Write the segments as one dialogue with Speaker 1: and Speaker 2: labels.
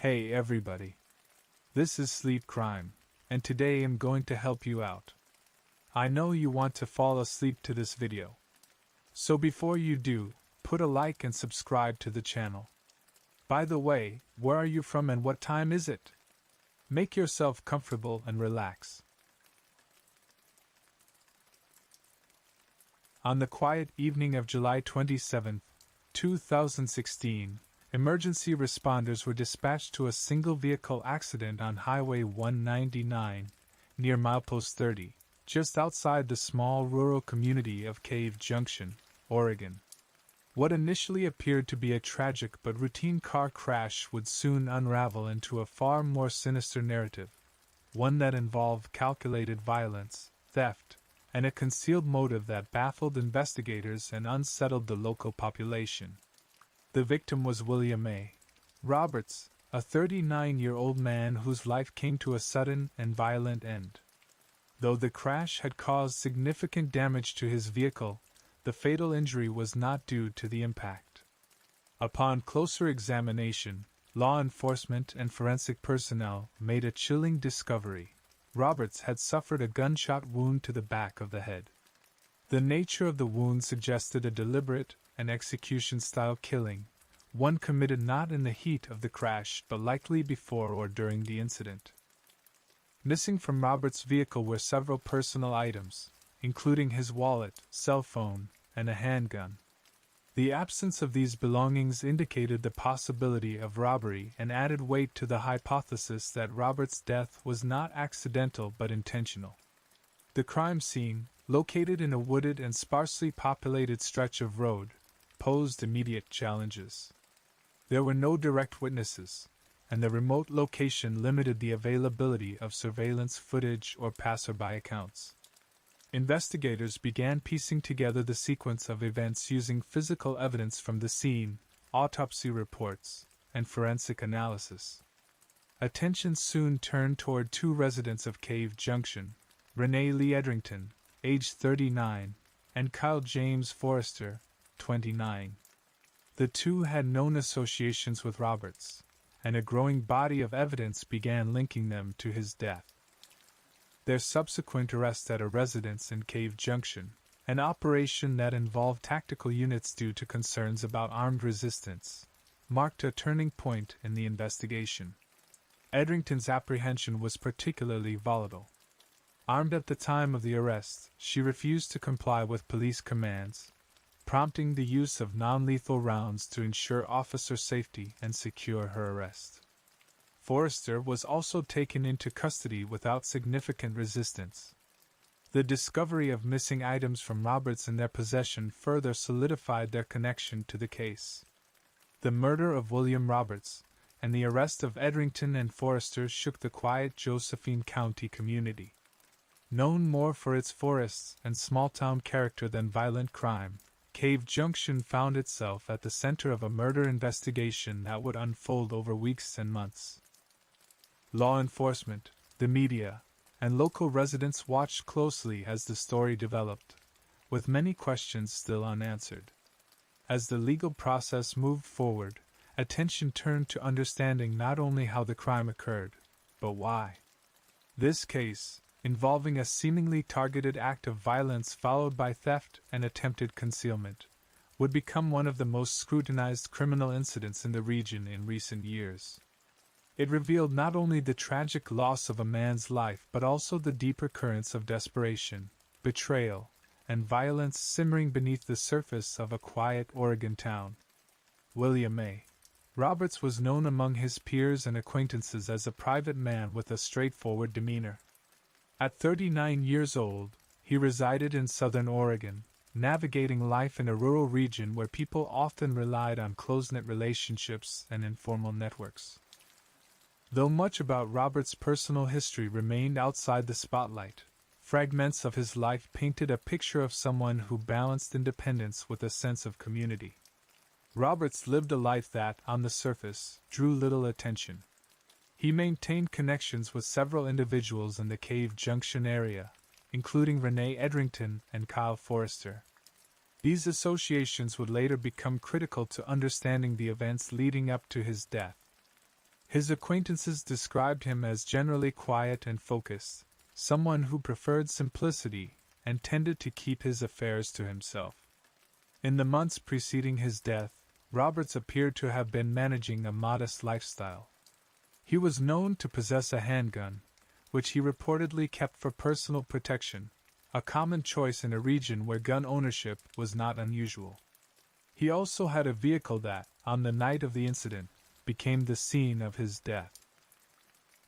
Speaker 1: Hey everybody. This is Sleep Crime, and today I'm going to help you out. I know you want to fall asleep to this video. So before you do, put a like and subscribe to the channel. By the way, where are you from and what time is it? Make yourself comfortable and relax. On the quiet evening of July 27, 2016, emergency responders were dispatched to a single-vehicle accident on Highway 199, near milepost 30, just outside the small rural community of Cave Junction, Oregon. What initially appeared to be a tragic but routine car crash would soon unravel into a far more sinister narrative, one that involved calculated violence, theft, and a concealed motive that baffled investigators and unsettled the local population. The victim was William A. Roberts, a 39-year-old man whose life came to a sudden and violent end. Though the crash had caused significant damage to his vehicle, the fatal injury was not due to the impact. Upon closer examination, law enforcement and forensic personnel made a chilling discovery. Roberts had suffered a gunshot wound to the back of the head. The nature of the wound suggested a deliberate and execution-style killing, one committed not in the heat of the crash but likely before or during the incident. Missing from Roberts' vehicle were several personal items, including his wallet, cell phone, and a handgun. The absence of these belongings indicated the possibility of robbery and added weight to the hypothesis that Roberts' death was not accidental but intentional. The crime scene, located in a wooded and sparsely populated stretch of road, posed immediate challenges. There were no direct witnesses, and the remote location limited the availability of surveillance footage or passerby accounts. Investigators began piecing together the sequence of events using physical evidence from the scene, autopsy reports, and forensic analysis. Attention soon turned toward two residents of Cave Junction, Renee Lee Edrington, age 39, and Kyle James Forrester, 29. The two had known associations with Roberts, and a growing body of evidence began linking them to his death. Their subsequent arrest at a residence in Cave Junction, an operation that involved tactical units due to concerns about armed resistance, marked a turning point in the investigation. Edrington's apprehension was particularly volatile. Armed at the time of the arrest, she refused to comply with police commands, prompting the use of non-lethal rounds to ensure officer safety and secure her arrest. Forrester was also taken into custody without significant resistance. The discovery of missing items from Roberts in their possession further solidified their connection to the case. The murder of William Roberts and the arrest of Edrington and Forrester shook the quiet Josephine County community. Known more for its forests and small-town character than violent crime, Cave Junction found itself at the center of a murder investigation that would unfold over weeks and months. Law enforcement, the media, and local residents watched closely as the story developed, with many questions still unanswered. As the legal process moved forward, attention turned to understanding not only how the crime occurred, but why. This case, involving a seemingly targeted act of violence followed by theft and attempted concealment, would become one of the most scrutinized criminal incidents in the region in recent years. It revealed not only the tragic loss of a man's life but also the deeper currents of desperation, betrayal, and violence simmering beneath the surface of a quiet Oregon town. William A. Roberts was known among his peers and acquaintances as a private man with a straightforward demeanor. At 39 years old, he resided in southern Oregon, navigating life in a rural region where people often relied on close-knit relationships and informal networks. Though much about Roberts' personal history remained outside the spotlight, fragments of his life painted a picture of someone who balanced independence with a sense of community. Roberts lived a life that, on the surface, drew little attention. He maintained connections with several individuals in the Cave Junction area, including Renee Edrington and Kyle Forrester. These associations would later become critical to understanding the events leading up to his death. His acquaintances described him as generally quiet and focused, someone who preferred simplicity and tended to keep his affairs to himself. In the months preceding his death, Roberts appeared to have been managing a modest lifestyle. He was known to possess a handgun, which he reportedly kept for personal protection, a common choice in a region where gun ownership was not unusual. He also had a vehicle that, on the night of the incident, became the scene of his death.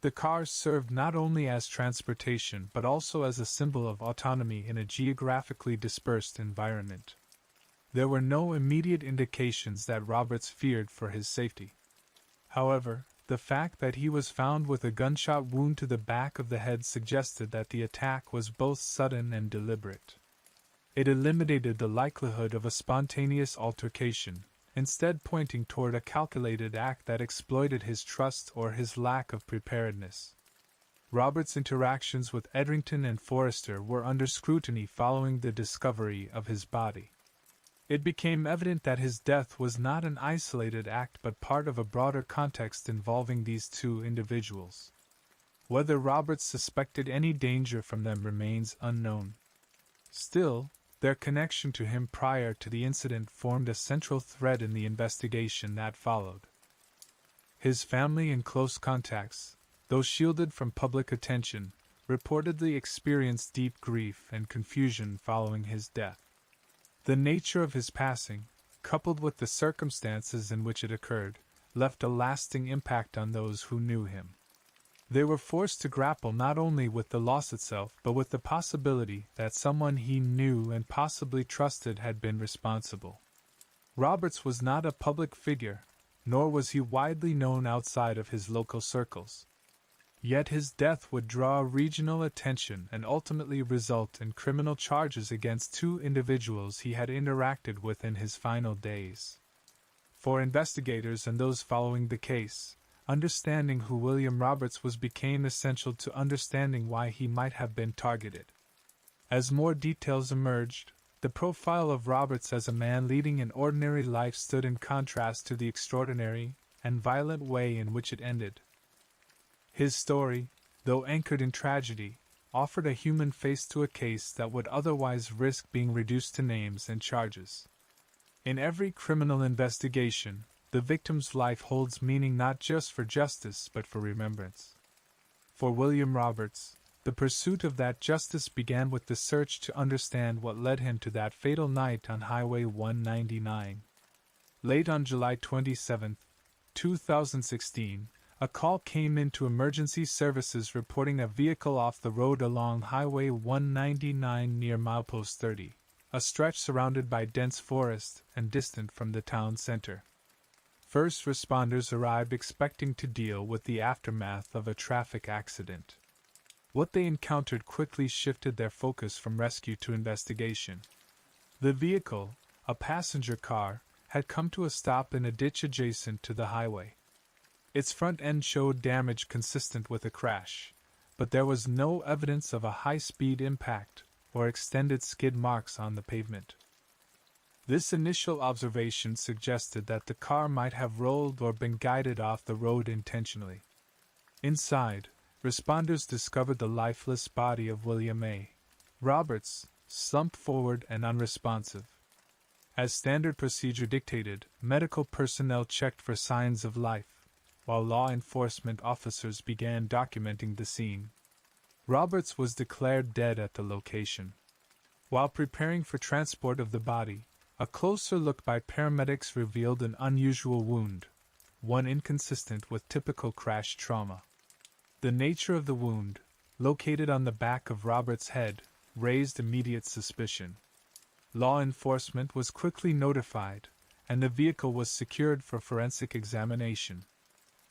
Speaker 1: The car served not only as transportation but also as a symbol of autonomy in a geographically dispersed environment. There were no immediate indications that Roberts feared for his safety. However, the fact that he was found with a gunshot wound to the back of the head suggested that the attack was both sudden and deliberate. It eliminated the likelihood of a spontaneous altercation, instead pointing toward a calculated act that exploited his trust or his lack of preparedness. Roberts' interactions with Edrington and Forrester were under scrutiny following the discovery of his body. It became evident that his death was not an isolated act but part of a broader context involving these two individuals. Whether Roberts suspected any danger from them remains unknown. Still, their connection to him prior to the incident formed a central thread in the investigation that followed. His family and close contacts, though shielded from public attention, reportedly experienced deep grief and confusion following his death. The nature of his passing, coupled with the circumstances in which it occurred, left a lasting impact on those who knew him. They were forced to grapple not only with the loss itself but with the possibility that someone he knew and possibly trusted had been responsible. Roberts was not a public figure, nor was he widely known outside of his local circles. Yet his death would draw regional attention and ultimately result in criminal charges against two individuals he had interacted with in his final days. For investigators and those following the case, understanding who William Roberts was became essential to understanding why he might have been targeted. As more details emerged, the profile of Roberts as a man leading an ordinary life stood in contrast to the extraordinary and violent way in which it ended. His story, though anchored in tragedy, offered a human face to a case that would otherwise risk being reduced to names and charges. In every criminal investigation, the victim's life holds meaning not just for justice but for remembrance. For William Roberts, the pursuit of that justice began with the search to understand what led him to that fatal night on Highway 199. Late on July 27, 2016, a call came into emergency services reporting a vehicle off the road along Highway 199 near milepost 30, a stretch surrounded by dense forest and distant from the town center. First responders arrived expecting to deal with the aftermath of a traffic accident. What they encountered quickly shifted their focus from rescue to investigation. The vehicle, a passenger car, had come to a stop in a ditch adjacent to the highway. Its front end showed damage consistent with a crash, but there was no evidence of a high-speed impact or extended skid marks on the pavement. This initial observation suggested that the car might have rolled or been guided off the road intentionally. Inside, responders discovered the lifeless body of William A. Roberts, slumped forward and unresponsive. As standard procedure dictated, medical personnel checked for signs of life, while law enforcement officers began documenting the scene. Roberts was declared dead at the location. While preparing for transport of the body, a closer look by paramedics revealed an unusual wound, one inconsistent with typical crash trauma. The nature of the wound, located on the back of Roberts' head, raised immediate suspicion. Law enforcement was quickly notified, and the vehicle was secured for forensic examination.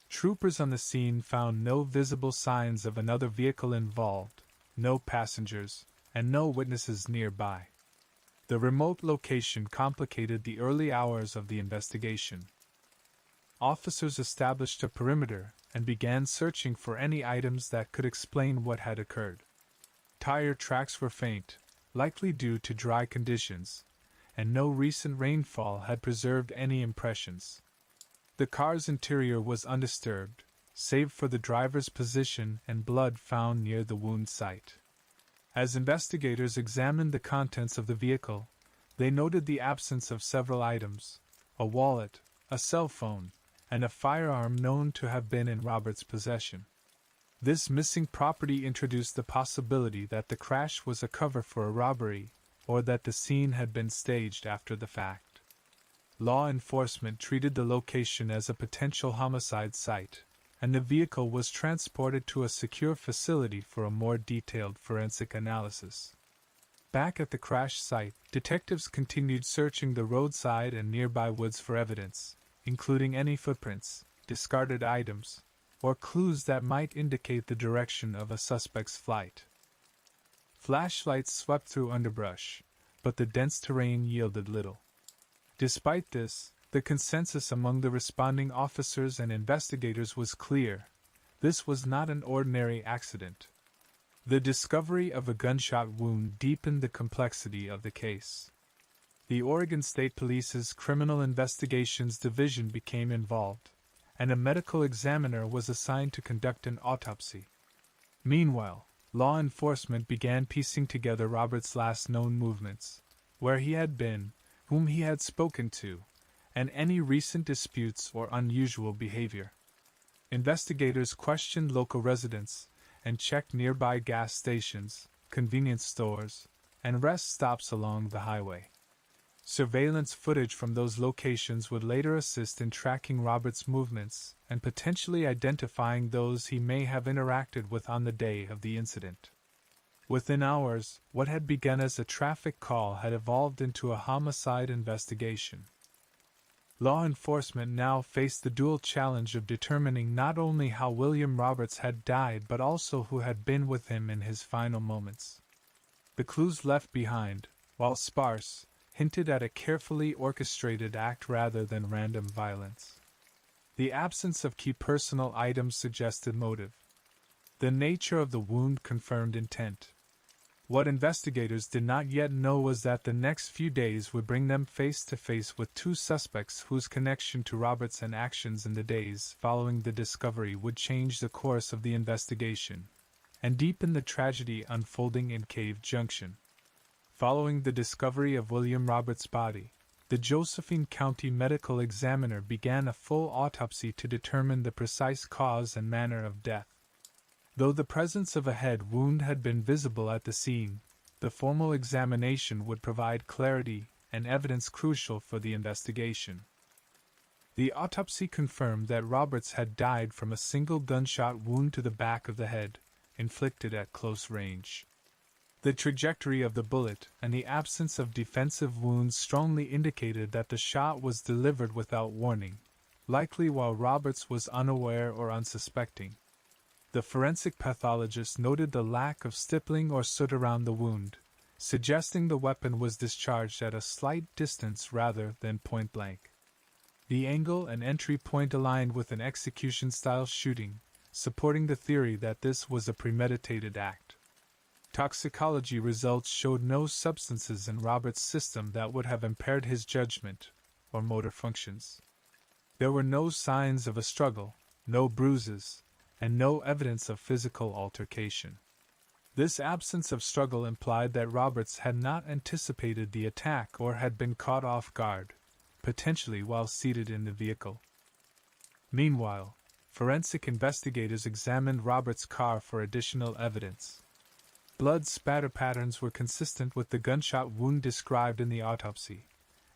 Speaker 1: Troopers on the scene found no visible signs of another vehicle involved, no passengers, and no witnesses nearby. The remote location complicated the early hours of the investigation. Officers established a perimeter and began searching for any items that could explain what had occurred. Tire tracks were faint, likely due to dry conditions, and no recent rainfall had preserved any impressions. The car's interior was undisturbed, save for the driver's position and blood found near the wound site. As investigators examined the contents of the vehicle, they noted the absence of several items: a wallet, a cell phone, and a firearm known to have been in Roberts' possession. This missing property introduced the possibility that the crash was a cover for a robbery, or that the scene had been staged after the fact. Law enforcement treated the location as a potential homicide site, and the vehicle was transported to a secure facility for a more detailed forensic analysis. Back at the crash site, detectives continued searching the roadside and nearby woods for evidence, including any footprints, discarded items, or clues that might indicate the direction of a suspect's flight. Flashlights swept through underbrush, but the dense terrain yielded little. Despite this, the consensus among the responding officers and investigators was clear: this was not an ordinary accident. The discovery of a gunshot wound deepened the complexity of the case. The Oregon State Police's Criminal Investigations Division became involved, and a medical examiner was assigned to conduct an autopsy. Meanwhile, law enforcement began piecing together Roberts' last known movements, where he had been, whom he had spoken to, and any recent disputes or unusual behavior. Investigators questioned local residents and checked nearby gas stations, convenience stores, and rest stops along the highway. Surveillance footage from those locations would later assist in tracking Roberts' movements and potentially identifying those he may have interacted with on the day of the incident. Within hours, what had begun as a traffic call had evolved into a homicide investigation. Law enforcement now faced the dual challenge of determining not only how William Roberts had died but also who had been with him in his final moments. The clues left behind, while sparse, hinted at a carefully orchestrated act rather than random violence. The absence of key personal items suggested motive. The nature of the wound confirmed intent. What investigators did not yet know was that the next few days would bring them face to face with two suspects whose connection to Roberts and actions in the days following the discovery would change the course of the investigation and deepen the tragedy unfolding in Cave Junction. Following the discovery of William Roberts' body, the Josephine County Medical Examiner began a full autopsy to determine the precise cause and manner of death. Though the presence of a head wound had been visible at the scene, the formal examination would provide clarity and evidence crucial for the investigation. The autopsy confirmed that Roberts had died from a single gunshot wound to the back of the head, inflicted at close range. The trajectory of the bullet and the absence of defensive wounds strongly indicated that the shot was delivered without warning, likely while Roberts was unaware or unsuspecting. The forensic pathologist noted the lack of stippling or soot around the wound, suggesting the weapon was discharged at a slight distance rather than point blank. The angle and entry point aligned with an execution-style shooting, supporting the theory that this was a premeditated act. Toxicology results showed no substances in Roberts' system that would have impaired his judgment or motor functions. There were no signs of a struggle, no bruises, and no evidence of physical altercation. This absence of struggle implied that Roberts had not anticipated the attack or had been caught off guard, potentially while seated in the vehicle. Meanwhile, forensic investigators examined Roberts' car for additional evidence. Blood spatter patterns were consistent with the gunshot wound described in the autopsy,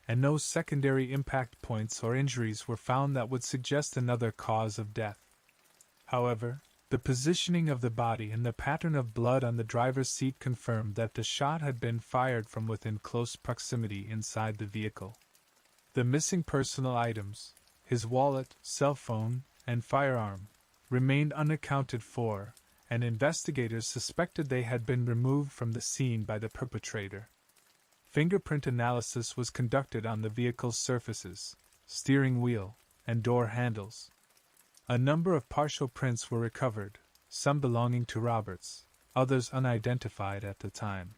Speaker 1: and no secondary impact points or injuries were found that would suggest another cause of death. However, the positioning of the body and the pattern of blood on the driver's seat confirmed that the shot had been fired from within close proximity inside the vehicle. The missing personal items, his wallet, cell phone, and firearm, remained unaccounted for, and investigators suspected they had been removed from the scene by the perpetrator. Fingerprint analysis was conducted on the vehicle's surfaces, steering wheel, and door handles. A number of partial prints were recovered, some belonging to Roberts, others unidentified at the time.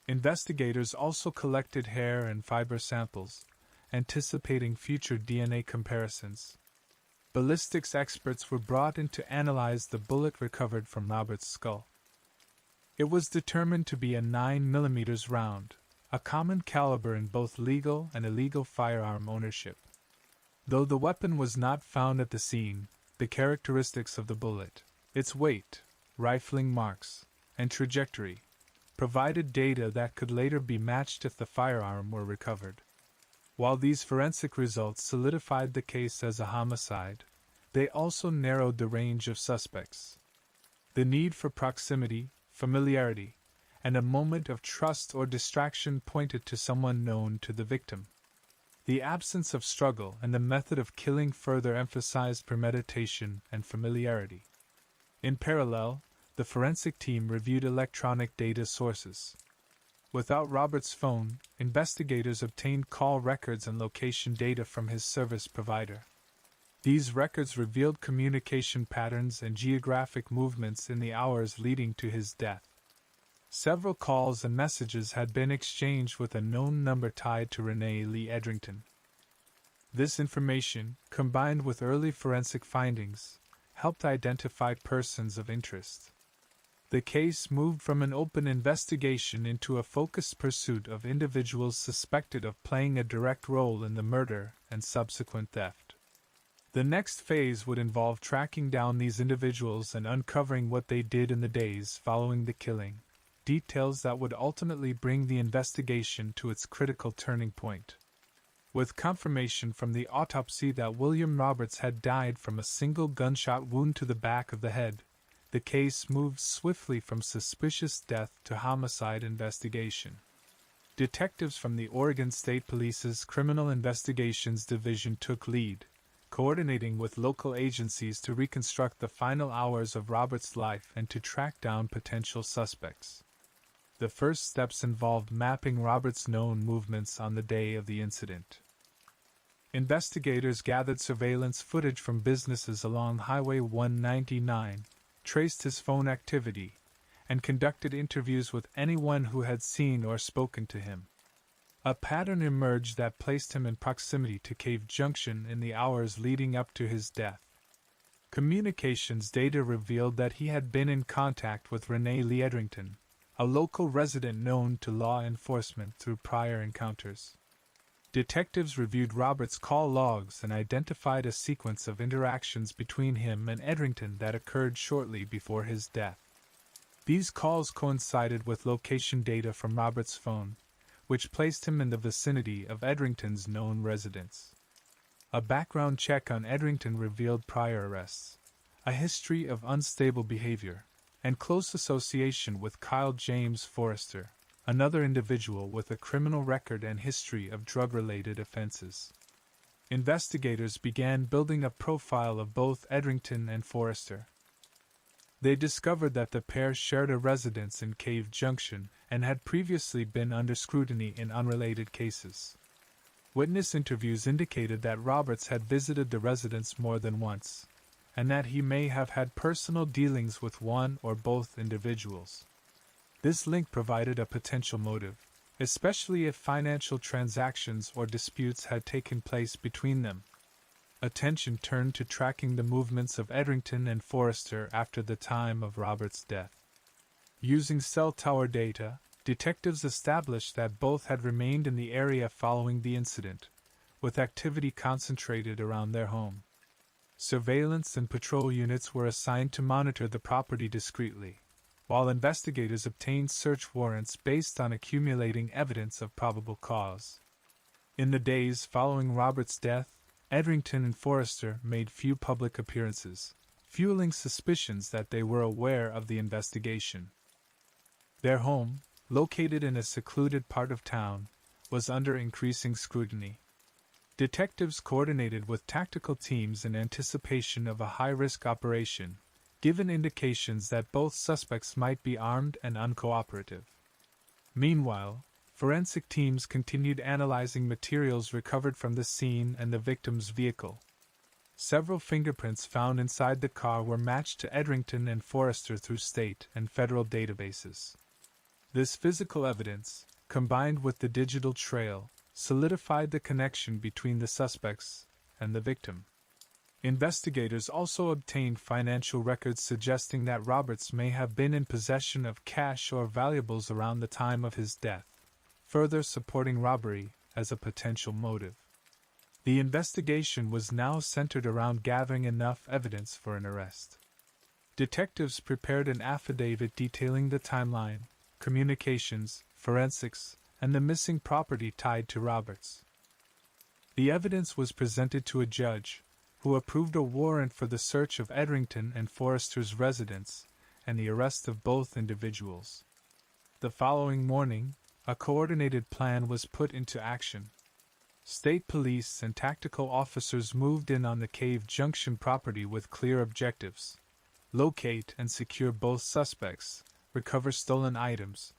Speaker 1: Investigators also collected hair and fiber samples, anticipating future DNA comparisons. ballistics experts were brought in to analyze the bullet recovered from Robert's skull. It was determined to be a 9mm round, a common caliber in both legal and illegal firearm ownership. Though the weapon was not found at the scene, the characteristics of the bullet, its weight, rifling marks, and trajectory, provided data that could later be matched if the firearm were recovered. While these forensic results solidified the case as a homicide, they also narrowed the range of suspects. The need for proximity, familiarity, and a moment of trust or distraction pointed to someone known to the victim. The absence of struggle and the method of killing further emphasized premeditation and familiarity. In parallel, the forensic team reviewed electronic data sources. Without Robert's phone, investigators obtained call records and location data from his service provider. These records revealed communication patterns and geographic movements in the hours leading to his death. Several calls and messages had been exchanged with a known number tied to Renee Lee Edrington. This information, combined with early forensic findings, helped identify persons of interest. The case moved from an open investigation into a focused pursuit of individuals suspected of playing a direct role in the murder and subsequent theft. The next phase would involve tracking down these individuals and uncovering what they did in the days following the killing, details that would ultimately bring the investigation to its critical turning point. With confirmation from the autopsy that William Roberts had died from a single gunshot wound to the back of the head, the case moved swiftly from suspicious death to homicide investigation. Detectives from the Oregon State Police's Criminal Investigations Division took lead, coordinating with local agencies to reconstruct the final hours of Robert's life and to track down potential suspects. The first steps involved mapping Robert's known movements on the day of the incident. Investigators gathered surveillance footage from businesses along Highway 199, traced his phone activity, and conducted interviews with anyone who had seen or spoken to him. A pattern emerged that placed him in proximity to Cave Junction in the hours leading up to his death. Communications data revealed that he had been in contact with Renee Lee Edrington, a local resident known to law enforcement through prior encounters. Detectives reviewed Robert's call logs and identified a sequence of interactions between him and Edrington that occurred shortly before his death. These calls coincided with location data from Robert's phone, which placed him in the vicinity of Edrington's known residence. A background check on Edrington revealed prior arrests, a history of unstable behavior, and close association with Kyle James Forrester, another individual with a criminal record and history of drug-related offenses. Investigators began building a profile of both Edrington and Forrester. They discovered that the pair shared a residence in Cave Junction and had previously been under scrutiny in unrelated cases. Witness interviews indicated that Roberts had visited the residence more than once, and that he may have had personal dealings with one or both individuals. This link provided a potential motive, especially if financial transactions or disputes had taken place between them. Attention turned to tracking the movements of Edrington and Forrester after the time of Robert's death. Using cell tower data, detectives established that both had remained in the area following the incident, with activity concentrated around their home. Surveillance and patrol units were assigned to monitor the property discreetly, while investigators obtained search warrants based on accumulating evidence of probable cause. In the days following Robert's death, Edrington and Forrester made few public appearances, fueling suspicions that they were aware of the investigation. Their home, located in a secluded part of town, was under increasing scrutiny. Detectives coordinated with tactical teams in anticipation of a high-risk operation, given indications that both suspects might be armed and uncooperative. Meanwhile, forensic teams continued analyzing materials recovered from the scene and the victim's vehicle. Several fingerprints found inside the car were matched to Edrington and Forrester through state and federal databases. This physical evidence, combined with the digital trail, solidified the connection between the suspects and the victim. Investigators also obtained financial records suggesting that Roberts may have been in possession of cash or valuables around the time of his death, further supporting robbery as a potential motive. The investigation was now centered around gathering enough evidence for an arrest. Detectives prepared an affidavit detailing the timeline, communications, forensics, and the missing property tied to Roberts. The evidence was presented to a judge, who approved a warrant for the search of Edrington and Forrester's residence and the arrest of both individuals. The following morning, a coordinated plan was put into action. State police and tactical officers moved in on the Cave Junction property with clear objectives: locate and secure both suspects, recover stolen items,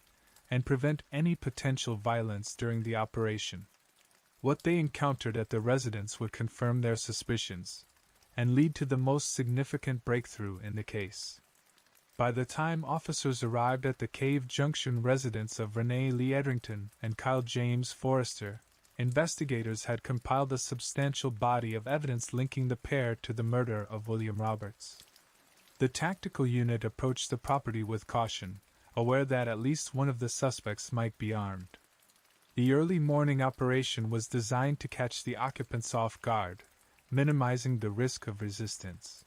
Speaker 1: and prevent any potential violence during the operation. What they encountered at the residence would confirm their suspicions and lead to the most significant breakthrough in the case. By the time officers arrived at the Cave Junction residence of Renee Lee Edrington and Kyle James Forrester, investigators had compiled a substantial body of evidence linking the pair to the murder of William Roberts. The tactical unit approached the property with caution, aware that at least one of the suspects might be armed. The early morning operation was designed to catch the occupants off guard, minimizing the risk of resistance.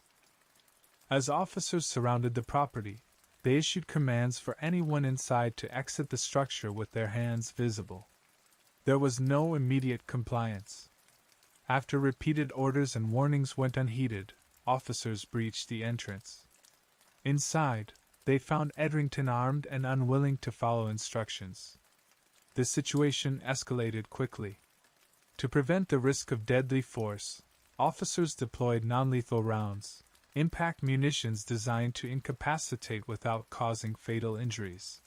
Speaker 1: As officers surrounded the property, they issued commands for anyone inside to exit the structure with their hands visible. There was no immediate compliance. After repeated orders and warnings went unheeded, officers breached the entrance. Inside, they found Edrington armed and unwilling to follow instructions. The situation escalated quickly. To prevent the risk of deadly force, officers deployed non-lethal rounds, impact munitions designed to incapacitate without causing fatal injuries.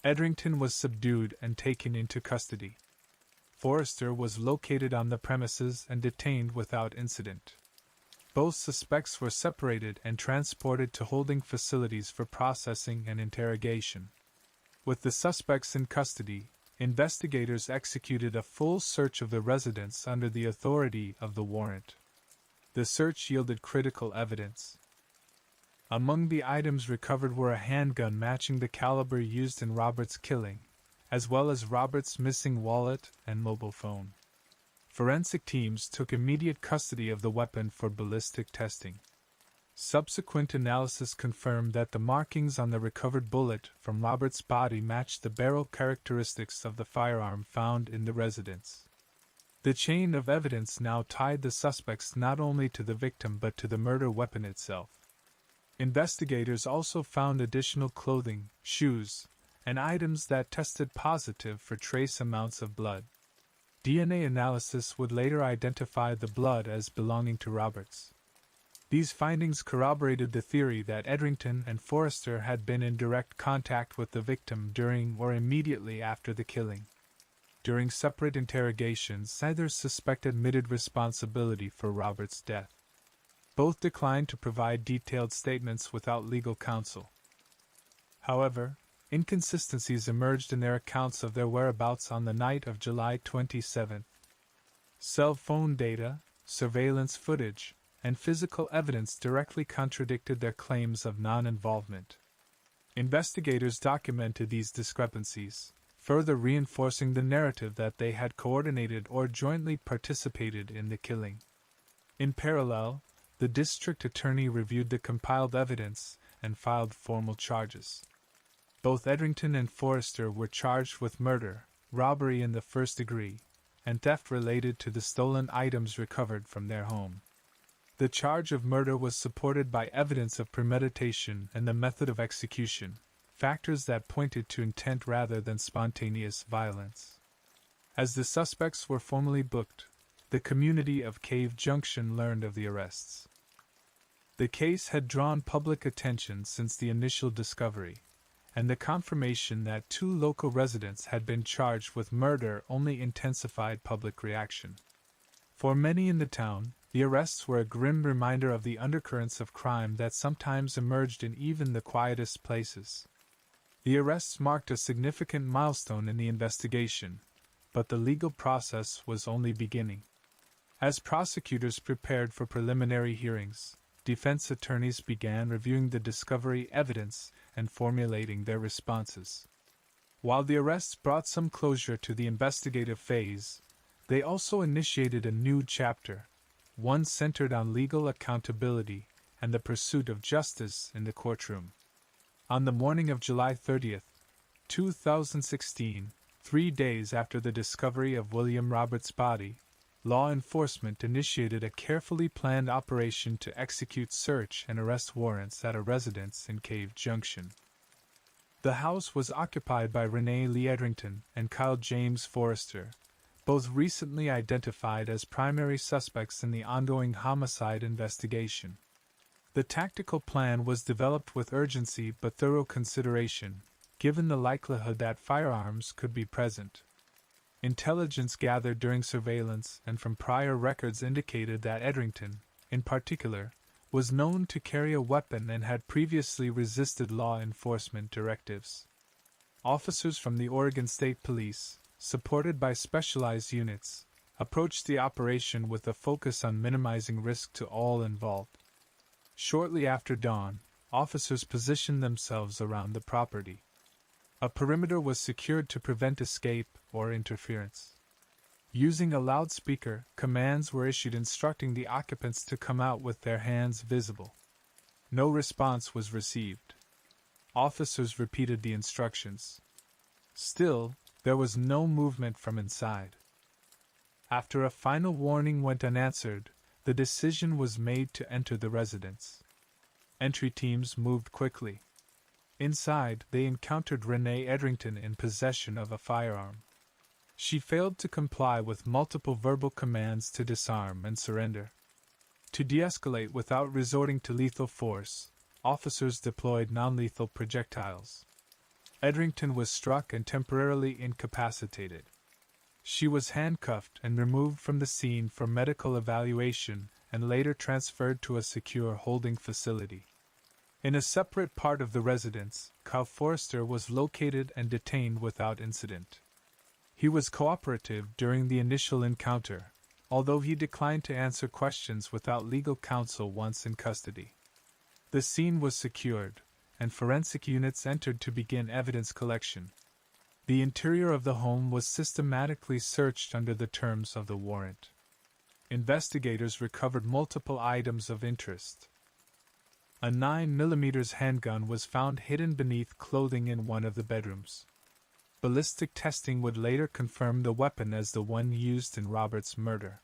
Speaker 1: Edrington was subdued and taken into custody. Forrester was located on the premises and detained without incident. Both suspects were separated and transported to holding facilities for processing and interrogation. With the suspects in custody, investigators executed a full search of the residence under the authority of the warrant. The search yielded critical evidence. Among the items recovered were a handgun matching the caliber used in Roberts' killing, as well as Roberts' missing wallet and mobile phone. Forensic teams took immediate custody of the weapon for ballistic testing. Subsequent analysis confirmed that the markings on the recovered bullet from Roberts' body matched the barrel characteristics of the firearm found in the residence. The chain of evidence now tied the suspects not only to the victim but to the murder weapon itself. Investigators also found additional clothing, shoes, and items that tested positive for trace amounts of blood. DNA analysis would later identify the blood as belonging to Roberts. These findings corroborated the theory that Edrington and Forrester had been in direct contact with the victim during or immediately after the killing. During separate interrogations, neither suspect admitted responsibility for Roberts' death. Both declined to provide detailed statements without legal counsel. However, inconsistencies emerged in their accounts of their whereabouts on the night of July 27. Cell phone data, surveillance footage, and physical evidence directly contradicted their claims of non-involvement. Investigators documented these discrepancies, further reinforcing the narrative that they had coordinated or jointly participated in the killing. In parallel, the district attorney reviewed the compiled evidence and filed formal charges. Both Edrington and Forrester were charged with murder, robbery in the first degree, and theft related to the stolen items recovered from their home. The charge of murder was supported by evidence of premeditation and the method of execution, factors that pointed to intent rather than spontaneous violence. As the suspects were formally booked, the community of Cave Junction learned of the arrests. The case had drawn public attention since the initial discovery, and the confirmation that 2 local residents had been charged with murder only intensified public reaction. For many in the town, the arrests were a grim reminder of the undercurrents of crime that sometimes emerged in even the quietest places. The arrests marked a significant milestone in the investigation, but the legal process was only beginning. As prosecutors prepared for preliminary hearings, defense attorneys began reviewing the discovery evidence and formulating their responses. While the arrests brought some closure to the investigative phase, they also initiated a new chapter, one centered on legal accountability and the pursuit of justice in the courtroom. On the morning of July 30, 2016, 3 days after the discovery of William Roberts' body, law enforcement initiated a carefully planned operation to execute search and arrest warrants at a residence in Cave Junction. The house was occupied by Renee Lee Edrington and Kyle James Forrester, both recently identified as primary suspects in the ongoing homicide investigation. The tactical plan was developed with urgency but thorough consideration, given the likelihood that firearms could be present. Intelligence gathered during surveillance and from prior records indicated that Edrington, in particular, was known to carry a weapon and had previously resisted law enforcement directives. Officers from the Oregon State Police, supported by specialized units, approached the operation with a focus on minimizing risk to all involved. Shortly after dawn, officers positioned themselves around the property. A perimeter was secured to prevent escape or interference. Using a loudspeaker, commands were issued instructing the occupants to come out with their hands visible. No response was received. Officers repeated the instructions. Still, there was no movement from inside. After a final warning went unanswered, the decision was made to enter the residence. Entry teams moved quickly. Inside, they encountered Renee Edrington in possession of a firearm. She failed to comply with multiple verbal commands to disarm and surrender. To de-escalate without resorting to lethal force, officers deployed non-lethal projectiles. Edrington was struck and temporarily incapacitated. She was handcuffed and removed from the scene for medical evaluation and later transferred to a secure holding facility. In a separate part of the residence, Kyle Forrester was located and detained without incident. He was cooperative during the initial encounter, although he declined to answer questions without legal counsel once in custody. The scene was secured, and forensic units entered to begin evidence collection. The interior of the home was systematically searched under the terms of the warrant. Investigators recovered multiple items of interest. A 9mm handgun was found hidden beneath clothing in one of the bedrooms. Ballistic testing would later confirm the weapon as the one used in Roberts' murder.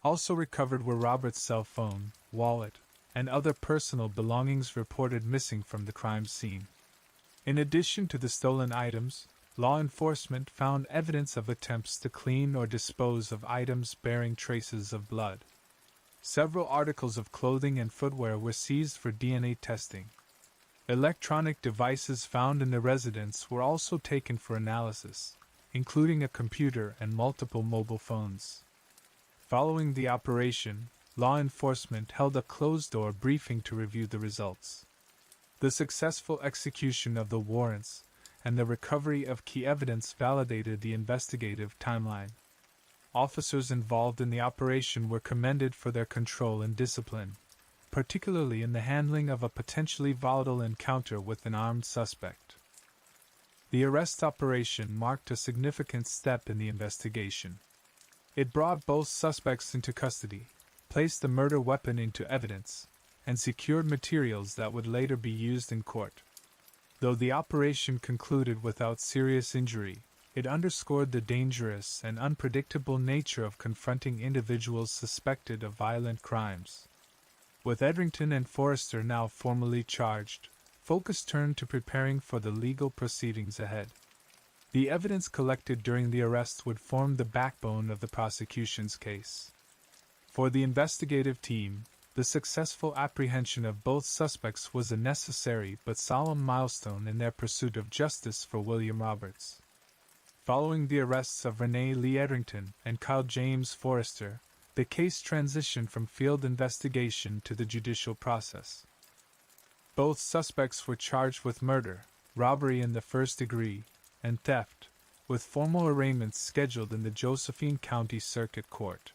Speaker 1: Also recovered were Roberts' cell phone, wallet, and other personal belongings reported missing from the crime scene. In addition to the stolen items, law enforcement found evidence of attempts to clean or dispose of items bearing traces of blood. Several articles of clothing and footwear were seized for DNA testing. Electronic devices found in the residence were also taken for analysis, including a computer and multiple mobile phones. Following the operation, law enforcement held a closed-door briefing to review the results. The successful execution of the warrants and the recovery of key evidence validated the investigative timeline. Officers involved in the operation were commended for their control and discipline, particularly in the handling of a potentially volatile encounter with an armed suspect. The arrest operation marked a significant step in the investigation. It brought both suspects into custody, placed the murder weapon into evidence, and secured materials that would later be used in court. Though the operation concluded without serious injury, it underscored the dangerous and unpredictable nature of confronting individuals suspected of violent crimes. With Edrington and Forrester now formally charged, focus turned to preparing for the legal proceedings ahead. The evidence collected during the arrest would form the backbone of the prosecution's case. For the investigative team, the successful apprehension of both suspects was a necessary but solemn milestone in their pursuit of justice for William Roberts. Following the arrests of Renee Lee Edrington and Kyle James Forrester, the case transitioned from field investigation to the judicial process. Both suspects were charged with murder, robbery in the first degree, and theft, with formal arraignments scheduled in the Josephine County Circuit Court.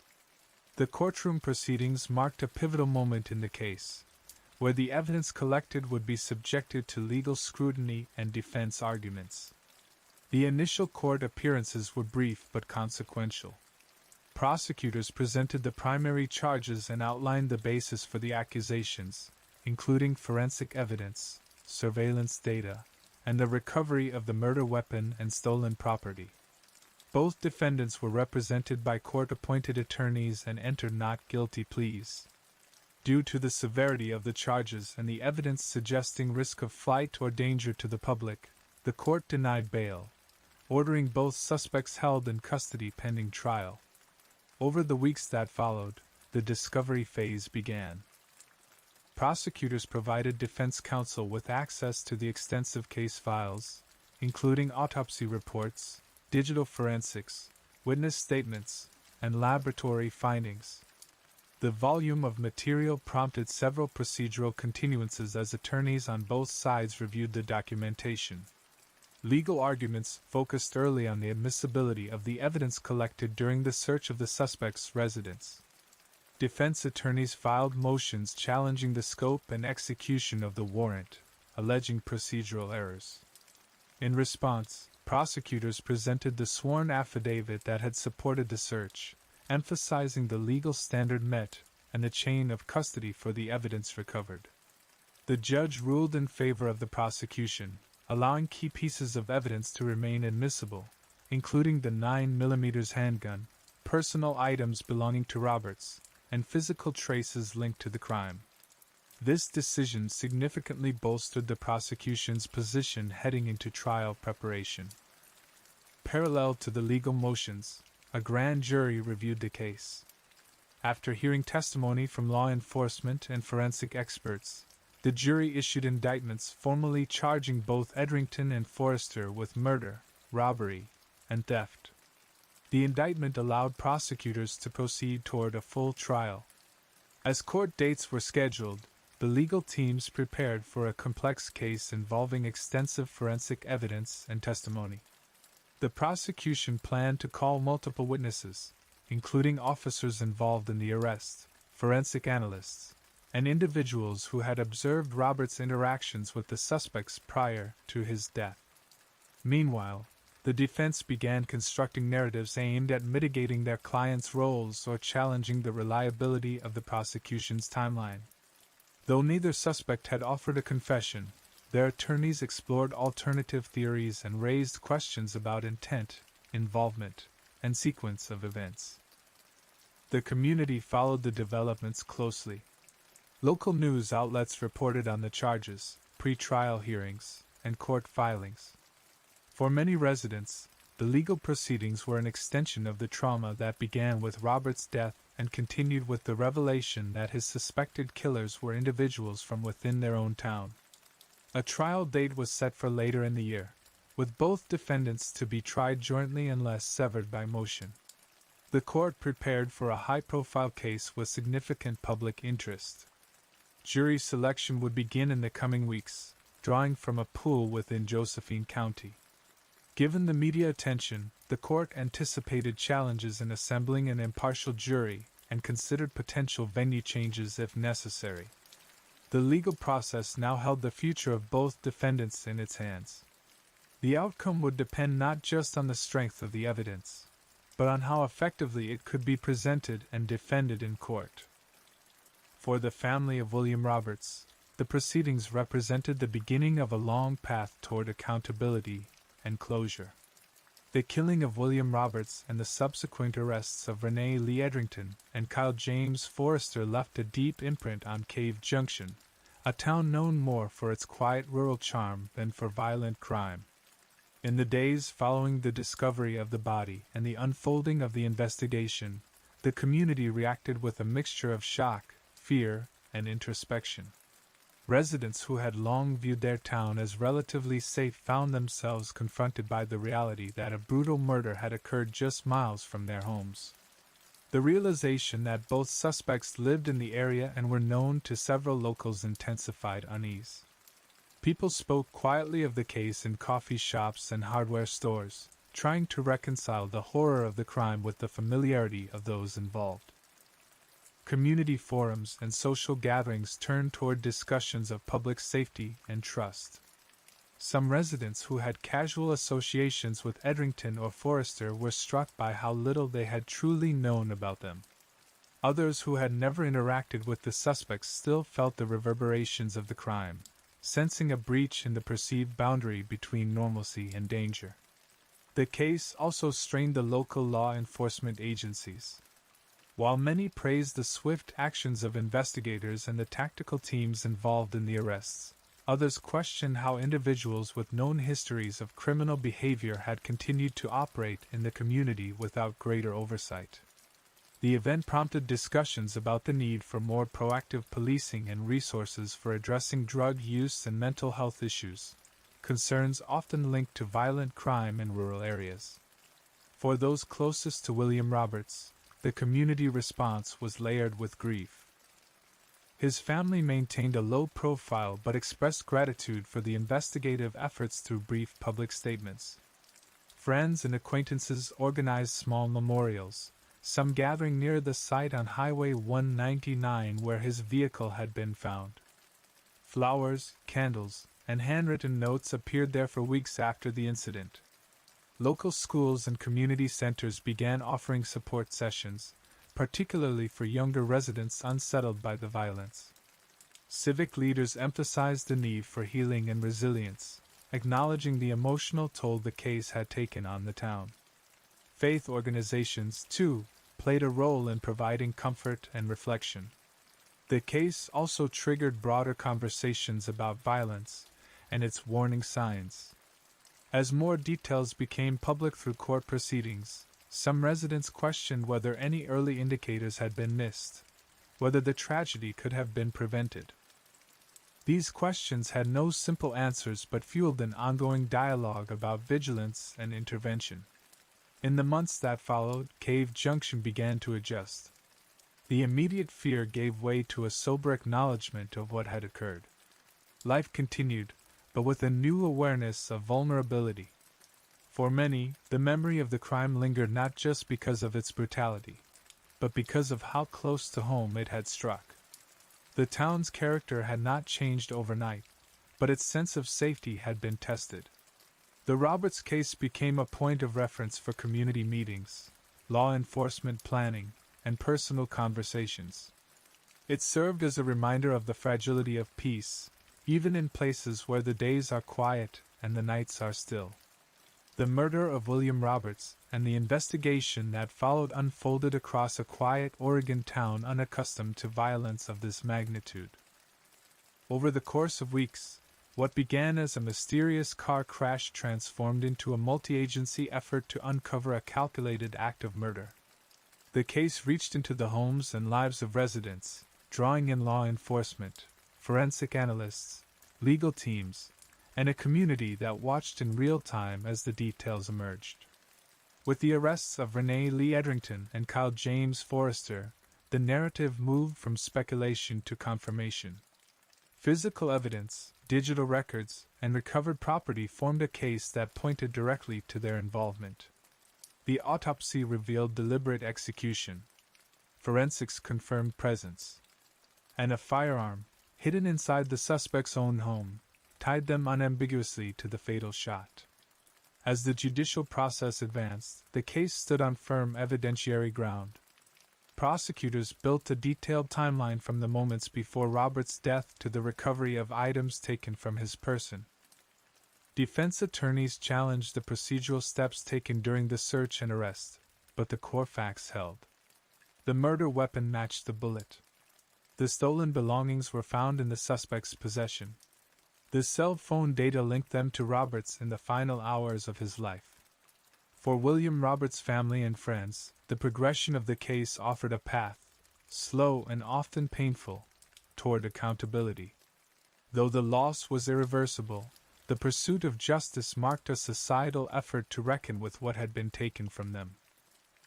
Speaker 1: The courtroom proceedings marked a pivotal moment in the case, where the evidence collected would be subjected to legal scrutiny and defense arguments. The initial court appearances were brief but consequential. Prosecutors presented the primary charges and outlined the basis for the accusations, including forensic evidence, surveillance data, and the recovery of the murder weapon and stolen property. Both defendants were represented by court-appointed attorneys and entered not guilty pleas. Due to the severity of the charges and the evidence suggesting risk of flight or danger to the public, the court denied bail, ordering both suspects held in custody pending trial. Over the weeks that followed, the discovery phase began. Prosecutors provided defense counsel with access to the extensive case files, including autopsy reports, digital forensics, witness statements, and laboratory findings. The volume of material prompted several procedural continuances as attorneys on both sides reviewed the documentation. Legal arguments focused early on the admissibility of the evidence collected during the search of the suspect's residence. Defense attorneys filed motions challenging the scope and execution of the warrant, alleging procedural errors. In response, prosecutors presented the sworn affidavit that had supported the search, emphasizing the legal standard met and the chain of custody for the evidence recovered. The judge ruled in favor of the prosecution, allowing key pieces of evidence to remain admissible, including the 9mm handgun, personal items belonging to Roberts, and physical traces linked to the crime. This decision significantly bolstered the prosecution's position heading into trial preparation. Parallel to the legal motions, a grand jury reviewed the case. After hearing testimony from law enforcement and forensic experts, the jury issued indictments formally charging both Edrington and Forrester with murder, robbery, and theft. The indictment allowed prosecutors to proceed toward a full trial. As court dates were scheduled, the legal teams prepared for a complex case involving extensive forensic evidence and testimony. The prosecution planned to call multiple witnesses, including officers involved in the arrest, forensic analysts, and individuals who had observed Roberts' interactions with the suspects prior to his death. Meanwhile, the defense began constructing narratives aimed at mitigating their clients' roles or challenging the reliability of the prosecution's timeline. Though neither suspect had offered a confession, their attorneys explored alternative theories and raised questions about intent, involvement, and sequence of events. The community followed the developments closely. Local news outlets reported on the charges, pre-trial hearings, and court filings. For many residents, the legal proceedings were an extension of the trauma that began with Robert's death and continued with the revelation that his suspected killers were individuals from within their own town. A trial date was set for later in the year, with both defendants to be tried jointly unless severed by motion. The court prepared for a high-profile case with significant public interest. Jury selection would begin in the coming weeks, drawing from a pool within Josephine County. Given the media attention, the court anticipated challenges in assembling an impartial jury and considered potential venue changes if necessary. The legal process now held the future of both defendants in its hands. The outcome would depend not just on the strength of the evidence, but on how effectively it could be presented and defended in court. For the family of William Roberts, the proceedings represented the beginning of a long path toward accountability and closure. The killing of William Roberts and the subsequent arrests of Renee Lee Edrington and Kyle James Forrester left a deep imprint on Cave Junction, a town known more for its quiet rural charm than for violent crime. In the days following the discovery of the body and the unfolding of the investigation, the community reacted with a mixture of shock, fear, and introspection. Residents who had long viewed their town as relatively safe found themselves confronted by the reality that a brutal murder had occurred just miles from their homes. The realization that both suspects lived in the area and were known to several locals intensified unease. People spoke quietly of the case in coffee shops and hardware stores, trying to reconcile the horror of the crime with the familiarity of those involved. Community forums and social gatherings turned toward discussions of public safety and trust. Some residents who had casual associations with Edrington or Forrester were struck by how little they had truly known about them. Others who had never interacted with the suspects still felt the reverberations of the crime, sensing a breach in the perceived boundary between normalcy and danger. The case also strained the local law enforcement agencies. While many praised the swift actions of investigators and the tactical teams involved in the arrests, others questioned how individuals with known histories of criminal behavior had continued to operate in the community without greater oversight. The event prompted discussions about the need for more proactive policing and resources for addressing drug use and mental health issues, concerns often linked to violent crime in rural areas. For those closest to William Roberts, the community response was layered with grief. His family maintained a low profile but expressed gratitude for the investigative efforts through brief public statements. Friends and acquaintances organized small memorials, some gathering near the site on Highway 199 where his vehicle had been found. Flowers, candles, and handwritten notes appeared there for weeks after the incident. Local schools and community centers began offering support sessions, particularly for younger residents unsettled by the violence. Civic leaders emphasized the need for healing and resilience, acknowledging the emotional toll the case had taken on the town. Faith organizations, too, played a role in providing comfort and reflection. The case also triggered broader conversations about violence and its warning signs. As more details became public through court proceedings, some residents questioned whether any early indicators had been missed, whether the tragedy could have been prevented. These questions had no simple answers but fueled an ongoing dialogue about vigilance and intervention. In the months that followed, Cave Junction began to adjust. The immediate fear gave way to a sober acknowledgement of what had occurred. Life continued, but with a new awareness of vulnerability. For many, the memory of the crime lingered not just because of its brutality, but because of how close to home it had struck. The town's character had not changed overnight, but its sense of safety had been tested. The Roberts case became a point of reference for community meetings, law enforcement planning, and personal conversations. It served as a reminder of the fragility of peace, even in places where the days are quiet and the nights are still. The murder of William Roberts and the investigation that followed unfolded across a quiet Oregon town unaccustomed to violence of this magnitude. Over the course of weeks, what began as a mysterious car crash transformed into a multi-agency effort to uncover a calculated act of murder. The case reached into the homes and lives of residents, drawing in law enforcement, forensic analysts, legal teams, and a community that watched in real time as the details emerged. With the arrests of Renee Lee Edrington and Kyle James Forrester, the narrative moved from speculation to confirmation. Physical evidence, digital records, and recovered property formed a case that pointed directly to their involvement. The autopsy revealed deliberate execution. Forensics confirmed presence. And a firearm, hidden inside the suspect's own home, tied them unambiguously to the fatal shot. As the judicial process advanced, the case stood on firm evidentiary ground. Prosecutors built a detailed timeline from the moments before Roberts' death to the recovery of items taken from his person. Defense attorneys challenged the procedural steps taken during the search and arrest, but the core facts held. The murder weapon matched the bullet. The stolen belongings were found in the suspect's possession. The cell phone data linked them to Roberts in the final hours of his life. For William Roberts' family and friends, the progression of the case offered a path, slow and often painful, toward accountability. Though the loss was irreversible, the pursuit of justice marked a societal effort to reckon with what had been taken from them.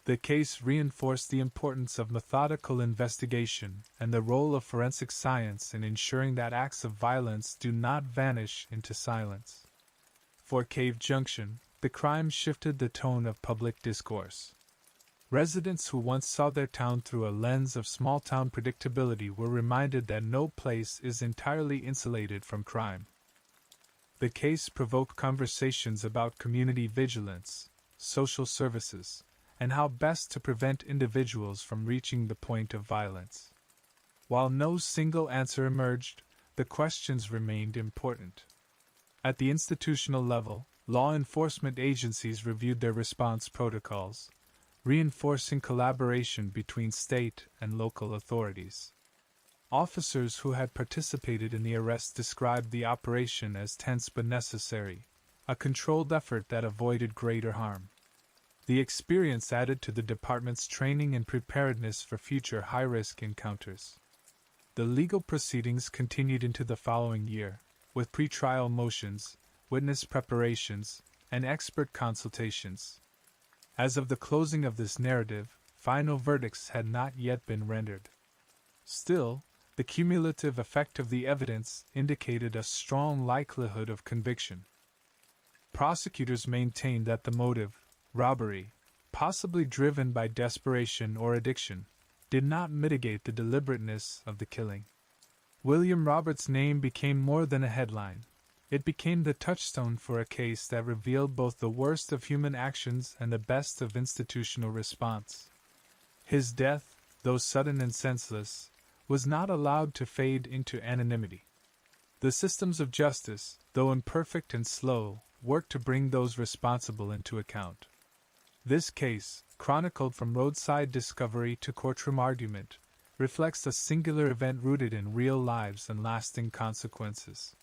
Speaker 1: The case reinforced the importance of methodical investigation and the role of forensic science in ensuring that acts of violence do not vanish into silence. For Cave Junction, the crime shifted the tone of public discourse. Residents who once saw their town through a lens of small-town predictability were reminded that no place is entirely insulated from crime. The case provoked conversations about community vigilance, social services, and how best to prevent individuals from reaching the point of violence. While no single answer emerged, the questions remained important. At the institutional level, law enforcement agencies reviewed their response protocols, reinforcing collaboration between state and local authorities. Officers who had participated in the arrest described the operation as tense but necessary, a controlled effort that avoided greater harm. The experience added to the department's training and preparedness for future high-risk encounters. The legal proceedings continued into the following year, with pretrial motions, witness preparations, and expert consultations. As of the closing of this narrative, final verdicts had not yet been rendered. Still, the cumulative effect of the evidence indicated a strong likelihood of conviction. Prosecutors maintained that the motive, robbery, possibly driven by desperation or addiction, did not mitigate the deliberateness of the killing. William Roberts' name became more than a headline. It became the touchstone for a case that revealed both the worst of human actions and the best of institutional response. His death, though sudden and senseless, was not allowed to fade into anonymity. The systems of justice, though imperfect and slow, worked to bring those responsible into account. This case, chronicled from roadside discovery to courtroom argument, reflects a singular event rooted in real lives and lasting consequences.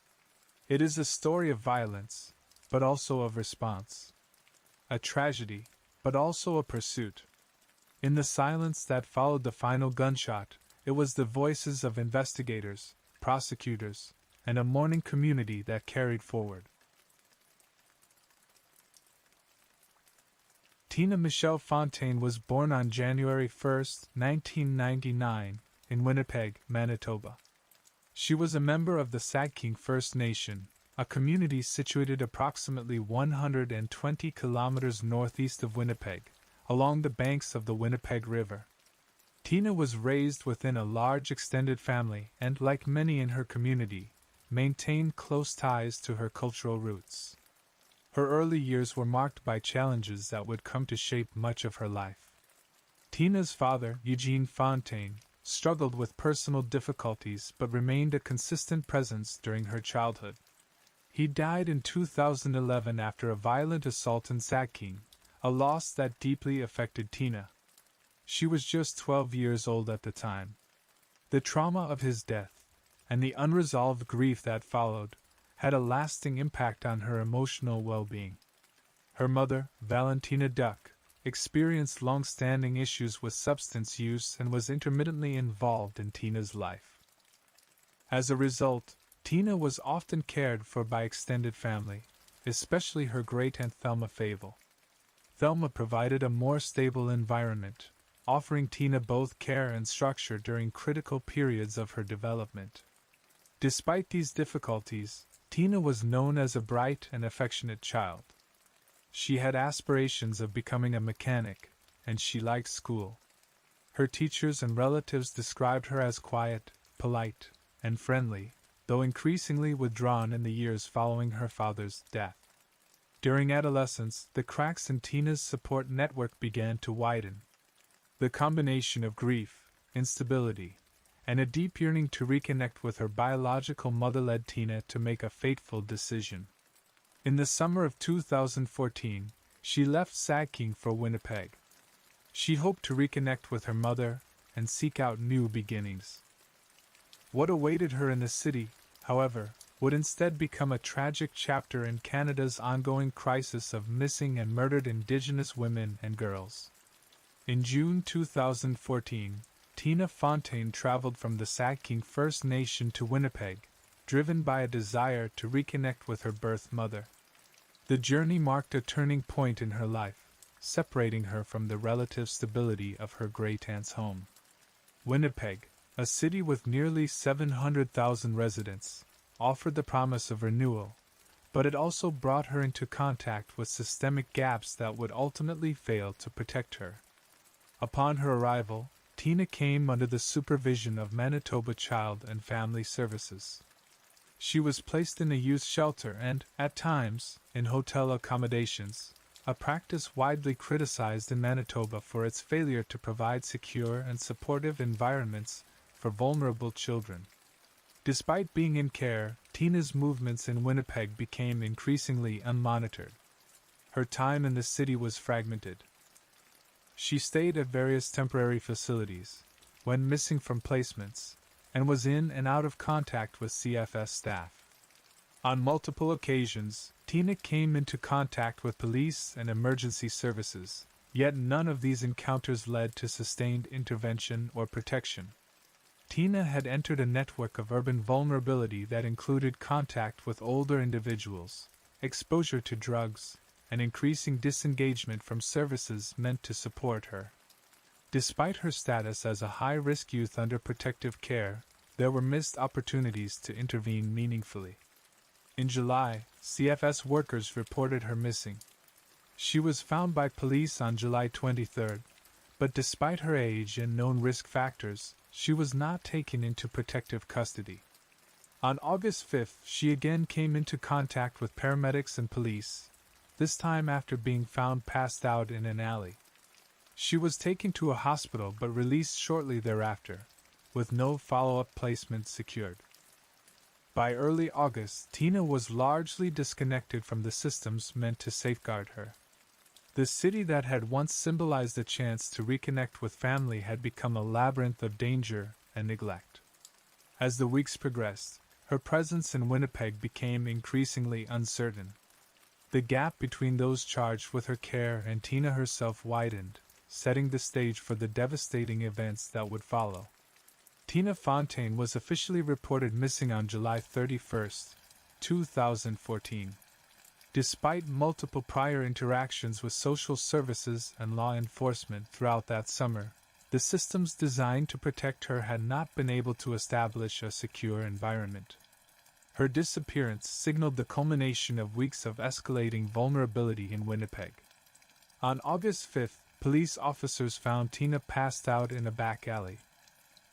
Speaker 1: It is a story of violence, but also of response. A tragedy, but also a pursuit. In the silence that followed the final gunshot, it was the voices of investigators, prosecutors, and a mourning community that carried forward. Tina Michelle Fontaine was born on January 1, 1999, in Winnipeg, Manitoba. She was a member of the Satkeng First Nation, a community situated approximately 120 kilometers northeast of Winnipeg, along the banks of the Winnipeg River. Tina was raised within a large extended family and, like many in her community, maintained close ties to her cultural roots. Her early years were marked by challenges that would come to shape much of her life. Tina's father, Eugene Fontaine, struggled with personal difficulties but remained a consistent presence during her childhood. He died in 2011 after a violent assault in Satkeng, a loss that deeply affected Tina. She was just 12 years old at the time. The trauma of his death, and the unresolved grief that followed, had a lasting impact on her emotional well-being. Her mother, Valentina Duck, experienced long-standing issues with substance use and was intermittently involved in Tina's life. As a result, Tina was often cared for by extended family, especially her great-aunt Thelma Fable. Thelma provided a more stable environment, offering Tina both care and structure during critical periods of her development. Despite these difficulties, Tina was known as a bright and affectionate child. She had aspirations of becoming a mechanic, and she liked school. Her teachers and relatives described her as quiet, polite, and friendly, though increasingly withdrawn in the years following her father's death. During adolescence, the cracks in Tina's support network began to widen. The combination of grief, instability, and a deep yearning to reconnect with her biological mother led Tina to make a fateful decision. In the summer of 2014, she left Satkeng for Winnipeg. She hoped to reconnect with her mother and seek out new beginnings. What awaited her in the city, however, would instead become a tragic chapter in Canada's ongoing crisis of missing and murdered Indigenous women and girls. In June 2014, Tina Fontaine traveled from the Satkeng First Nation to Winnipeg, driven by a desire to reconnect with her birth mother. The journey marked a turning point in her life, separating her from the relative stability of her great-aunt's home. Winnipeg, a city with nearly 700,000 residents, offered the promise of renewal, but it also brought her into contact with systemic gaps that would ultimately fail to protect her. Upon her arrival, Tina came under the supervision of Manitoba Child and Family Services. She was placed in a youth shelter and, at times, in hotel accommodations, a practice widely criticized in Manitoba for its failure to provide secure and supportive environments for vulnerable children. Despite being in care, Tina's movements in Winnipeg became increasingly unmonitored. Her time in the city was fragmented. She stayed at various temporary facilities, went missing from placements, and was in and out of contact with CFS staff. On multiple occasions, Tina came into contact with police and emergency services, yet none of these encounters led to sustained intervention or protection. Tina had entered a network of urban vulnerability that included contact with older individuals, exposure to drugs, and increasing disengagement from services meant to support her. Despite her status as a high-risk youth under protective care, there were missed opportunities to intervene meaningfully. In July, CFS workers reported her missing. She was found by police on July 23, but despite her age and known risk factors, she was not taken into protective custody. On August 5, she again came into contact with paramedics and police, this time after being found passed out in an alley. She was taken to a hospital but released shortly thereafter, with no follow-up placement secured. By early August, Tina was largely disconnected from the systems meant to safeguard her. The city that had once symbolized a chance to reconnect with family had become a labyrinth of danger and neglect. As the weeks progressed, her presence in Winnipeg became increasingly uncertain. The gap between those charged with her care and Tina herself widened, setting the stage for the devastating events that would follow. Tina Fontaine was officially reported missing on July 31, 2014. Despite multiple prior interactions with social services and law enforcement throughout that summer, the systems designed to protect her had not been able to establish a secure environment. Her disappearance signaled the culmination of weeks of escalating vulnerability in Winnipeg. On August 5, police officers found Tina passed out in a back alley.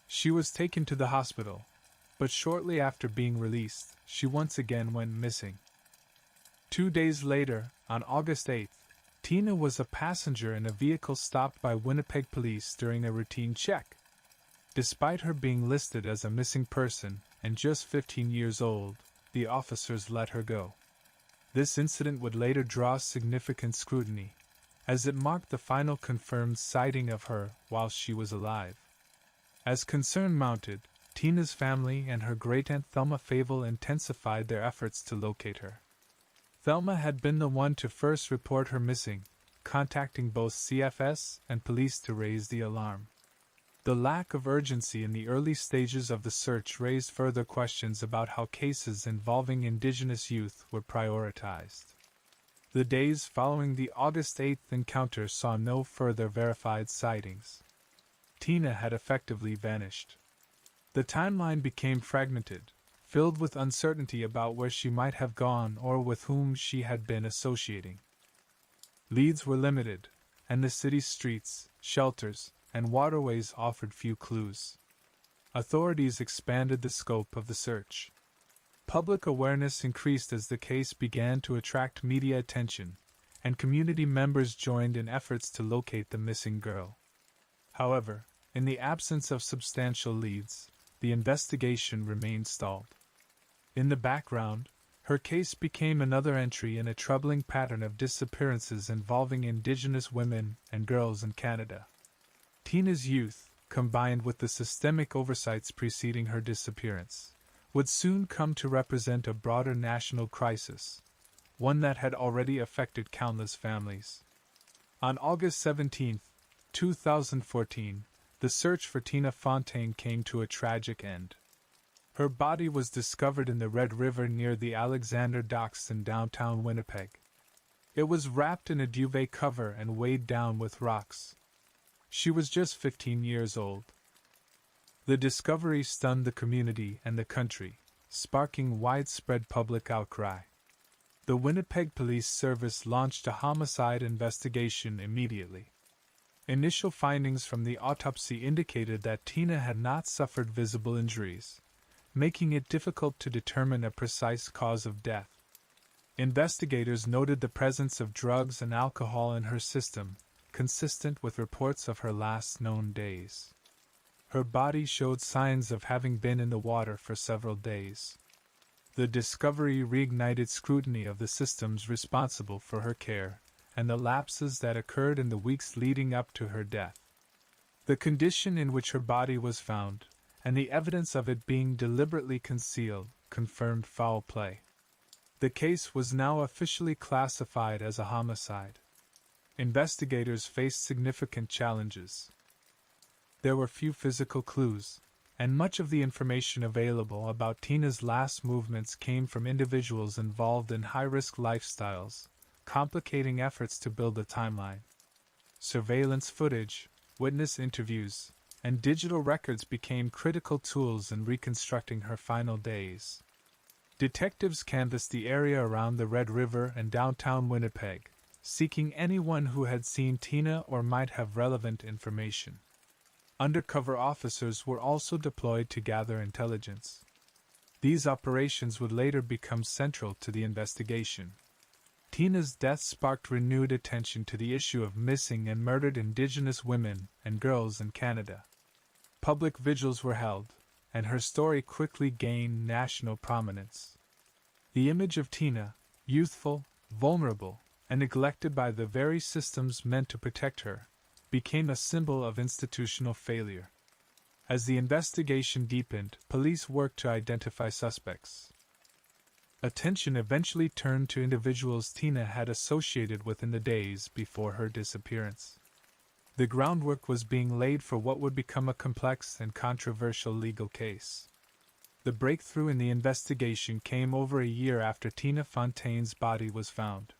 Speaker 1: She was taken to the hospital, but shortly after being released, she once again went missing. 2 days later, on August 8, Tina was a passenger in a vehicle stopped by Winnipeg police during a routine check. Despite her being listed as a missing person and just 15 years old, the officers let her go. This incident would later draw significant scrutiny, as it marked the final confirmed sighting of her while she was alive. As concern mounted, Tina's family and her great-aunt Thelma Fable intensified their efforts to locate her. Thelma had been the one to first report her missing, contacting both CFS and police to raise the alarm. The lack of urgency in the early stages of the search raised further questions about how cases involving Indigenous youth were prioritized. The days following the August 8 encounter saw no further verified sightings. Tina had effectively vanished. The timeline became fragmented, filled with uncertainty about where she might have gone or with whom she had been associating. Leads were limited, and the city's streets, shelters, and waterways offered few clues. Authorities expanded the scope of the search. Public awareness increased as the case began to attract media attention, and community members joined in efforts to locate the missing girl. However, in the absence of substantial leads, the investigation remained stalled. In the background, her case became another entry in a troubling pattern of disappearances involving Indigenous women and girls in Canada. Tina's youth, combined with the systemic oversights preceding her disappearance, would soon come to represent a broader national crisis, one that had already affected countless families. On August 17, 2014, the search for Tina Fontaine came to a tragic end. Her body was discovered in the Red River near the Alexander Docks in downtown Winnipeg. It was wrapped in a duvet cover and weighed down with rocks. She was just 15 years old. The discovery stunned the community and the country, sparking widespread public outcry. The Winnipeg Police Service launched a homicide investigation immediately. Initial findings from the autopsy indicated that Tina had not suffered visible injuries, making it difficult to determine a precise cause of death. Investigators noted the presence of drugs and alcohol in her system, consistent with reports of her last known days. Her body showed signs of having been in the water for several days. The discovery reignited scrutiny of the systems responsible for her care, and the lapses that occurred in the weeks leading up to her death. The condition in which her body was found, and the evidence of it being deliberately concealed, confirmed foul play. The case was now officially classified as a homicide. Investigators faced significant challenges. There were few physical clues, and much of the information available about Tina's last movements came from individuals involved in high-risk lifestyles, complicating efforts to build a timeline. Surveillance footage, witness interviews, and digital records became critical tools in reconstructing her final days. Detectives canvassed the area around the Red River and downtown Winnipeg, seeking anyone who had seen Tina or might have relevant information. Undercover officers were also deployed to gather intelligence. These operations would later become central to the investigation. Tina's death sparked renewed attention to the issue of missing and murdered Indigenous women and girls in Canada. Public vigils were held, and her story quickly gained national prominence. The image of Tina, youthful, vulnerable, and neglected by the very systems meant to protect her, became a symbol of institutional failure. As the investigation deepened, police worked to identify suspects. Attention eventually turned to individuals Tina had associated with in the days before her disappearance. The groundwork was being laid for what would become a complex and controversial legal case. The breakthrough in the investigation came over a year after Tina Fontaine's body was found.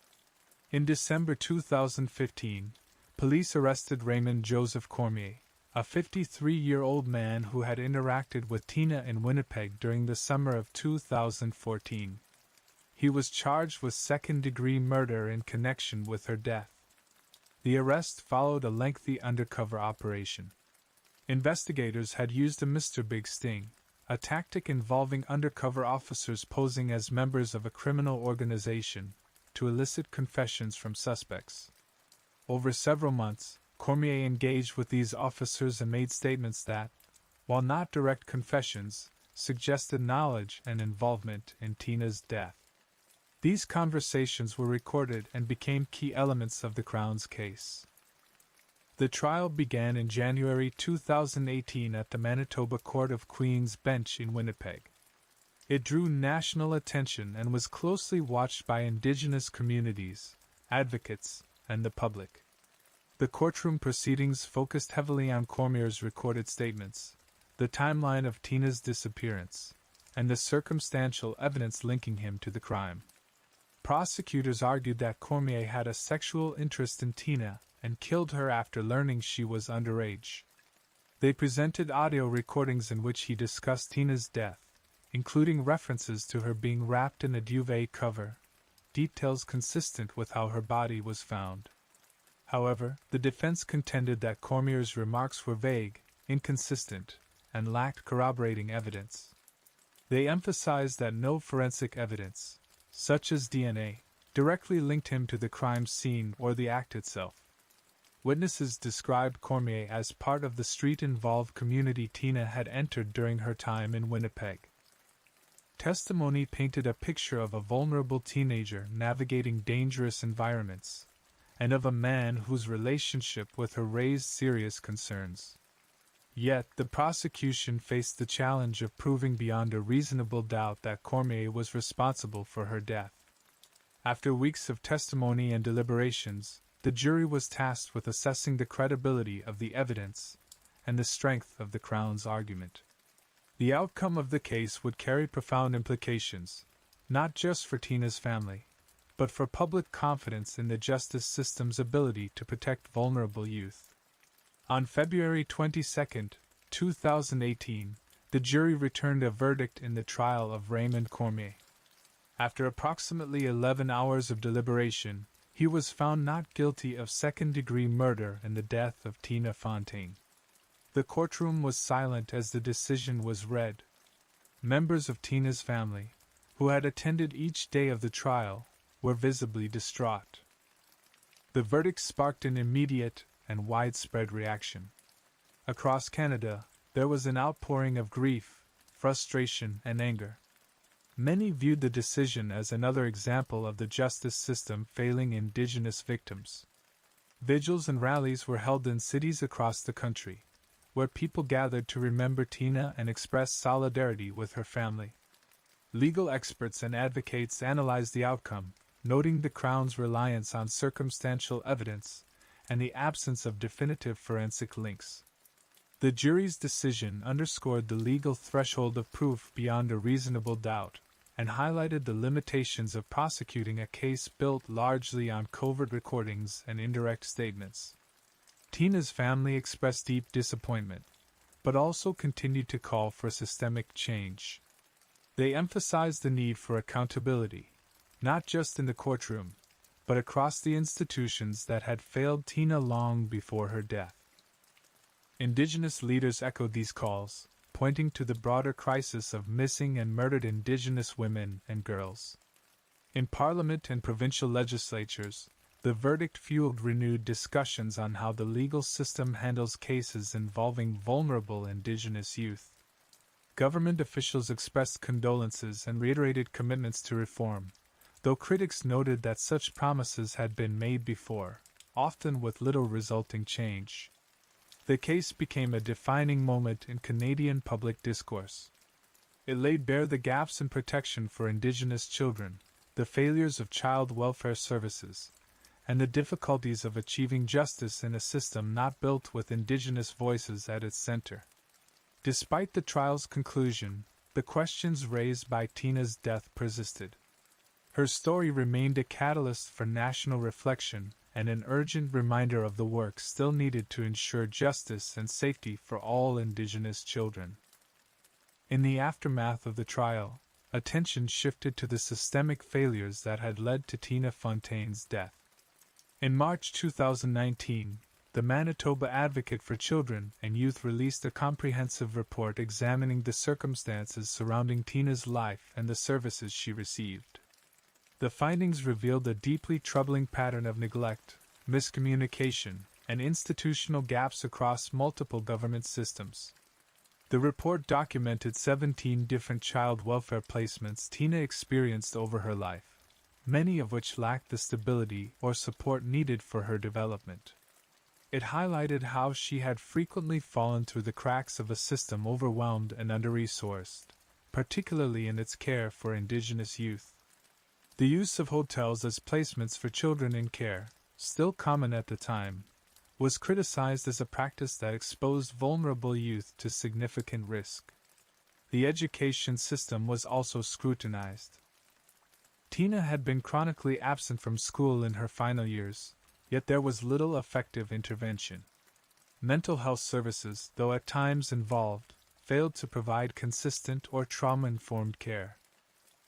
Speaker 1: In December 2015, police arrested Raymond Joseph Cormier, a 53-year-old man who had interacted with Tina in Winnipeg during the summer of 2014. He was charged with second-degree murder in connection with her death. The arrest followed a lengthy undercover operation. Investigators had used a Mr. Big Sting, a tactic involving undercover officers posing as members of a criminal organization, to elicit confessions from suspects. Over several months, Cormier engaged with these officers and made statements that, while not direct confessions, suggested knowledge and involvement in Tina's death. These conversations were recorded and became key elements of the Crown's case. The trial began in January 2018 at the Manitoba Court of Queen's Bench in Winnipeg. It drew national attention and was closely watched by Indigenous communities, advocates, and the public. The courtroom proceedings focused heavily on Cormier's recorded statements, the timeline of Tina's disappearance, and the circumstantial evidence linking him to the crime. Prosecutors argued that Cormier had a sexual interest in Tina and killed her after learning she was underage. They presented audio recordings in which he discussed Tina's death, including references to her being wrapped in a duvet cover, details consistent with how her body was found. However, the defense contended that Cormier's remarks were vague, inconsistent, and lacked corroborating evidence. They emphasized that no forensic evidence, such as DNA, directly linked him to the crime scene or the act itself. Witnesses described Cormier as part of the street-involved community Tina had entered during her time in Winnipeg. Testimony painted a picture of a vulnerable teenager navigating dangerous environments, and of a man whose relationship with her raised serious concerns. Yet, the prosecution faced the challenge of proving beyond a reasonable doubt that Cormier was responsible for her death. After weeks of testimony and deliberations, the jury was tasked with assessing the credibility of the evidence and the strength of the Crown's argument. The outcome of the case would carry profound implications, not just for Tina's family, but for public confidence in the justice system's ability to protect vulnerable youth. On February 22, 2018, the jury returned a verdict in the trial of Raymond Cormier. After approximately 11 hours of deliberation, He was found not guilty of second-degree murder in the death of Tina Fontaine. The courtroom was silent as the decision was read. Members of Tina's family, who had attended each day of the trial, were visibly distraught. The verdict sparked an immediate and widespread reaction. Across Canada, there was an outpouring of grief, frustration, and anger. Many viewed the decision as another example of the justice system failing Indigenous victims. Vigils and rallies were held in cities across the country, where people gathered to remember Tina and express solidarity with her family. Legal experts and advocates analyzed the outcome, noting the Crown's reliance on circumstantial evidence and the absence of definitive forensic links. The jury's decision underscored the legal threshold of proof beyond a reasonable doubt, and highlighted the limitations of prosecuting a case built largely on covert recordings and indirect statements. Tina's family expressed deep disappointment, but also continued to call for systemic change. They emphasized the need for accountability, not just in the courtroom, but across the institutions that had failed Tina long before her death. Indigenous leaders echoed these calls, pointing to the broader crisis of missing and murdered Indigenous women and girls. In Parliament and provincial legislatures, the verdict fueled renewed discussions on how the legal system handles cases involving vulnerable Indigenous youth. Government officials expressed condolences and reiterated commitments to reform, though critics noted that such promises had been made before, often with little resulting change. The case became a defining moment in Canadian public discourse. It laid bare the gaps in protection for Indigenous children, the failures of child welfare services, and the difficulties of achieving justice in a system not built with Indigenous voices at its center. Despite the trial's conclusion, the questions raised by Tina's death persisted. Her story remained a catalyst for national reflection and an urgent reminder of the work still needed to ensure justice and safety for all Indigenous children. In the aftermath of the trial, attention shifted to the systemic failures that had led to Tina Fontaine's death. In March 2019, the Manitoba Advocate for Children and Youth released a comprehensive report examining the circumstances surrounding Tina's life and the services she received. The findings revealed a deeply troubling pattern of neglect, miscommunication, and institutional gaps across multiple government systems. The report documented 17 different child welfare placements Tina experienced over her life, many of which lacked the stability or support needed for her development. It highlighted how she had frequently fallen through the cracks of a system overwhelmed and under-resourced, particularly in its care for Indigenous youth. The use of hotels as placements for children in care, still common at the time, was criticized as a practice that exposed vulnerable youth to significant risk. The education system was also scrutinized. Tina had been chronically absent from school in her final years, yet there was little effective intervention. Mental health services, though at times involved, failed to provide consistent or trauma-informed care.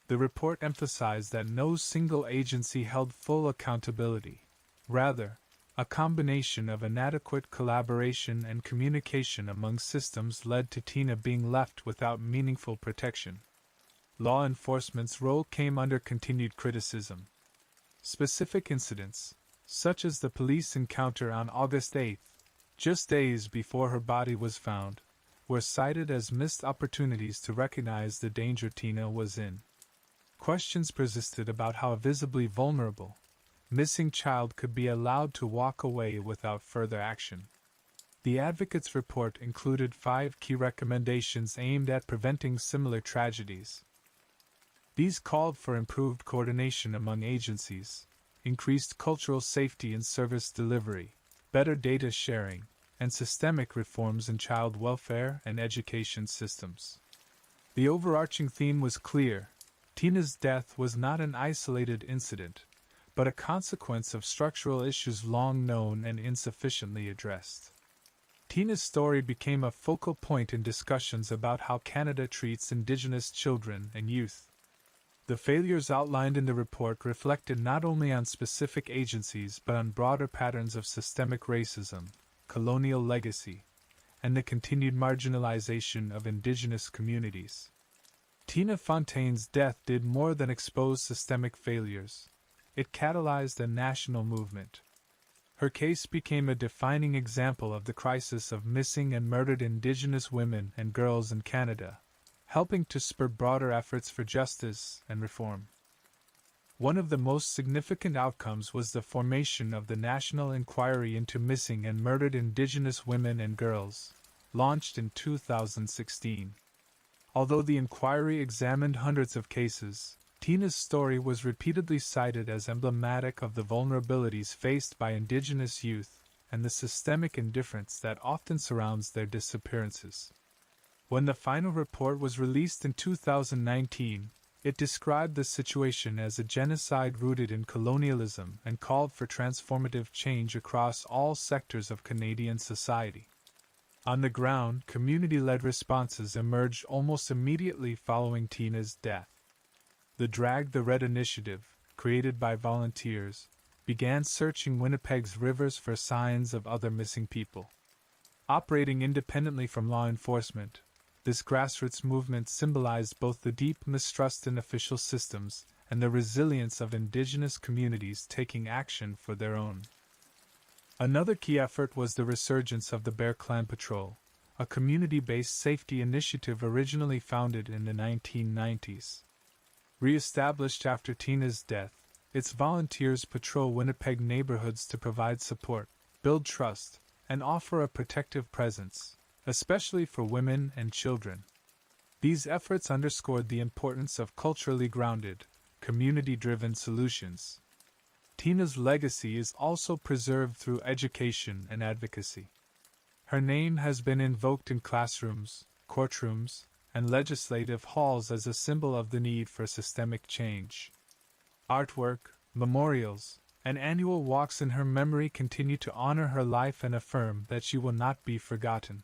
Speaker 1: The report emphasized that no single agency held full accountability. Rather, a combination of inadequate collaboration and communication among systems led to Tina being left without meaningful protection. Law enforcement's role came under continued criticism. Specific incidents, such as the police encounter on August 8, just days before her body was found, were cited as missed opportunities to recognize the danger Tina was in. Questions persisted about how a visibly vulnerable, missing child could be allowed to walk away without further action. The Advocate's report included 5 key recommendations aimed at preventing similar tragedies. These called for improved coordination among agencies, increased cultural safety in service delivery, better data sharing, and systemic reforms in child welfare and education systems. The overarching theme was clear: Tina's death was not an isolated incident, but a consequence of structural issues long known and insufficiently addressed. Tina's story became a focal point in discussions about how Canada treats Indigenous children and youth. The failures outlined in the report reflected not only on specific agencies but on broader patterns of systemic racism, colonial legacy, and the continued marginalization of indigenous communities. Tina Fontaine's death did more than expose systemic failures. It catalyzed a national movement. Her case became a defining example of the crisis of missing and murdered Indigenous women and girls in Canada, helping to spur broader efforts for justice and reform. One of the most significant outcomes was the formation of the National Inquiry into Missing and Murdered Indigenous Women and Girls, launched in 2016. Although the inquiry examined hundreds of cases, Tina's story was repeatedly cited as emblematic of the vulnerabilities faced by Indigenous youth and the systemic indifference that often surrounds their disappearances. When the final report was released in 2019, it described the situation as a genocide rooted in colonialism and called for transformative change across all sectors of Canadian society. On the ground, community-led responses emerged almost immediately following Tina's death. The Drag the Red initiative, created by volunteers, began searching Winnipeg's rivers for signs of other missing people. Operating independently from law enforcement, this grassroots movement symbolized both the deep mistrust in official systems and the resilience of Indigenous communities taking action for their own. Another key effort was the resurgence of the Bear Clan Patrol, a community-based safety initiative originally founded in the 1990s. Re-established after Tina's death, its volunteers patrol Winnipeg neighborhoods to provide support, build trust, and offer a protective presence, especially for women and children. These efforts underscored the importance of culturally grounded, community-driven solutions. Tina's legacy is also preserved through education and advocacy. Her name has been invoked in classrooms, courtrooms, and legislative halls as a symbol of the need for systemic change. Artwork, memorials, and annual walks in her memory continue to honor her life and affirm that she will not be forgotten.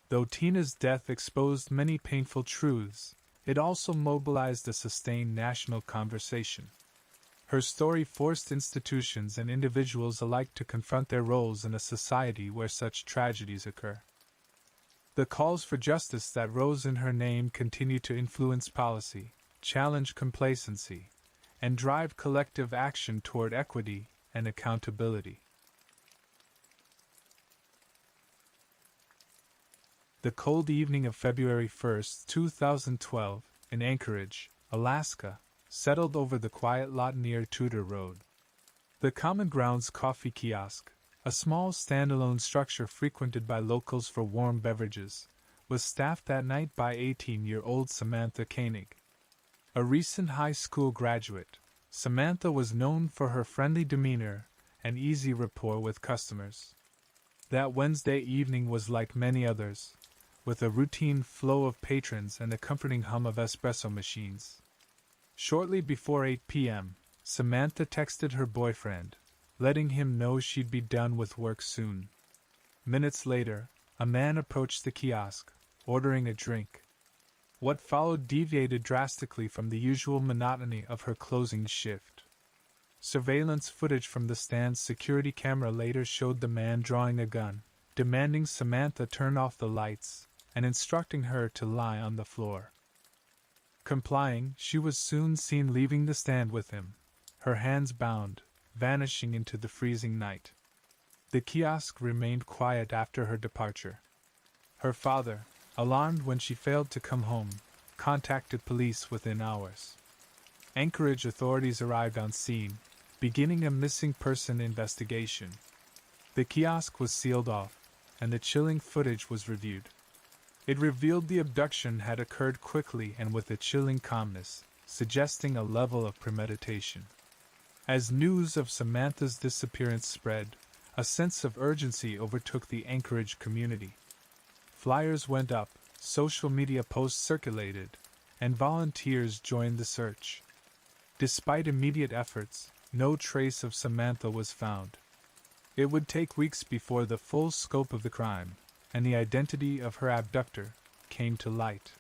Speaker 1: Though Tina's death exposed many painful truths, it also mobilized a sustained national conversation. Her story forced institutions and individuals alike to confront their roles in a society where such tragedies occur. The calls for justice that rose in her name continue to influence policy, challenge complacency, and drive collective action toward equity and accountability. The cold evening of February 1, 2012, in Anchorage, Alaska, settled over the quiet lot near Tudor Road. The Common Grounds Coffee Kiosk, a small standalone structure frequented by locals for warm beverages, was staffed that night by 18-year-old Samantha Koenig. A recent high school graduate, Samantha was known for her friendly demeanor and easy rapport with customers. That Wednesday evening was like many others, with a routine flow of patrons and a comforting hum of espresso machines. Shortly before 8 p.m., Samantha texted her boyfriend, letting him know she'd be done with work soon. Minutes later, a man approached the kiosk, ordering a drink. What followed deviated drastically from the usual monotony of her closing shift. Surveillance footage from the stand's security camera later showed the man drawing a gun, demanding Samantha turn off the lights, and instructing her to lie on the floor. Complying, she was soon seen leaving the stand with him, her hands bound, vanishing into the freezing night. The kiosk remained quiet after her departure. Her father, alarmed when she failed to come home, contacted police within hours. Anchorage authorities arrived on scene, beginning a missing person investigation. The kiosk was sealed off, and the chilling footage was reviewed. It revealed the abduction had occurred quickly and with a chilling calmness, suggesting a level of premeditation. As news of Samantha's disappearance spread, a sense of urgency overtook the Anchorage community. Flyers went up, social media posts circulated, and volunteers joined the search. Despite immediate efforts, no trace of Samantha was found. It would take weeks before the full scope of the crime, and the identity of her abductor, came to light.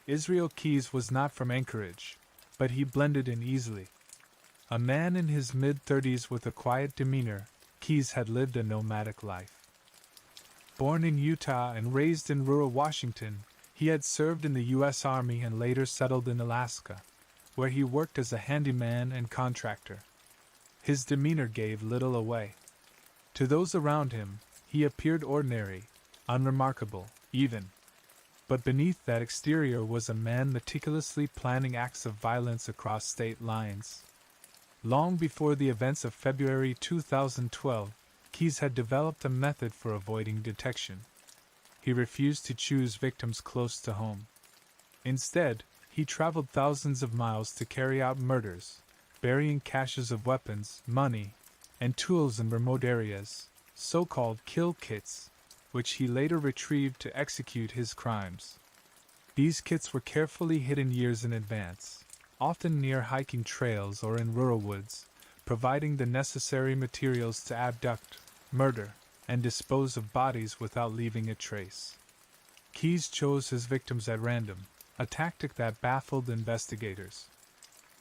Speaker 1: Israel Keys was not from Anchorage, but he blended in easily. A man in his mid-30s with a quiet demeanor, Keyes had lived a nomadic life. Born in Utah and raised in rural Washington, he had served in the U.S. Army and later settled in Alaska, where he worked as a handyman and contractor. His demeanor gave little away. To those around him, he appeared ordinary, unremarkable, even. But beneath that exterior was a man meticulously planning acts of violence across state lines. Long before the events of February 2012, Keyes had developed a method for avoiding detection. He refused to choose victims close to home. Instead, he traveled thousands of miles to carry out murders, burying caches of weapons, money, and tools in remote areas, so-called kill kits, which he later retrieved to execute his crimes. These kits were carefully hidden years in advance, often near hiking trails or in rural woods, providing the necessary materials to abduct, murder, and dispose of bodies without leaving a trace. Keyes chose his victims at random, a tactic that baffled investigators.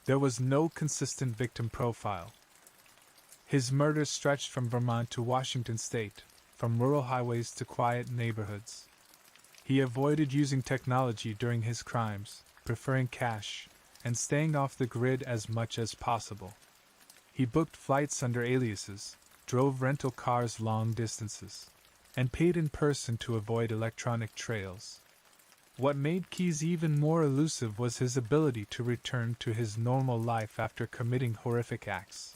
Speaker 1: There was no consistent victim profile. His murders stretched from Vermont to Washington state, from rural highways to quiet neighborhoods. He avoided using technology during his crimes, preferring cash, and staying off the grid as much as possible. He booked flights under aliases, drove rental cars long distances, and paid in person to avoid electronic trails. What made Keyes even more elusive was his ability to return to his normal life after committing horrific acts.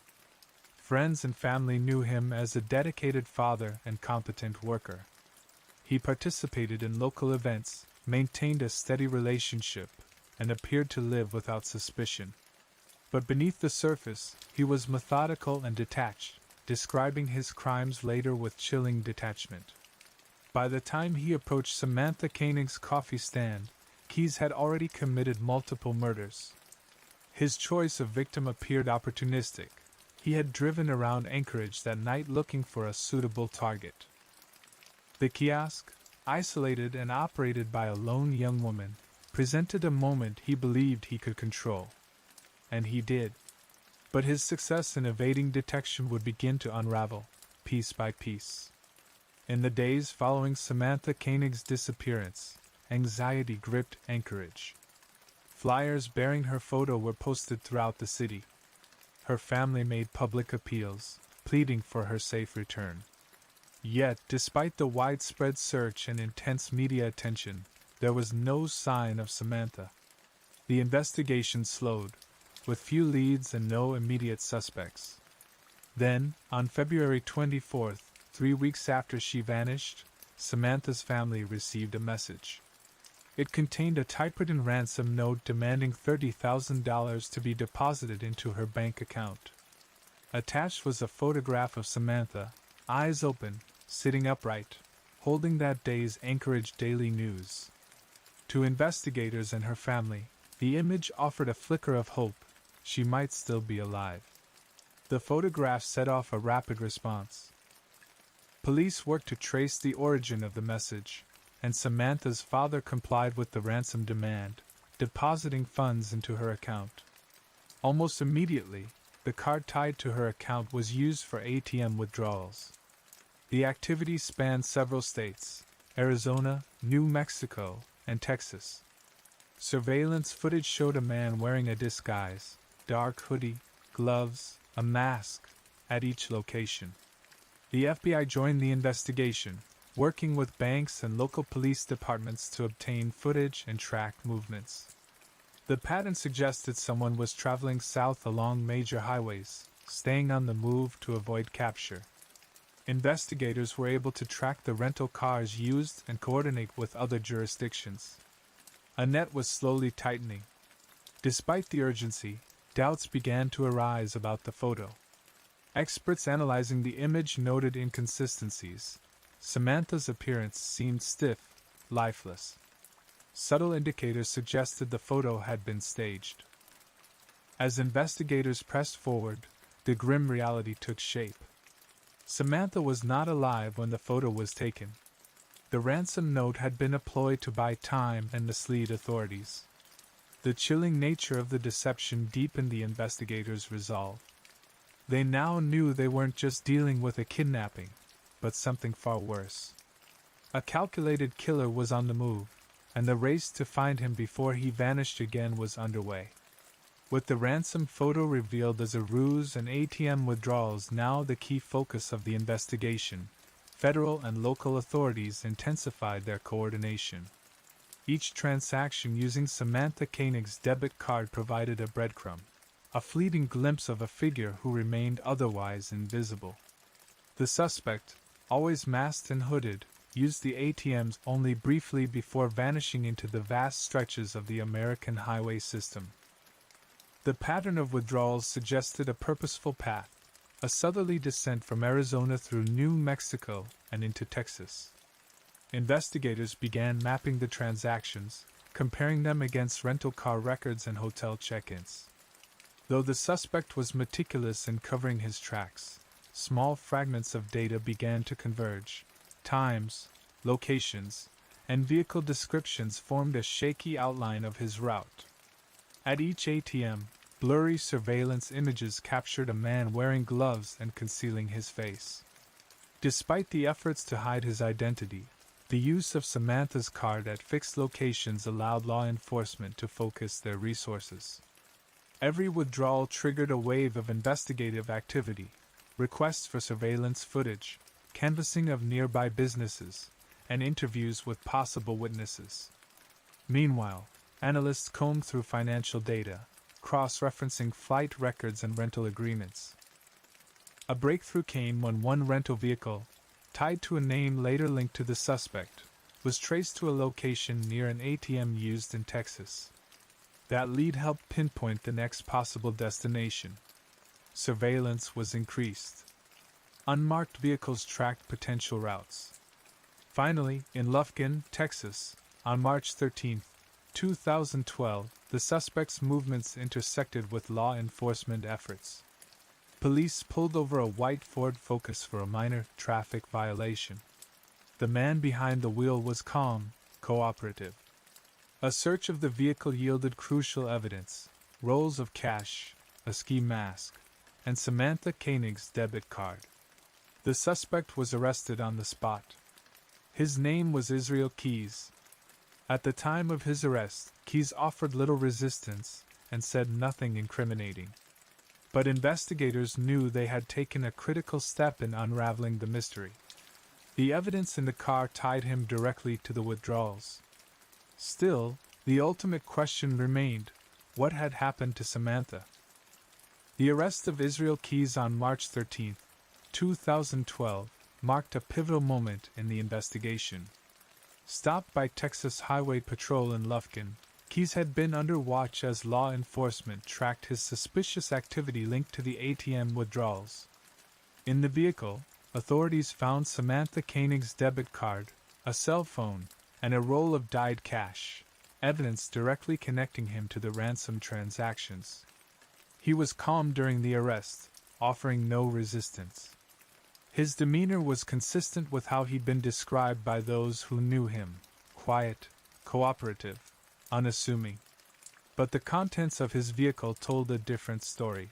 Speaker 1: Friends and family knew him as a dedicated father and competent worker. He participated in local events, maintained a steady relationship, and appeared to live without suspicion. But beneath the surface, he was methodical and detached, describing his crimes later with chilling detachment. By the time he approached Samantha Koenig's coffee stand, Keyes had already committed multiple murders. His choice of victim appeared opportunistic. He had driven around Anchorage that night looking for a suitable target. The kiosk, isolated and operated by a lone young woman, presented a moment he believed he could control. And he did. But his success in evading detection would begin to unravel, piece by piece. In the days following Samantha Koenig's disappearance, anxiety gripped Anchorage. Flyers bearing her photo were posted throughout the city. Her family made public appeals, pleading for her safe return. Yet, despite the widespread search and intense media attention, there was no sign of Samantha. The investigation slowed, with few leads and no immediate suspects. Then, on February 24th, 3 weeks after she vanished, Samantha's family received a message. It contained a typewritten ransom note demanding $30,000 to be deposited into her bank account. Attached was a photograph of Samantha, eyes open, sitting upright, holding that day's Anchorage Daily News. To investigators and her family, the image offered a flicker of hope. She might still be alive. The photograph set off a rapid response. Police worked to trace the origin of the message, and Samantha's father complied with the ransom demand, depositing funds into her account. Almost immediately, the card tied to her account was used for ATM withdrawals. The activity spanned several states: Arizona, New Mexico, and Texas. Surveillance footage showed a man wearing a disguise, dark hoodie, gloves, a mask, at each location. The FBI joined the investigation, working with banks and local police departments to obtain footage and track movements. The pattern suggested someone was traveling south along major highways, staying on the move to avoid capture. Investigators were able to track the rental cars used and coordinate with other jurisdictions. A net was slowly tightening. Despite the urgency, doubts began to arise about the photo. Experts analyzing the image noted inconsistencies. Samantha's appearance seemed stiff, lifeless. Subtle indicators suggested the photo had been staged. As investigators pressed forward, the grim reality took shape. Samantha was not alive when the photo was taken. The ransom note had been a ploy to buy time and mislead authorities. The chilling nature of the deception deepened the investigators' resolve. They now knew they weren't just dealing with a kidnapping, but something far worse. A calculated killer was on the move, and the race to find him before he vanished again was underway. With the ransom photo revealed as a ruse and ATM withdrawals now the key focus of the investigation, federal and local authorities intensified their coordination. Each transaction using Samantha Koenig's debit card provided a breadcrumb, a fleeting glimpse of a figure who remained otherwise invisible. The suspect, always masked and hooded, used the ATMs only briefly before vanishing into the vast stretches of the American highway system. The pattern of withdrawals suggested a purposeful path, a southerly descent from Arizona through New Mexico and into Texas. Investigators began mapping the transactions, comparing them against rental car records and hotel check-ins. Though the suspect was meticulous in covering his tracks, small fragments of data began to converge. Times, locations, and vehicle descriptions formed a shaky outline of his route. At each ATM, blurry surveillance images captured a man wearing gloves and concealing his face. Despite the efforts to hide his identity, the use of Samantha's card at fixed locations allowed law enforcement to focus their resources. Every withdrawal triggered a wave of investigative activity, requests for surveillance footage, canvassing of nearby businesses, and interviews with possible witnesses. Meanwhile, analysts combed through financial data, cross-referencing flight records and rental agreements. A breakthrough came when one rental vehicle, tied to a name later linked to the suspect, was traced to a location near an ATM used in Texas. That lead helped pinpoint the next possible destination. Surveillance was increased. Unmarked vehicles tracked potential routes. Finally, in Lufkin, Texas, on March 13, 2012, the suspect's movements intersected with law enforcement efforts. Police pulled over a white Ford Focus for a minor traffic violation. The man behind the wheel was calm, cooperative. A search of the vehicle yielded crucial evidence: rolls of cash, a ski mask, and Samantha Koenig's debit card. The suspect was arrested on the spot. His name was Israel Keyes. At the time of his arrest, Keyes offered little resistance and said nothing incriminating. But investigators knew they had taken a critical step in unraveling the mystery. The evidence in the car tied him directly to the withdrawals. Still, the ultimate question remained: what had happened to Samantha? The arrest of Israel Keyes on March 13, 2012, marked a pivotal moment in the investigation. Stopped by Texas Highway Patrol in Lufkin, Keyes had been under watch as law enforcement tracked his suspicious activity linked to the ATM withdrawals. In the vehicle, authorities found Samantha Koenig's debit card, a cell phone, and a roll of dyed cash, evidence directly connecting him to the ransom transactions. He was calm during the arrest, offering no resistance. His demeanor was consistent with how he'd been described by those who knew him: quiet, cooperative, unassuming. But the contents of his vehicle told a different story.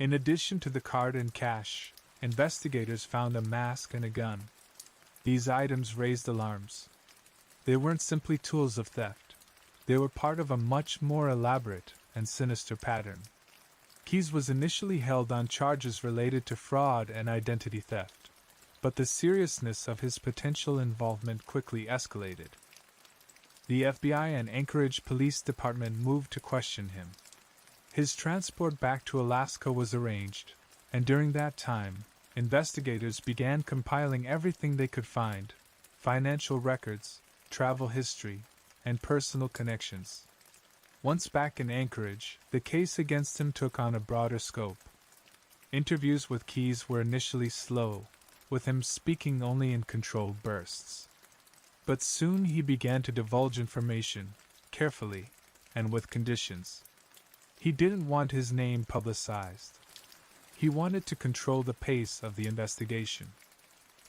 Speaker 1: In addition to the card and cash, investigators found a mask and a gun. These items raised alarms. They weren't simply tools of theft. They were part of a much more elaborate and sinister pattern. Keyes was initially held on charges related to fraud and identity theft, but the seriousness of his potential involvement quickly escalated. The FBI and Anchorage Police Department moved to question him. His transport back to Alaska was arranged, and during that time, investigators began compiling everything they could find: financial records, travel history, and personal connections. Once back in Anchorage, the case against him took on a broader scope. Interviews with Keyes were initially slow, with him speaking only in controlled bursts. But soon he began to divulge information, carefully, and with conditions. He didn't want his name publicized. He wanted to control the pace of the investigation.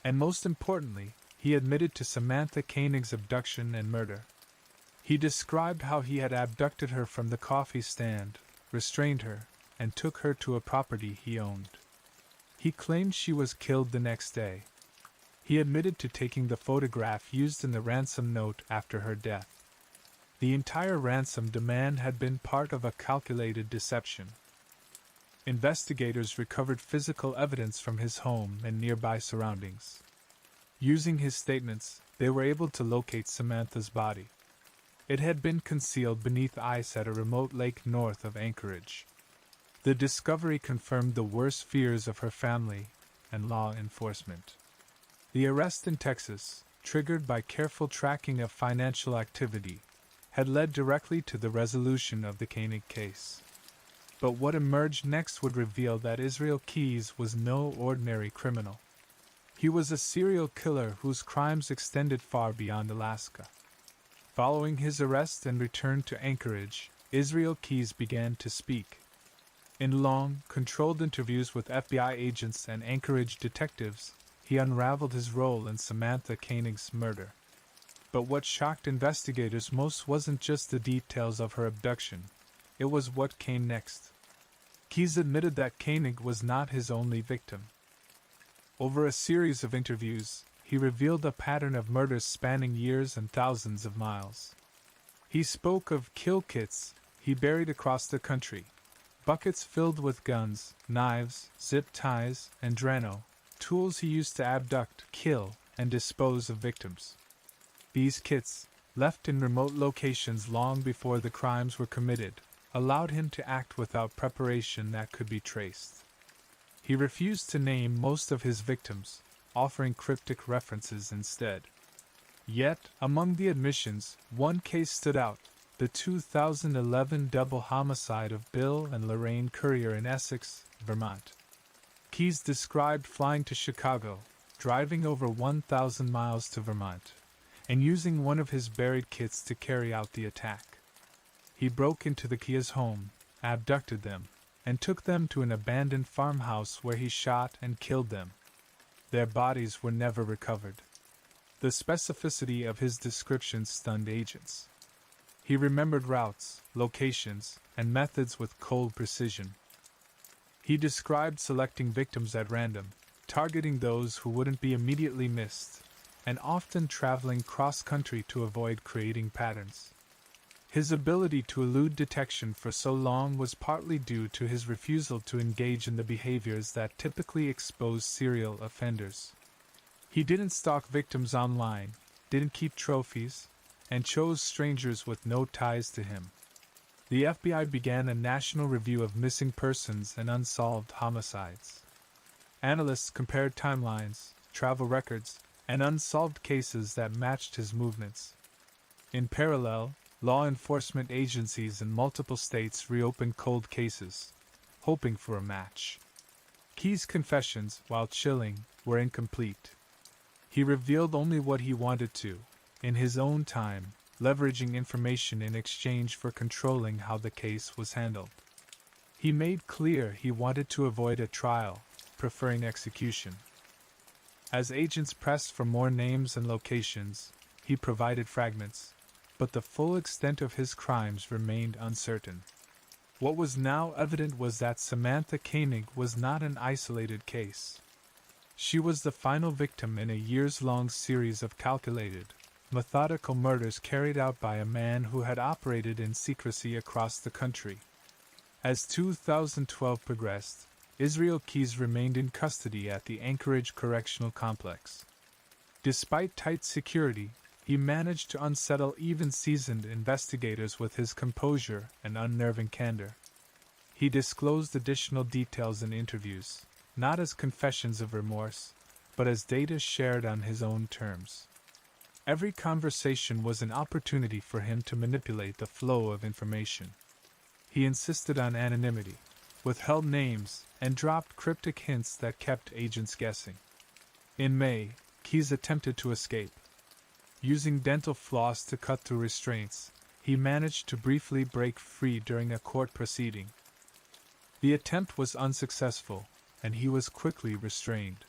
Speaker 1: And most importantly, he admitted to Samantha Koenig's abduction and murder. He described how he had abducted her from the coffee stand, restrained her, and took her to a property he owned. He claimed she was killed the next day. He admitted to taking the photograph used in the ransom note after her death. The entire ransom demand had been part of a calculated deception. Investigators recovered physical evidence from his home and nearby surroundings. Using his statements, they were able to locate Samantha's body. It had been concealed beneath ice at a remote lake north of Anchorage. The discovery confirmed the worst fears of her family and law enforcement. The arrest in Texas, triggered by careful tracking of financial activity, had led directly to the resolution of the Koenig case. But what emerged next would reveal that Israel Keyes was no ordinary criminal. He was a serial killer whose crimes extended far beyond Alaska. Following his arrest and return to Anchorage, Israel Keyes began to speak. In long, controlled interviews with FBI agents and Anchorage detectives, he unraveled his role in Samantha Koenig's murder. But what shocked investigators most wasn't just the details of her abduction. It was what came next. Keyes admitted that Koenig was not his only victim. Over a series of interviews, he revealed a pattern of murders spanning years and thousands of miles. He spoke of kill kits he buried across the country, buckets filled with guns, knives, zip ties, and Drano, tools he used to abduct, kill, and dispose of victims. These kits, left in remote locations long before the crimes were committed, allowed him to act without preparation that could be traced. He refused to name most of his victims, offering cryptic references instead. Yet, among the admissions, one case stood out: the 2011 double homicide of Bill and Lorraine Currier in Essex, Vermont. Keyes described flying to Chicago, driving over 1,000 miles to Vermont, and using one of his buried kits to carry out the attack. He broke into the Keyes' home, abducted them, and took them to an abandoned farmhouse where he shot and killed them. Their bodies were never recovered. The specificity of his description stunned agents. He remembered routes, locations, and methods with cold precision. He described selecting victims at random, targeting those who wouldn't be immediately missed, and often traveling cross-country to avoid creating patterns. His ability to elude detection for so long was partly due to his refusal to engage in the behaviors that typically expose serial offenders. He didn't stalk victims online, didn't keep trophies, and chose strangers with no ties to him. The FBI began a national review of missing persons and unsolved homicides. Analysts compared timelines, travel records, and unsolved cases that matched his movements. In parallel, law enforcement agencies in multiple states reopened cold cases, hoping for a match. Keyes' confessions, while chilling, were incomplete. He revealed only what he wanted to, in his own time, leveraging information in exchange for controlling how the case was handled. He made clear he wanted to avoid a trial, preferring execution. As agents pressed for more names and locations, he provided fragments, but the full extent of his crimes remained uncertain. What was now evident was that Samantha Koenig was not an isolated case. She was the final victim in a years-long series of calculated, methodical murders carried out by a man who had operated in secrecy across the country. As 2012 progressed, Israel Keyes remained in custody at the Anchorage Correctional Complex. Despite tight security, he managed to unsettle even seasoned investigators with his composure and unnerving candor. He disclosed additional details in interviews, not as confessions of remorse, but as data shared on his own terms. Every conversation was an opportunity for him to manipulate the flow of information. He insisted on anonymity, withheld names, and dropped cryptic hints that kept agents guessing. In May, Keyes attempted to escape. Using dental floss to cut through restraints, he managed to briefly break free during a court proceeding. The attempt was unsuccessful, and he was quickly restrained.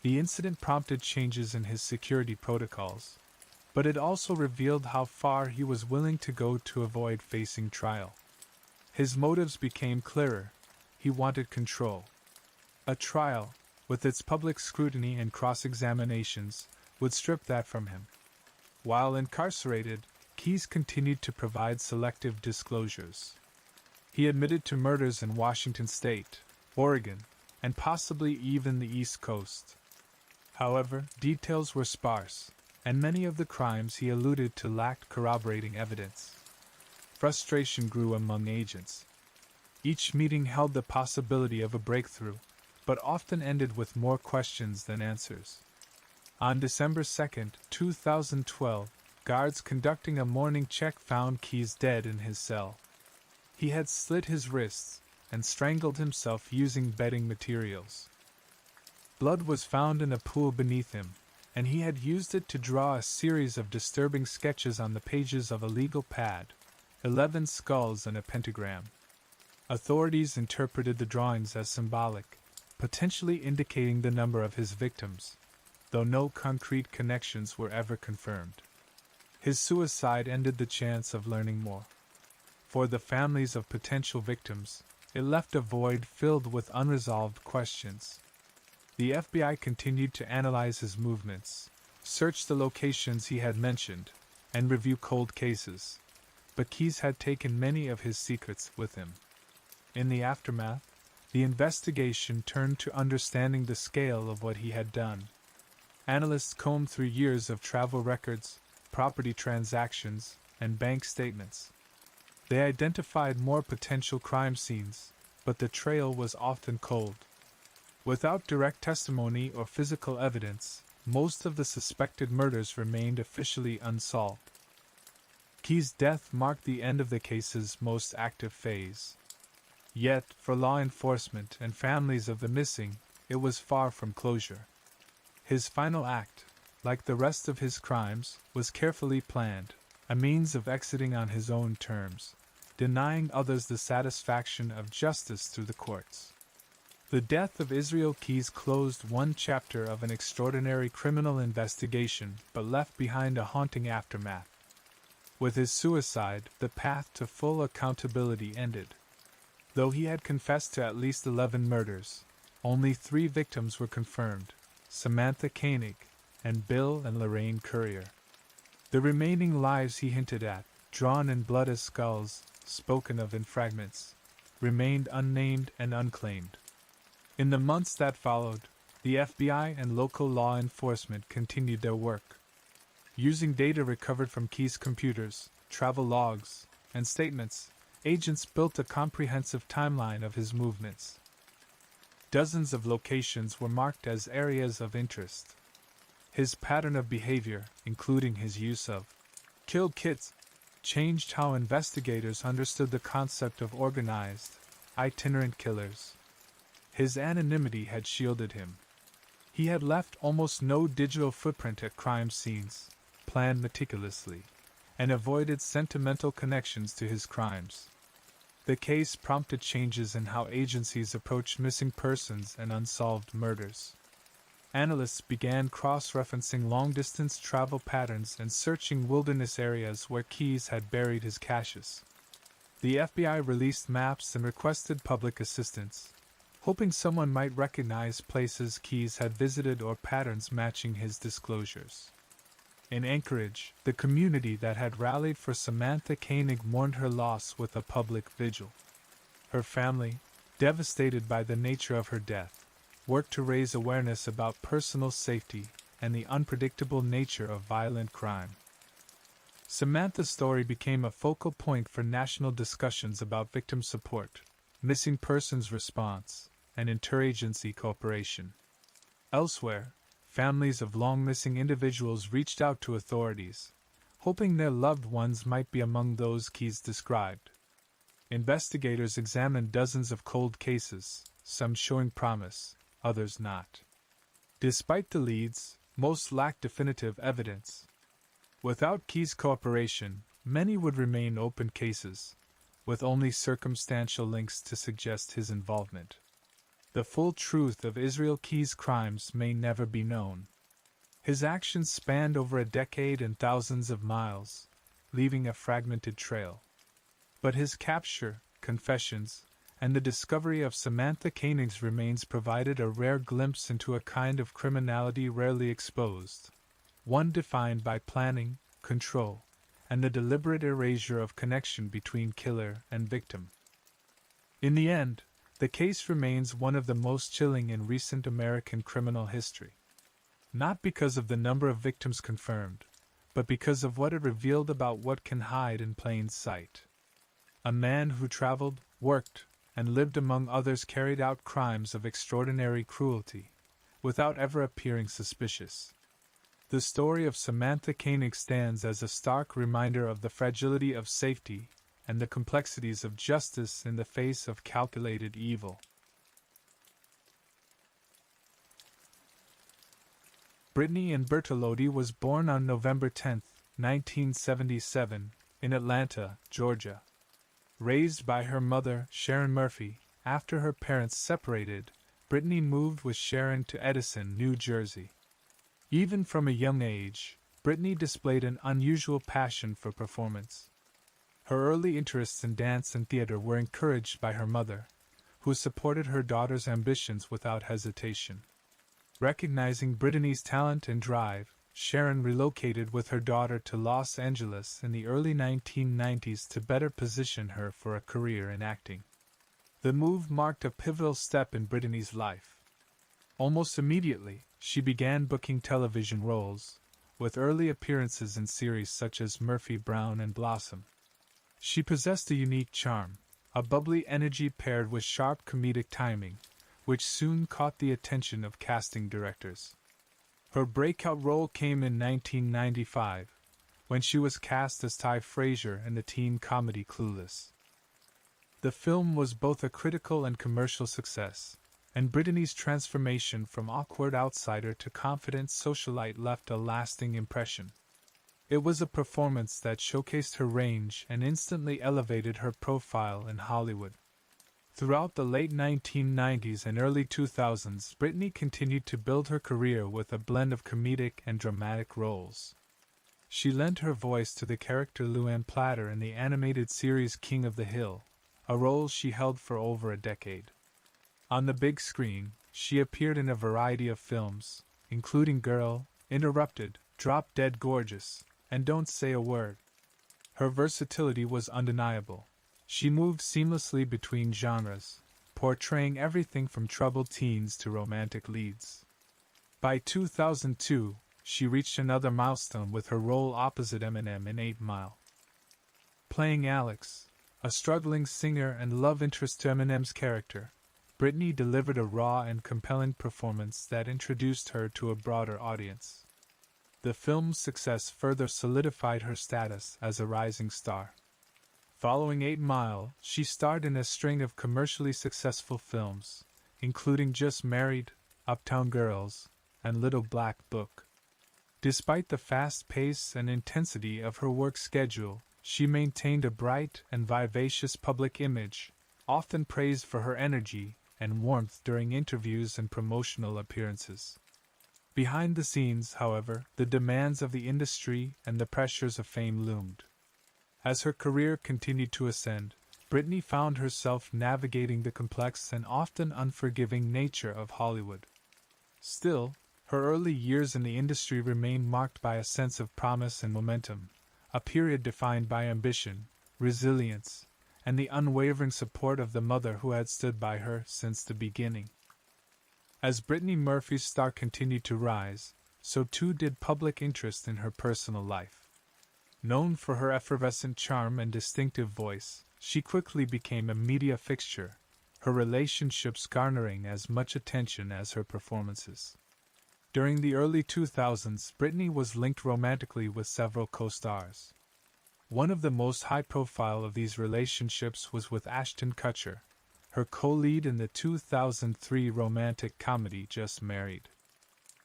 Speaker 1: The incident prompted changes in his security protocols. but it also revealed how far he was willing to go to avoid facing trial. His motives became clearer. He wanted control. A trial, with its public scrutiny and cross-examinations, would strip that from him. While incarcerated, Keyes continued to provide selective disclosures. He admitted to murders in Washington State, Oregon, and possibly even the East Coast. However, details were sparse, and many of the crimes he alluded to lacked corroborating evidence. Frustration grew among agents. Each meeting held the possibility of a breakthrough, but often ended with more questions than answers. On December 2, 2012, guards conducting a morning check found Keyes dead in his cell. He had slit his wrists and strangled himself using bedding materials. Blood was found in a pool beneath him, and he had used it to draw a series of disturbing sketches on the pages of a legal pad, 11 skulls and a pentagram. Authorities interpreted the drawings as symbolic, potentially indicating the number of his victims, though no concrete connections were ever confirmed. His suicide ended the chance of learning more. For the families of potential victims, it left a void filled with unresolved questions. The FBI continued to analyze his movements, search the locations he had mentioned, and review cold cases, but Keyes had taken many of his secrets with him. In the aftermath, the investigation turned to understanding the scale of what he had done. Analysts combed through years of travel records, property transactions, and bank statements. They identified more potential crime scenes, but the trail was often cold. Without direct testimony or physical evidence, most of the suspected murders remained officially unsolved. Keyes' death marked the end of the case's most active phase. Yet, for law enforcement and families of the missing, it was far from closure. His final act, like the rest of his crimes, was carefully planned, a means of exiting on his own terms, denying others the satisfaction of justice through the courts. The death of Israel Keyes closed one chapter of an extraordinary criminal investigation but left behind a haunting aftermath. With his suicide, the path to full accountability ended. Though he had confessed to at least 11 murders, only 3 victims were confirmed: Samantha Koenig and Bill and Lorraine Currier. The remaining lives he hinted at, drawn in blood as skulls, spoken of in fragments, remained unnamed and unclaimed. In the months that followed, the FBI and local law enforcement continued their work. Using data recovered from Keyes' computers, travel logs, and statements, agents built a comprehensive timeline of his movements. Dozens of locations were marked as areas of interest. His pattern of behavior, including his use of kill kits, changed how investigators understood the concept of organized, itinerant killers. His anonymity had shielded him. He had left almost no digital footprint at crime scenes, planned meticulously, and avoided sentimental connections to his crimes. The case prompted changes in how agencies approached missing persons and unsolved murders. Analysts began cross-referencing long-distance travel patterns and searching wilderness areas where Keyes had buried his caches. The FBI released maps and requested public assistance, hoping someone might recognize places Keyes had visited or patterns matching his disclosures. In Anchorage, the community that had rallied for Samantha Koenig mourned her loss with a public vigil. Her family, devastated by the nature of her death, worked to raise awareness about personal safety and the unpredictable nature of violent crime. Samantha's story became a focal point for national discussions about victim support, missing persons response, and interagency cooperation. Elsewhere, families of long-missing individuals reached out to authorities, hoping their loved ones might be among those Keyes described. Investigators examined dozens of cold cases, some showing promise, others not. Despite the leads, most lacked definitive evidence. Without Keyes' cooperation, many would remain open cases, with only circumstantial links to suggest his involvement. The full truth of Israel Keyes' crimes may never be known. His actions spanned over a decade and thousands of miles, leaving a fragmented trail. But his capture, confessions, and the discovery of Samantha Koenig's remains provided a rare glimpse into a kind of criminality rarely exposed, one defined by planning, control, and the deliberate erasure of connection between killer and victim. In the end, the case remains one of the most chilling in recent American criminal history. Not because of the number of victims confirmed, but because of what it revealed about what can hide in plain sight. A man who traveled, worked, and lived among others carried out crimes of extraordinary cruelty, without ever appearing suspicious. The story of Samantha Koenig stands as a stark reminder of the fragility of safety and the complexities of justice in the face of calculated evil. Brittany Ann Bertolotti was born on November 10, 1977, in Atlanta, Georgia. Raised by her mother, Sharon Murphy, after her parents separated, Brittany moved with Sharon to Edison, New Jersey. Even from a young age, Brittany displayed an unusual passion for performance. Her early interests in dance and theater were encouraged by her mother, who supported her daughter's ambitions without hesitation. Recognizing Brittany's talent and drive, Sharon relocated with her daughter to Los Angeles in the early 1990s to better position her for a career in acting. The move marked a pivotal step in Brittany's life. Almost immediately, she began booking television roles, with early appearances in series such as Murphy, Brown, and Blossom. She possessed a unique charm, a bubbly energy paired with sharp comedic timing, which soon caught the attention of casting directors. Her breakout role came in 1995, when she was cast as Ty Frazier in the teen comedy Clueless. The film was both a critical and commercial success, and Brittany's transformation from awkward outsider to confident socialite left a lasting impression. It was a performance that showcased her range and instantly elevated her profile in Hollywood. Throughout the late 1990s and early 2000s, Brittany continued to build her career with a blend of comedic and dramatic roles. She lent her voice to the character Luann Platter in the animated series King of the Hill, a role she held for over a decade. On the big screen, she appeared in a variety of films, including Girl, Interrupted, Drop Dead Gorgeous, and Don't Say a Word. Her versatility was undeniable. She moved seamlessly between genres, portraying everything from troubled teens to romantic leads. By 2002, she reached another milestone with her role opposite Eminem in 8 Mile. Playing Alex, a struggling singer and love interest to Eminem's character, Brittany delivered a raw and compelling performance that introduced her to a broader audience. The film's success further solidified her status as a rising star. Following 8 Mile, she starred in a string of commercially successful films, including Just Married, Uptown Girls, and Little Black Book. Despite the fast pace and intensity of her work schedule, she maintained a bright and vivacious public image, often praised for her energy and warmth during interviews and promotional appearances. Behind the scenes, however, the demands of the industry and the pressures of fame loomed. As her career continued to ascend, Brittany found herself navigating the complex and often unforgiving nature of Hollywood. Still, her early years in the industry remained marked by a sense of promise and momentum, a period defined by ambition, resilience, and the unwavering support of the mother who had stood by her since the beginning. As Brittany Murphy's star continued to rise, so too did public interest in her personal life. Known for her effervescent charm and distinctive voice, she quickly became a media fixture, her relationships garnering as much attention as her performances. During the early 2000s, Brittany was linked romantically with several co-stars. One of the most high-profile of these relationships was with Ashton Kutcher, her co-lead in the 2003 romantic comedy Just Married.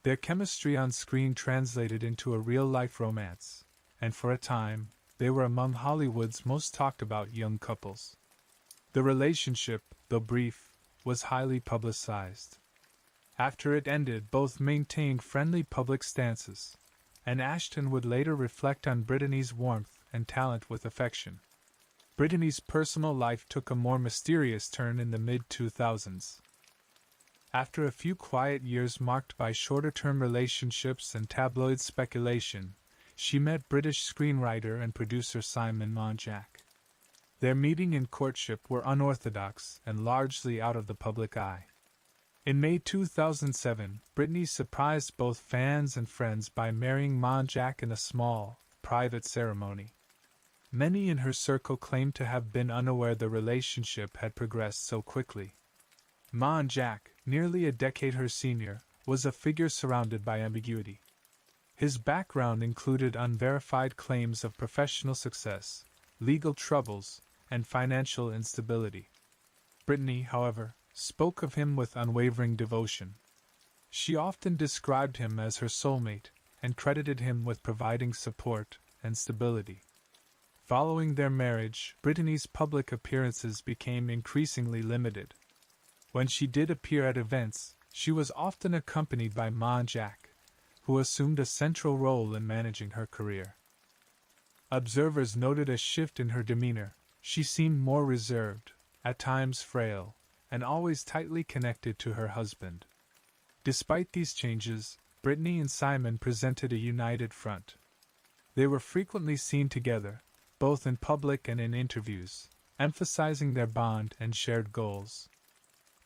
Speaker 1: Their chemistry on screen translated into a real-life romance, and for a time, they were among Hollywood's most talked-about young couples. The relationship, though brief, was highly publicized. After it ended, both maintained friendly public stances, and Ashton would later reflect on Brittany's warmth and talent with affection. Brittany's personal life took a more mysterious turn in the mid-2000s. After a few quiet years marked by shorter-term relationships and tabloid speculation, she met British screenwriter and producer Simon Monjack. Their meeting and courtship were unorthodox and largely out of the public eye. In May 2007, Brittany surprised both fans and friends by marrying Monjack in a small, private ceremony. Many in her circle claimed to have been unaware the relationship had progressed so quickly. Monjack, nearly a decade her senior, was a figure surrounded by ambiguity. His background included unverified claims of professional success, legal troubles, and financial instability. Brittany, however, spoke of him with unwavering devotion. She often described him as her soulmate and credited him with providing support and stability. Following their marriage, Brittany's public appearances became increasingly limited. When she did appear at events, she was often accompanied by Monjack, who assumed a central role in managing her career. Observers noted a shift in her demeanor. She seemed more reserved, at times frail, and always tightly connected to her husband. Despite these changes, Brittany and Simon presented a united front. They were frequently seen together, both in public and in interviews, emphasizing their bond and shared goals.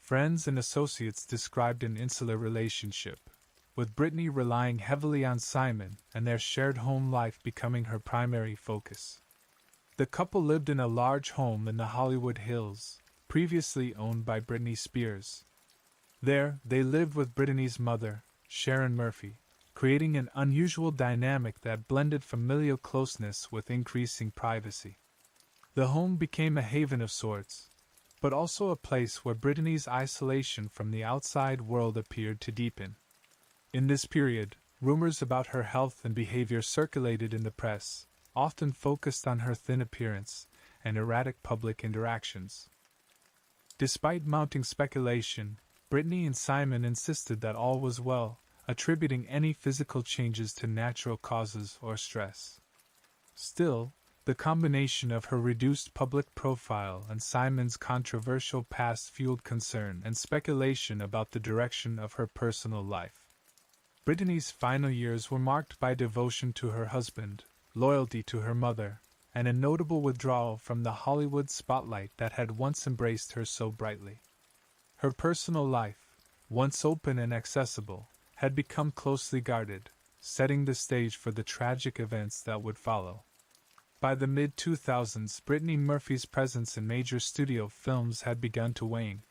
Speaker 1: Friends and associates described an insular relationship, with Brittany relying heavily on Simon and their shared home life becoming her primary focus. The couple lived in a large home in the Hollywood Hills, previously owned by Britney Spears. There, they lived with Brittany's mother, Sharon Murphy, creating an unusual dynamic that blended familial closeness with increasing privacy. The home became a haven of sorts, but also a place where Brittany's isolation from the outside world appeared to deepen. In this period, rumors about her health and behavior circulated in the press, often focused on her thin appearance and erratic public interactions. Despite mounting speculation, Brittany and Simon insisted that all was well, attributing any physical changes to natural causes or stress. Still, the combination of her reduced public profile and Simon's controversial past fueled concern and speculation about the direction of her personal life. Brittany's final years were marked by devotion to her husband, loyalty to her mother, and a notable withdrawal from the Hollywood spotlight that had once embraced her so brightly. Her personal life, once open and accessible, had become closely guarded, setting the stage for the tragic events that would follow. By the mid-2000s, Brittany Murphy's presence in major studio films had begun to wane.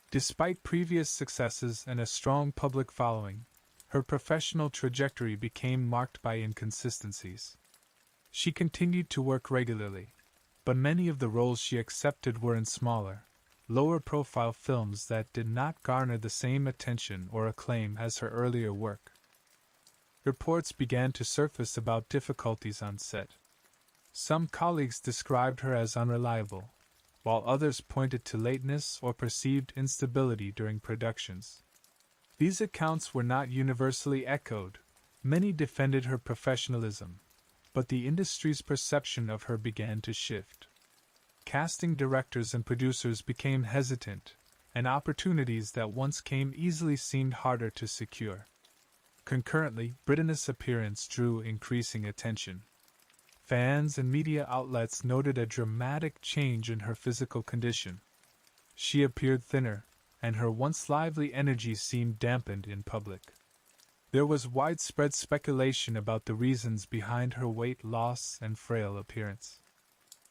Speaker 1: Despite previous successes and a strong public following, her professional trajectory became marked by inconsistencies. She continued to work regularly, but many of the roles she accepted were in smaller, lower-profile films that did not garner the same attention or acclaim as her earlier work. Reports began to surface about difficulties on set. Some colleagues described her as unreliable, while others pointed to lateness or perceived instability during productions. These accounts were not universally echoed. Many defended her professionalism, but the industry's perception of her began to shift. Casting directors and producers became hesitant, and opportunities that once came easily seemed harder to secure. Concurrently, Brittany's appearance drew increasing attention. Fans and media outlets noted a dramatic change in her physical condition. She appeared thinner, and her once lively energy seemed dampened in public. There was widespread speculation about the reasons behind her weight loss and frail appearance.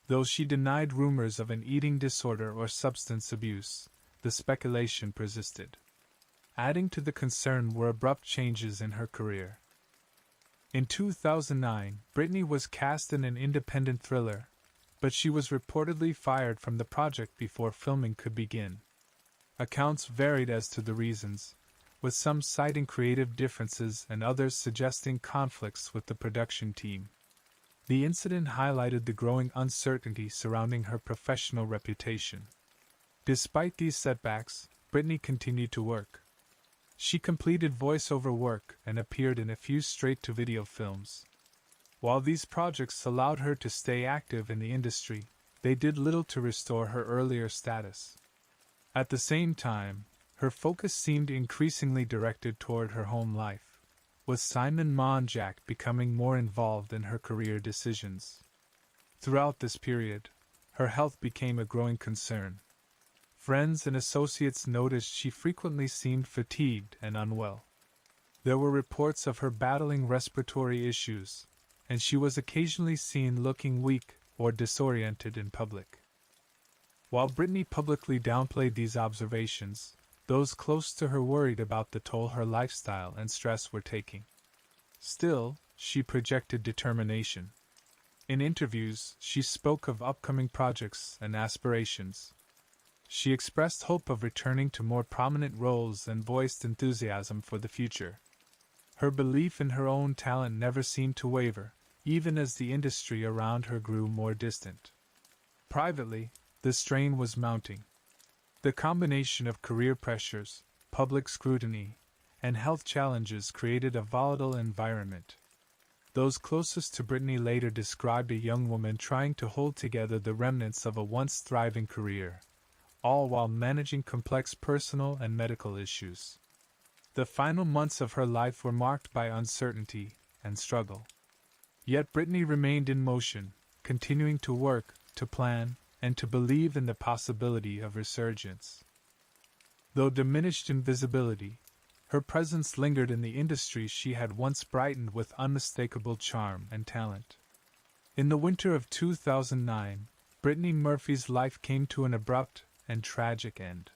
Speaker 1: Though she denied rumors of an eating disorder or substance abuse, the speculation persisted. Adding to the concern were abrupt changes in her career. In 2009, Brittany was cast in an independent thriller, but she was reportedly fired from the project before filming could begin. Accounts varied as to the reasons, with some citing creative differences and others suggesting conflicts with the production team. The incident highlighted the growing uncertainty surrounding her professional reputation. Despite these setbacks, Brittany continued to work. She completed voiceover work and appeared in a few straight-to-video films. While these projects allowed her to stay active in the industry, they did little to restore her earlier status. At the same time, her focus seemed increasingly directed toward her home life, with Simon Monjack becoming more involved in her career decisions. Throughout this period, her health became a growing concern. Friends and associates noticed she frequently seemed fatigued and unwell. There were reports of her battling respiratory issues, and she was occasionally seen looking weak or disoriented in public. While Britney publicly downplayed these observations, those close to her worried about the toll her lifestyle and stress were taking. Still, she projected determination. In interviews, she spoke of upcoming projects and aspirations. She expressed hope of returning to more prominent roles and voiced enthusiasm for the future. Her belief in her own talent never seemed to waver, even as the industry around her grew more distant. Privately, the strain was mounting. The combination of career pressures, public scrutiny, and health challenges created a volatile environment. Those closest to Britney later described a young woman trying to hold together the remnants of a once thriving career, all while managing complex personal and medical issues. The final months of her life were marked by uncertainty and struggle. Yet Britney remained in motion, continuing to work, to plan, and to believe in the possibility of resurgence. Though diminished in visibility, her presence lingered in the industry she had once brightened with unmistakable charm and talent. In the winter of 2009, Britney Murphy's life came to an abrupt and tragic end.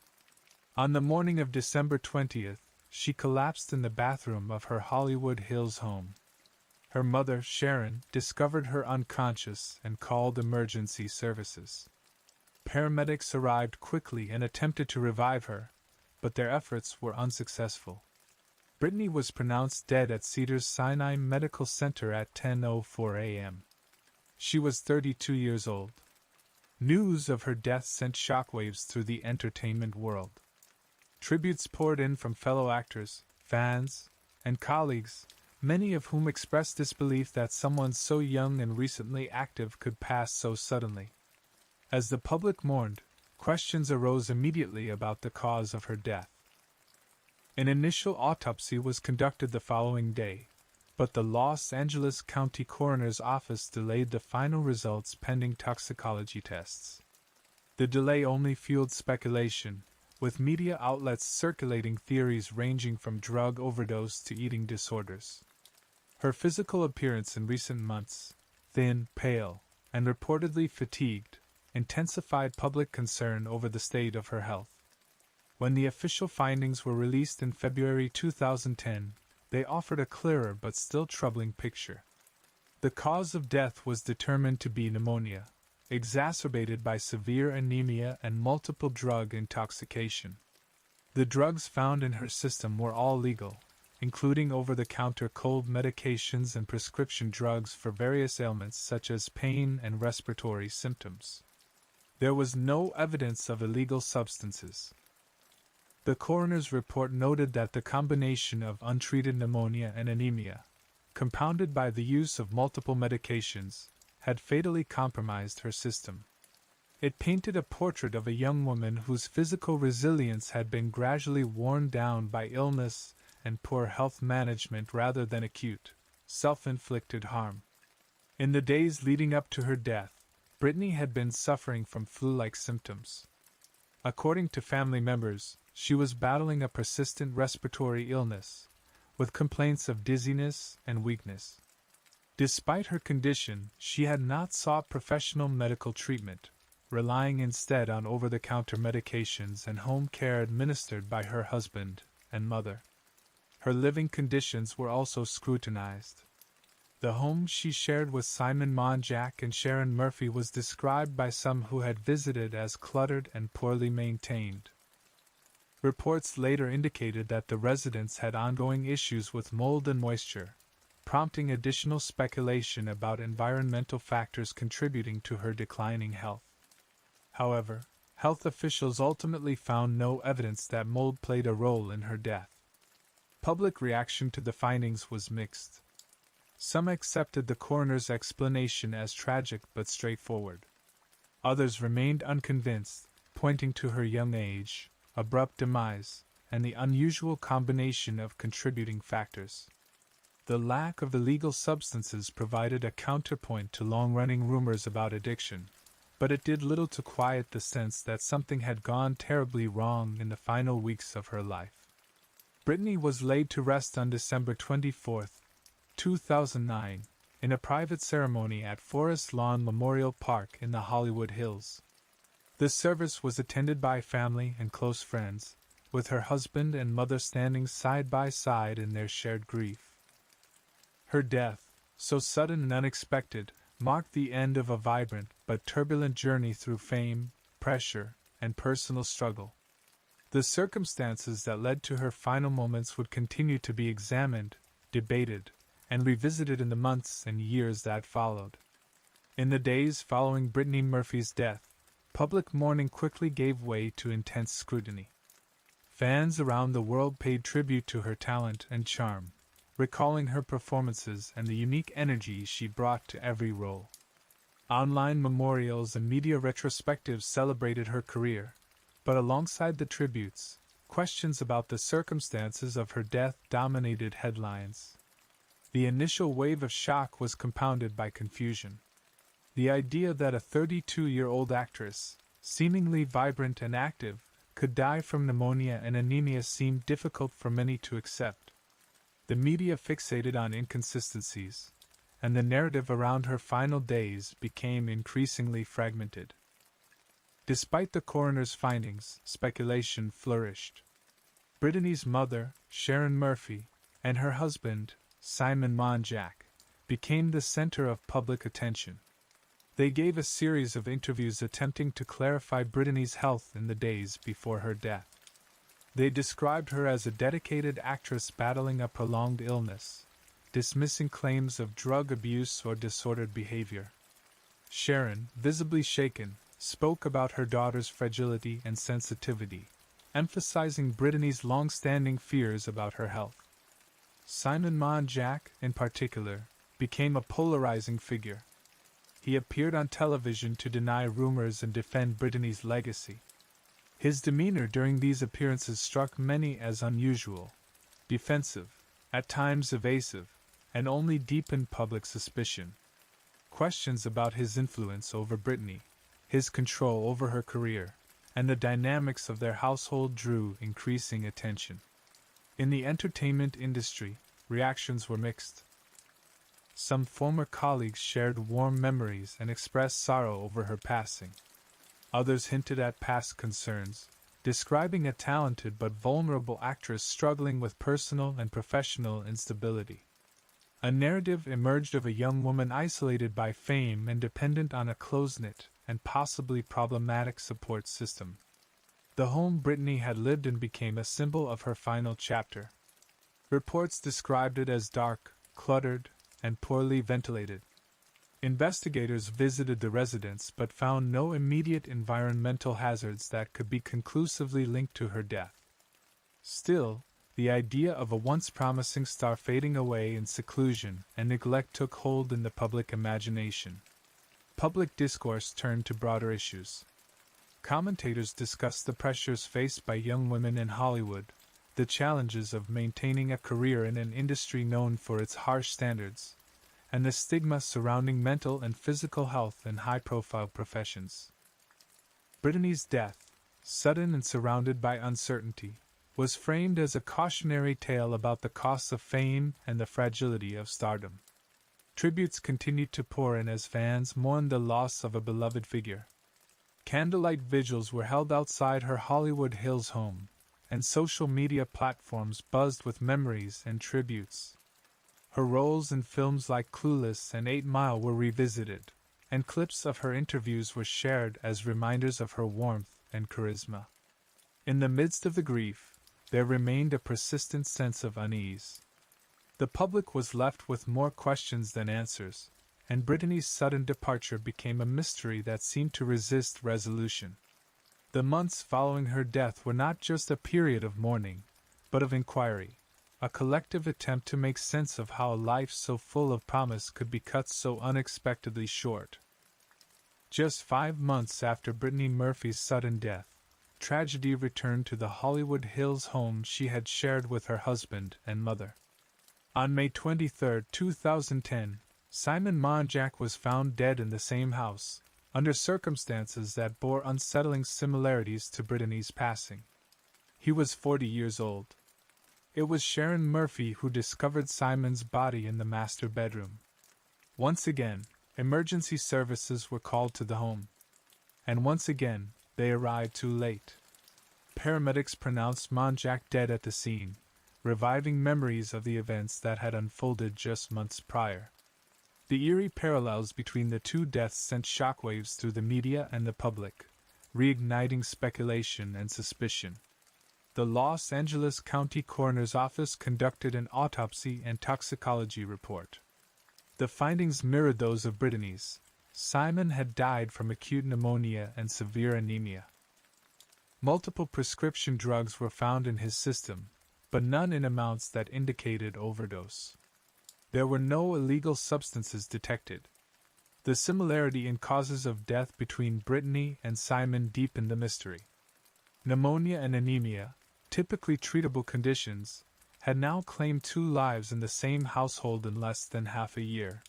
Speaker 1: On the morning of December 20th, she collapsed in the bathroom of her Hollywood Hills home. Her mother, Sharon, discovered her unconscious and called emergency services. Paramedics arrived quickly and attempted to revive her, but their efforts were unsuccessful. Britney was pronounced dead at Cedars-Sinai Medical Center at 10:04 a.m. She was 32 years old. News of her death sent shockwaves through the entertainment world. Tributes poured in from fellow actors, fans, and colleagues, many of whom expressed disbelief that someone so young and recently active could pass so suddenly. As the public mourned, questions arose immediately about the cause of her death. An initial autopsy was conducted the following day, but the Los Angeles County Coroner's Office delayed the final results pending toxicology tests. The delay only fueled speculation, with media outlets circulating theories ranging from drug overdose to eating disorders. Her physical appearance in recent months, thin, pale, and reportedly fatigued, intensified public concern over the state of her health. When the official findings were released in February 2010, they offered a clearer but still troubling picture. The cause of death was determined to be pneumonia, exacerbated by severe anemia and multiple drug intoxication. The drugs found in her system were all legal, including over-the-counter cold medications and prescription drugs for various ailments such as pain and respiratory symptoms. There was no evidence of illegal substances. The coroner's report noted that the combination of untreated pneumonia and anemia, compounded by the use of multiple medications, had fatally compromised her system. It painted a portrait of a young woman whose physical resilience had been gradually worn down by illness and poor health management rather than acute, self-inflicted harm. In the days leading up to her death, Britney had been suffering from flu-like symptoms. According to family members, she was battling a persistent respiratory illness, with complaints of dizziness and weakness. Despite her condition, she had not sought professional medical treatment, relying instead on over-the-counter medications and home care administered by her husband and mother. Her living conditions were also scrutinized. The home she shared with Simon Monjack and Sharon Murphy was described by some who had visited as cluttered and poorly maintained. Reports later indicated that the residents had ongoing issues with mold and moisture, prompting additional speculation about environmental factors contributing to her declining health. However, health officials ultimately found no evidence that mold played a role in her death. Public reaction to the findings was mixed. Some accepted the coroner's explanation as tragic but straightforward. Others remained unconvinced, pointing to her young age, abrupt demise, and the unusual combination of contributing factors. The lack of illegal substances provided a counterpoint to long-running rumors about addiction, but it did little to quiet the sense that something had gone terribly wrong in the final weeks of her life. Brittany was laid to rest on December 24, 2009, in a private ceremony at Forest Lawn Memorial Park in the Hollywood Hills. The service was attended by family and close friends, with her husband and mother standing side by side in their shared grief. Her death, so sudden and unexpected, marked the end of a vibrant but turbulent journey through fame, pressure, and personal struggle. The circumstances that led to her final moments would continue to be examined, debated, and revisited in the months and years that followed. In the days following Brittany Murphy's death, public mourning quickly gave way to intense scrutiny. Fans around the world paid tribute to her talent and charm, recalling her performances and the unique energy she brought to every role. Online memorials and media retrospectives celebrated her career, but alongside the tributes, questions about the circumstances of her death dominated headlines. The initial wave of shock was compounded by confusion. The idea that a 32-year-old actress, seemingly vibrant and active, could die from pneumonia and anemia seemed difficult for many to accept. The media fixated on inconsistencies, and the narrative around her final days became increasingly fragmented. Despite the coroner's findings, speculation flourished. Brittany's mother, Sharon Murphy, and her husband, Simon Monjack, became the center of public attention. They gave a series of interviews attempting to clarify Brittany's health in the days before her death. They described her as a dedicated actress battling a prolonged illness, dismissing claims of drug abuse or disordered behavior. Sharon, visibly shaken, spoke about her daughter's fragility and sensitivity, emphasizing Brittany's long-standing fears about her health. Simon Monjack, in particular, became a polarizing figure. He appeared on television to deny rumors and defend Brittany's legacy. His demeanor during these appearances struck many as unusual, defensive, at times evasive, and only deepened public suspicion. Questions about his influence over Brittany, his control over her career, and the dynamics of their household drew increasing attention. In the entertainment industry, reactions were mixed. Some former colleagues shared warm memories and expressed sorrow over her passing. Others hinted at past concerns, describing a talented but vulnerable actress struggling with personal and professional instability. A narrative emerged of a young woman isolated by fame and dependent on a close-knit and possibly problematic support system. The home Brittany had lived in became a symbol of her final chapter. Reports described it as dark, cluttered, and poorly ventilated. Investigators visited the residence but found no immediate environmental hazards that could be conclusively linked to her death. Still, the idea of a once promising star fading away in seclusion and neglect took hold in the public imagination. Public discourse turned to broader issues. Commentators discussed the pressures faced by young women in Hollywood, the challenges of maintaining a career in an industry known for its harsh standards, and the stigma surrounding mental and physical health in high-profile professions. Brittany's death, sudden and surrounded by uncertainty, was framed as a cautionary tale about the costs of fame and the fragility of stardom. Tributes continued to pour in as fans mourned the loss of a beloved figure. Candlelight vigils were held outside her Hollywood Hills home, and social media platforms buzzed with memories and tributes. Her roles in films like Clueless and 8 Mile were revisited, and clips of her interviews were shared as reminders of her warmth and charisma. In the midst of the grief, there remained a persistent sense of unease. The public was left with more questions than answers, and Brittany's sudden departure became a mystery that seemed to resist resolution. The months following her death were not just a period of mourning, but of inquiry. a collective attempt to make sense of how a life so full of promise could be cut so unexpectedly short. Just 5 months after Brittany Murphy's sudden death, tragedy returned to the Hollywood Hills home she had shared with her husband and mother. On May 23, 2010, Simon Monjack was found dead in the same house, under circumstances that bore unsettling similarities to Brittany's passing. He was 40 years old. It was Sharon Murphy who discovered Simon's body in the master bedroom. Once again, emergency services were called to the home. And once again, they arrived too late. Paramedics pronounced Monjack dead at the scene, reviving memories of the events that had unfolded just months prior. The eerie parallels between the two deaths sent shockwaves through the media and the public, reigniting speculation and suspicion. The Los Angeles County Coroner's Office conducted an autopsy and toxicology report. The findings mirrored those of Brittany's. Simon had died from acute pneumonia and severe anemia. Multiple prescription drugs were found in his system, but none in amounts that indicated overdose. There were no illegal substances detected. The similarity in causes of death between Brittany and Simon deepened the mystery. Pneumonia and anemia, typically treatable conditions, had now claimed 2 lives in the same household in less than half a year.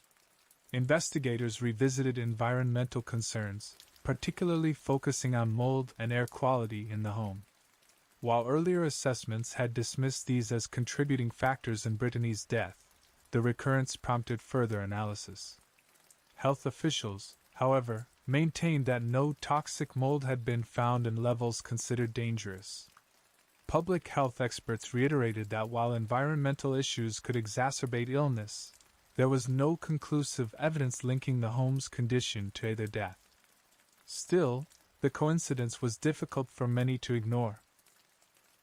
Speaker 1: Investigators revisited environmental concerns, particularly focusing on mold and air quality in the home. While earlier assessments had dismissed these as contributing factors in Brittany's death, the recurrence prompted further analysis. Health officials, however, maintained that no toxic mold had been found in levels considered dangerous. Public health experts reiterated that while environmental issues could exacerbate illness, there was no conclusive evidence linking the home's condition to either death. Still, the coincidence was difficult for many to ignore.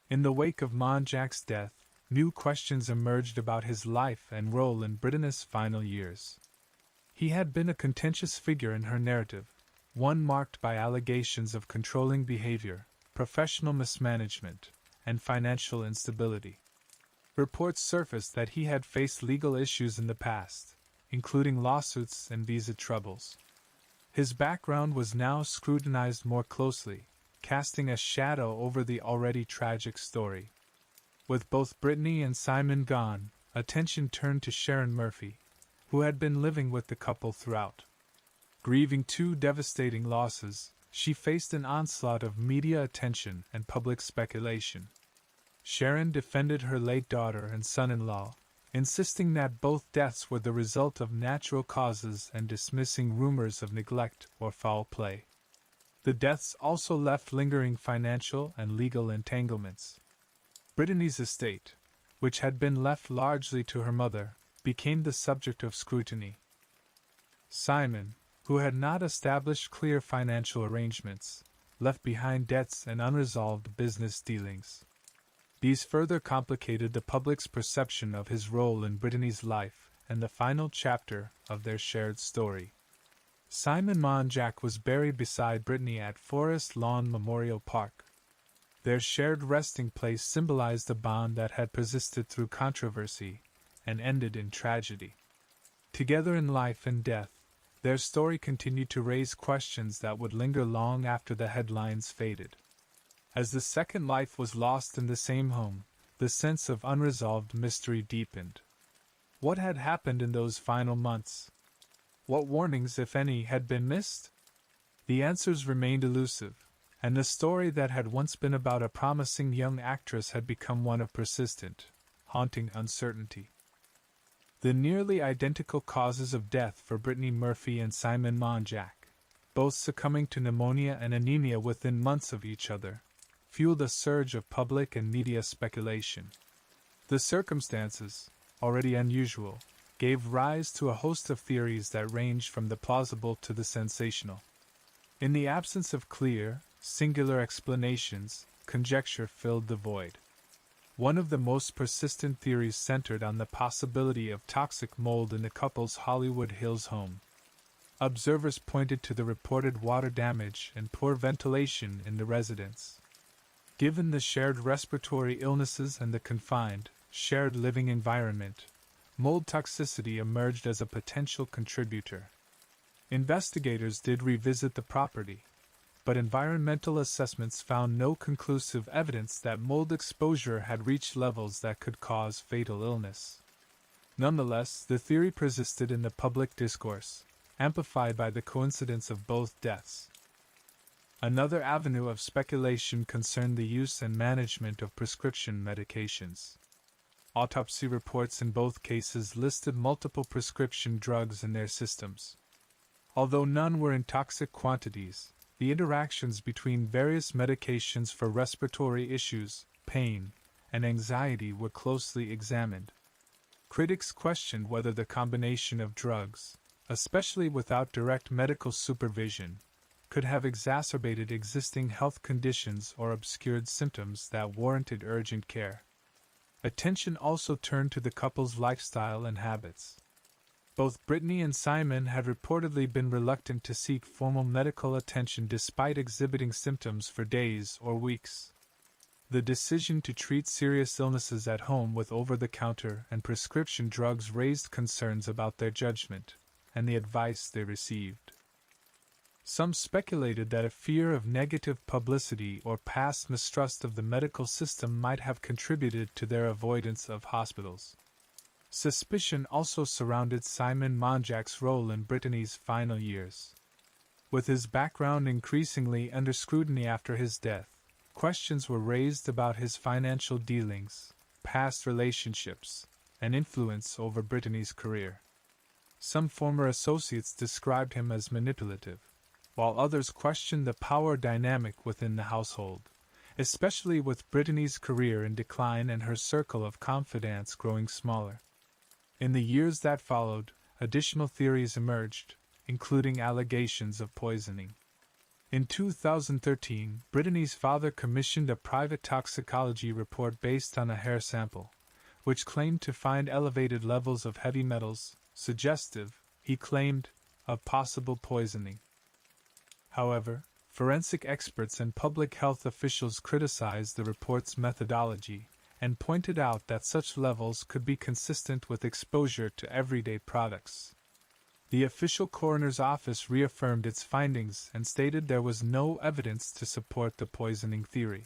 Speaker 1: In the wake of Monjack's death, new questions emerged about his life and role in Brittany's final years. He had been a contentious figure in her narrative, one marked by allegations of controlling behavior, professional mismanagement, and financial instability. Reports surfaced that he had faced legal issues in the past, including lawsuits and visa troubles. His background was now scrutinized more closely, casting a shadow over the already tragic story. With both Brittany and Simon gone, attention turned to Sharon Murphy, who had been living with the couple throughout. Grieving 2 devastating losses, she faced an onslaught of media attention and public speculation. Sharon defended her late daughter and son-in-law, insisting that both deaths were the result of natural causes and dismissing rumors of neglect or foul play. The deaths also left lingering financial and legal entanglements. Brittany's estate, which had been left largely to her mother, became the subject of scrutiny. Simon, who had not established clear financial arrangements, left behind debts and unresolved business dealings. These further complicated the public's perception of his role in Brittany's life and the final chapter of their shared story. Simon Monjack was buried beside Brittany at Forest Lawn Memorial Park. Their shared resting place symbolized a bond that had persisted through controversy and ended in tragedy. Together in life and death, their story continued to raise questions that would linger long after the headlines faded. As the second life was lost in the same home, the sense of unresolved mystery deepened. What had happened in those final months? What warnings, if any, had been missed? The answers remained elusive, and the story that had once been about a promising young actress had become one of persistent, haunting uncertainty. The nearly identical causes of death for Brittany Murphy and Simon Monjack, both succumbing to pneumonia and anemia within months of each other, fueled a surge of public and media speculation. The circumstances, already unusual, gave rise to a host of theories that ranged from the plausible to the sensational. In the absence of clear, singular explanations, conjecture filled the void. One of the most persistent theories centered on the possibility of toxic mold in the couple's Hollywood Hills home. Observers pointed to the reported water damage and poor ventilation in the residence. Given the shared respiratory illnesses and the confined, shared living environment, mold toxicity emerged as a potential contributor. Investigators did revisit the property, but environmental assessments found no conclusive evidence that mold exposure had reached levels that could cause fatal illness. Nonetheless, the theory persisted in the public discourse, amplified by the coincidence of both deaths. Another avenue of speculation concerned the use and management of prescription medications. Autopsy reports in both cases listed multiple prescription drugs in their systems. Although none were in toxic quantities, the interactions between various medications for respiratory issues, pain, and anxiety were closely examined. Critics questioned whether the combination of drugs, especially without direct medical supervision, could have exacerbated existing health conditions or obscured symptoms that warranted urgent care. Attention also turned to the couple's lifestyle and habits. Both Brittany and Simon had reportedly been reluctant to seek formal medical attention despite exhibiting symptoms for days or weeks. The decision to treat serious illnesses at home with over-the-counter and prescription drugs raised concerns about their judgment and the advice they received. Some speculated that a fear of negative publicity or past mistrust of the medical system might have contributed to their avoidance of hospitals. Suspicion also surrounded Simon Monjack's role in Brittany's final years. With his background increasingly under scrutiny after his death, questions were raised about his financial dealings, past relationships, and influence over Brittany's career. Some former associates described him as manipulative, while others questioned the power dynamic within the household, especially with Brittany's career in decline and her circle of confidants growing smaller. In the years that followed, additional theories emerged, including allegations of poisoning. In 2013, Brittany's father commissioned a private toxicology report based on a hair sample, which claimed to find elevated levels of heavy metals, suggestive, he claimed, of possible poisoning. However, forensic experts and public health officials criticized the report's methodology and pointed out that such levels could be consistent with exposure to everyday products. The official coroner's office reaffirmed its findings and stated there was no evidence to support the poisoning theory.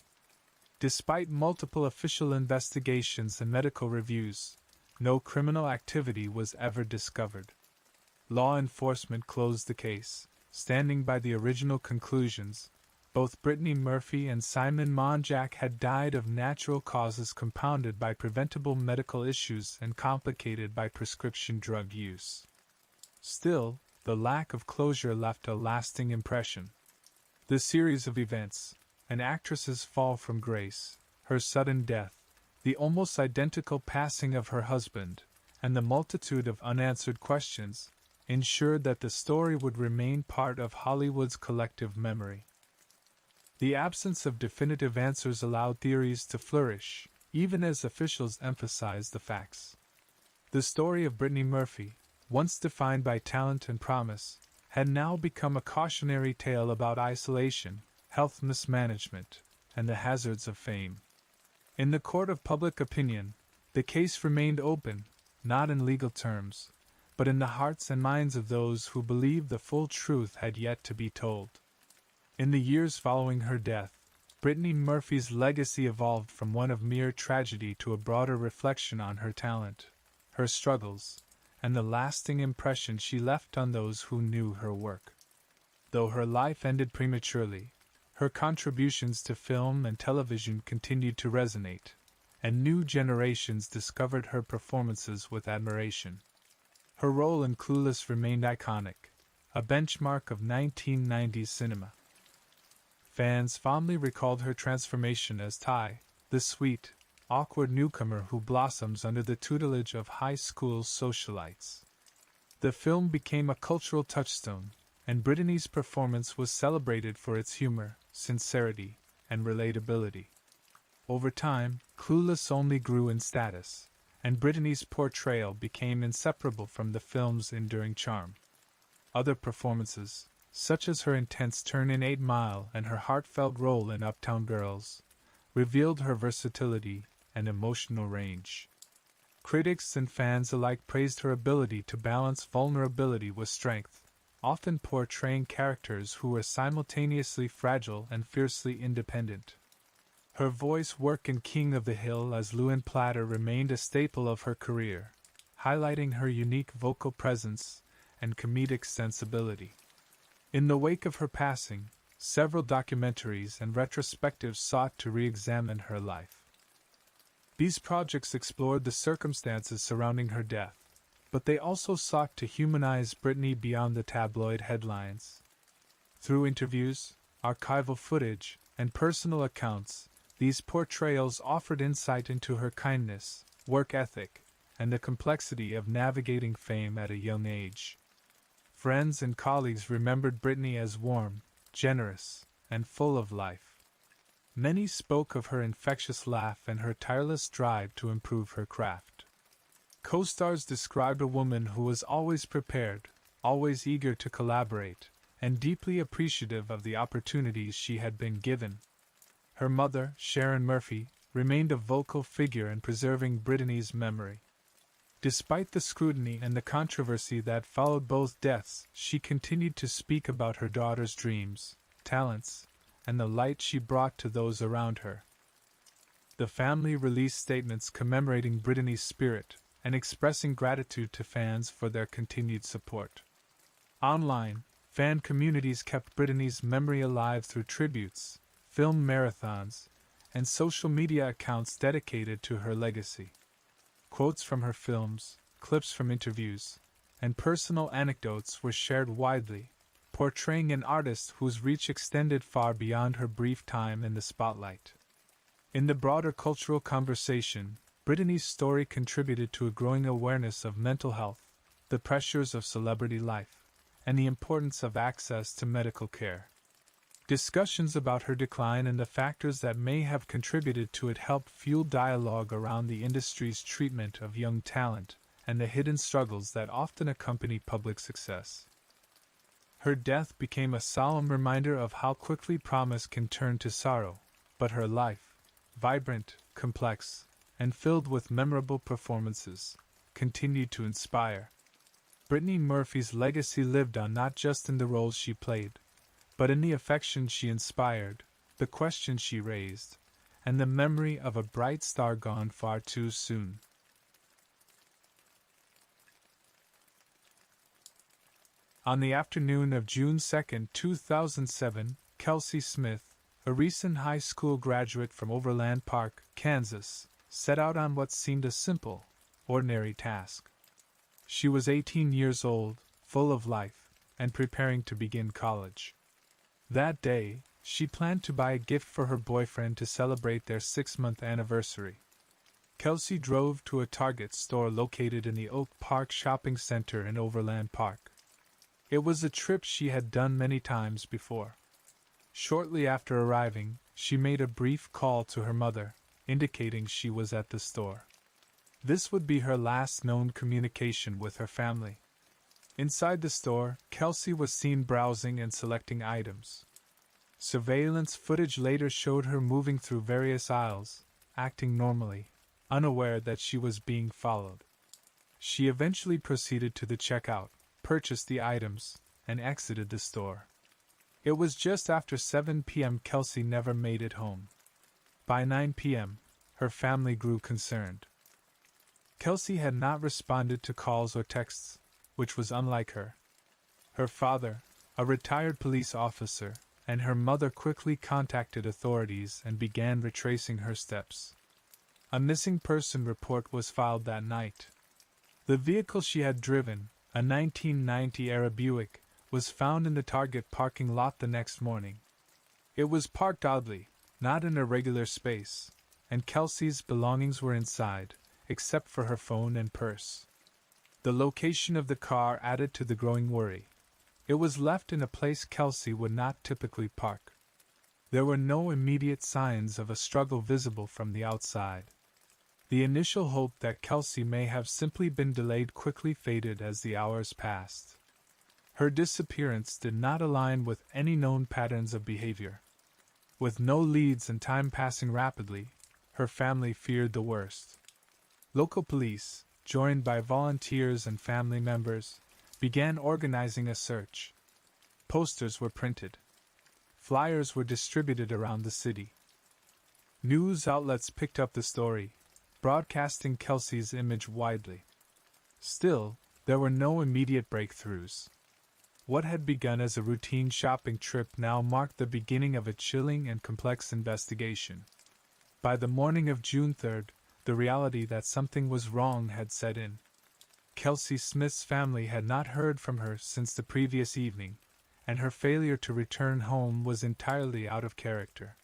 Speaker 1: Despite multiple official investigations and medical reviews, no criminal activity was ever discovered. Law enforcement closed the case, standing by the original conclusions. Both Brittany Murphy and Simon Monjack had died of natural causes compounded by preventable medical issues and complicated by prescription drug use. Still, the lack of closure left a lasting impression. The series of events, an actress's fall from grace, her sudden death, the almost identical passing of her husband, and the multitude of unanswered questions, ensured that the story would remain part of Hollywood's collective memory. The absence of definitive answers allowed theories to flourish, even as officials emphasized the facts. The story of Brittany Murphy, once defined by talent and promise, had now become a cautionary tale about isolation, health mismanagement, and the hazards of fame. In the court of public opinion, the case remained open, not in legal terms, but in the hearts and minds of those who believed the full truth had yet to be told. In the years following her death, Brittany Murphy's legacy evolved from one of mere tragedy to a broader reflection on her talent, her struggles, and the lasting impression she left on those who knew her work. Though her life ended prematurely, her contributions to film and television continued to resonate, and new generations discovered her performances with admiration. Her role in Clueless remained iconic, a benchmark of 1990s cinema. Fans fondly recalled her transformation as Ty, the sweet, awkward newcomer who blossoms under the tutelage of high school socialites. The film became a cultural touchstone, and Brittany's performance was celebrated for its humor, sincerity, and relatability. Over time, Clueless only grew in status, and Brittany's portrayal became inseparable from the film's enduring charm. Other performances, such as her intense turn in 8 Mile and her heartfelt role in Uptown Girls, revealed her versatility and emotional range. Critics and fans alike praised her ability to balance vulnerability with strength, often portraying characters who were simultaneously fragile and fiercely independent. Her voice work in King of the Hill as Lewin Platter remained a staple of her career, highlighting her unique vocal presence and comedic sensibility. In the wake of her passing, several documentaries and retrospectives sought to re-examine her life. These projects explored the circumstances surrounding her death, but they also sought to humanize Britney beyond the tabloid headlines. Through interviews, archival footage, and personal accounts, these portrayals offered insight into her kindness, work ethic, and the complexity of navigating fame at a young age. Friends and colleagues remembered Britney as warm, generous, and full of life. Many spoke of her infectious laugh and her tireless drive to improve her craft. Co-stars described a woman who was always prepared, always eager to collaborate, and deeply appreciative of the opportunities she had been given. Her mother, Sharon Murphy, remained a vocal figure in preserving Britney's memory. Despite the scrutiny and the controversy that followed both deaths, she continued to speak about her daughter's dreams, talents, and the light she brought to those around her. The family released statements commemorating Britney's spirit and expressing gratitude to fans for their continued support. Online, fan communities kept Britney's memory alive through tributes, film marathons, and social media accounts dedicated to her legacy. Quotes from her films, clips from interviews, and personal anecdotes were shared widely, portraying an artist whose reach extended far beyond her brief time in the spotlight. In the broader cultural conversation, Britney's story contributed to a growing awareness of mental health, the pressures of celebrity life, and the importance of access to medical care. Discussions about her decline and the factors that may have contributed to it helped fuel dialogue around the industry's treatment of young talent and the hidden struggles that often accompany public success. Her death became a solemn reminder of how quickly promise can turn to sorrow, but her life, vibrant, complex, and filled with memorable performances, continued to inspire. Britney Murphy's legacy lived on not just in the roles she played, but in the affection she inspired, the questions she raised, and the memory of a bright star gone far too soon. On the afternoon of June 2, 2007, Kelsey Smith, a recent high school graduate from Overland Park, Kansas, set out on what seemed a simple, ordinary task. She was 18 years old, full of life, and preparing to begin college. That day, she planned to buy a gift for her boyfriend to celebrate their 6-month anniversary. Kelsey drove to a Target store located in the Oak Park Shopping Center in Overland Park. It was a trip she had done many times before. Shortly after arriving, she made a brief call to her mother, indicating she was at the store. This would be her last known communication with her family. Inside the store, Kelsey was seen browsing and selecting items. Surveillance footage later showed her moving through various aisles, acting normally, unaware that she was being followed. She eventually proceeded to the checkout, purchased the items, and exited the store. It was just after 7 p.m. Kelsey never made it home. By 9 p.m., her family grew concerned. Kelsey had not responded to calls or texts, which was unlike her. Her father, a retired police officer, and her mother quickly contacted authorities and began retracing her steps. A missing person report was filed that night. The vehicle she had driven, a 1990-era Buick, was found in the Target parking lot the next morning. It was parked oddly, not in a regular space, and Kelsey's belongings were inside, except for her phone and purse. The location of the car added to the growing worry. It was left in a place Kelsey would not typically park. There were no immediate signs of a struggle visible from the outside. The initial hope that Kelsey may have simply been delayed quickly faded as the hours passed. Her disappearance did not align with any known patterns of behavior. With no leads and time passing rapidly, her family feared the worst. Local police, joined by volunteers and family members, began organizing a search. Posters were printed. Flyers were distributed around the city. News outlets picked up the story, broadcasting Kelsey's image widely. Still, there were no immediate breakthroughs. What had begun as a routine shopping trip now marked the beginning of a chilling and complex investigation. By the morning of June 3rd, the reality that something was wrong had set in. Kelsey Smith's family had not heard from her since the previous evening, and her failure to return home was entirely out of character.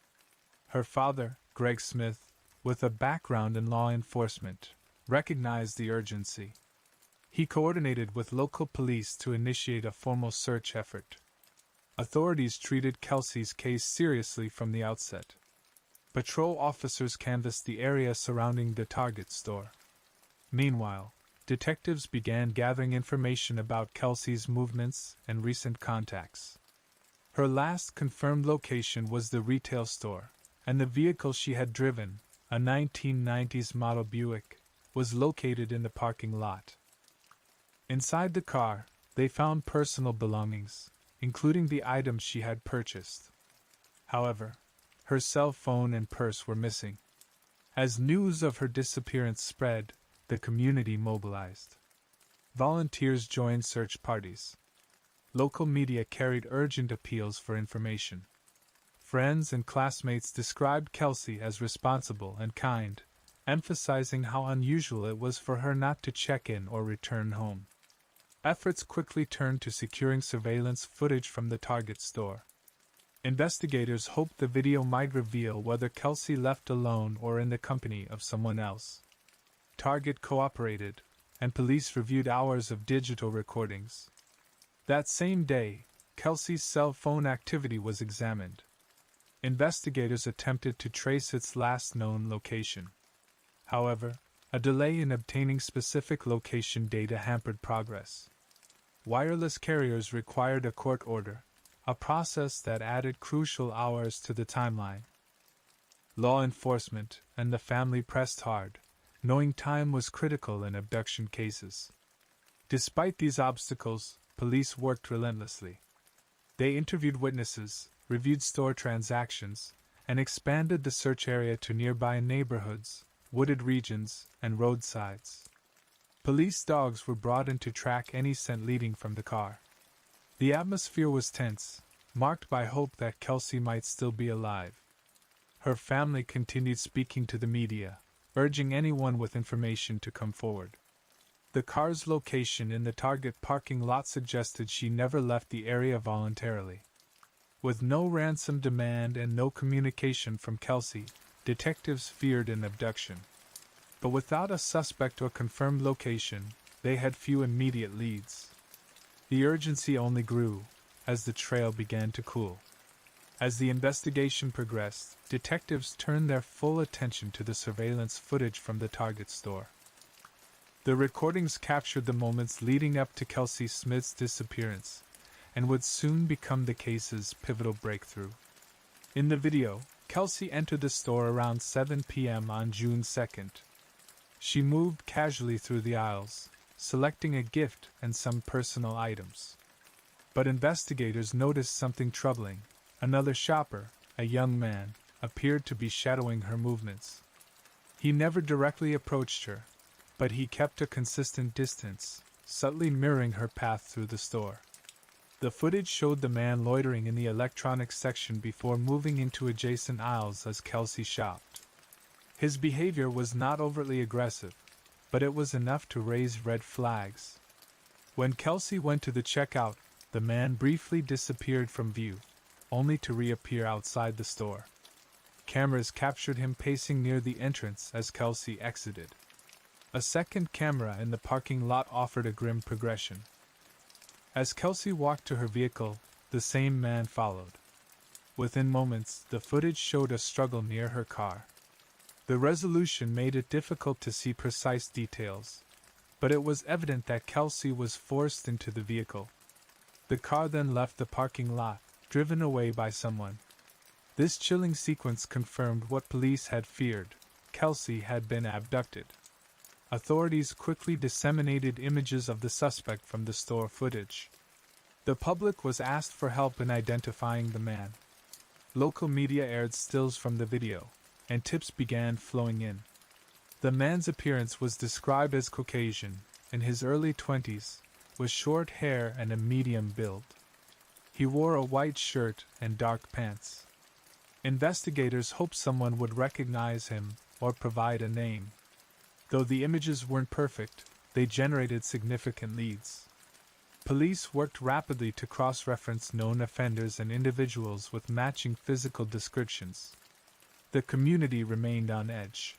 Speaker 1: Her father, Greg Smith, with a background in law enforcement, recognized the urgency. He coordinated with local police to initiate a formal search effort. Authorities treated Kelsey's case seriously from the outset. Patrol officers canvassed the area surrounding the Target store. Meanwhile, detectives began gathering information about Kelsey's movements and recent contacts. Her last confirmed location was the retail store, and the vehicle she had driven, a 1990s model Buick, was located in the parking lot. Inside the car, they found personal belongings, including the items she had purchased. However, her cell phone and purse were missing. As news of her disappearance spread, the community mobilized. Volunteers joined search parties. Local media carried urgent appeals for information. Friends and classmates described Kelsey as responsible and kind, emphasizing how unusual it was for her not to check in or return home. Efforts quickly turned to securing surveillance footage from the Target store. Investigators hoped the video might reveal whether Kelsey left alone or in the company of someone else. Target cooperated, and police reviewed hours of digital recordings. That same day, Kelsey's cell phone activity was examined. Investigators attempted to trace its last known location. However, a delay in obtaining specific location data hampered progress. Wireless carriers required a court order, a process that added crucial hours to the timeline. Law enforcement and the family pressed hard, knowing time was critical in abduction cases. Despite these obstacles, police worked relentlessly. They interviewed witnesses, reviewed store transactions, and expanded the search area to nearby neighborhoods, wooded regions, and roadsides. Police dogs were brought in to track any scent leading from the car. The atmosphere was tense, marked by hope that Kelsey might still be alive. Her family continued speaking to the media, urging anyone with information to come forward. The car's location in the Target parking lot suggested she never left the area voluntarily. With no ransom demand and no communication from Kelsey, detectives feared an abduction. But without a suspect or confirmed location, they had few immediate leads. The urgency only grew as the trail began to cool. As the investigation progressed, detectives turned their full attention to the surveillance footage from the Target store. The recordings captured the moments leading up to Kelsey Smith's disappearance, and would soon become the case's pivotal breakthrough. In the video, Kelsey entered the store around 7 p.m. on June 2nd. She moved casually through the aisles, selecting a gift and some personal items. But investigators noticed something troubling. Another shopper, a young man, appeared to be shadowing her movements. He never directly approached her, but he kept a consistent distance, subtly mirroring her path through the store. The footage showed the man loitering in the electronics section before moving into adjacent aisles as Kelsey shopped. His behavior was not overtly aggressive, but it was enough to raise red flags. When Kelsey went to the checkout, the man briefly disappeared from view, only to reappear outside the store. Cameras captured him pacing near the entrance as Kelsey exited. A second camera in the parking lot offered a grim progression. As Kelsey walked to her vehicle, the same man followed. Within moments, the footage showed a struggle near her car. The resolution made it difficult to see precise details, but it was evident that Kelsey was forced into the vehicle. The car then left the parking lot, driven away by someone. This chilling sequence confirmed what police had feared: Kelsey had been abducted. Authorities quickly disseminated images of the suspect from the store footage. The public was asked for help in identifying the man. Local media aired stills from the video, and tips began flowing in. The man's appearance was described as Caucasian, in his early 20s, with short hair and a medium build. He wore a white shirt and dark pants. Investigators hoped someone would recognize him or provide a name. Though the images weren't perfect, they generated significant leads. Police worked rapidly to cross-reference known offenders and individuals with matching physical descriptions. The community remained on edge.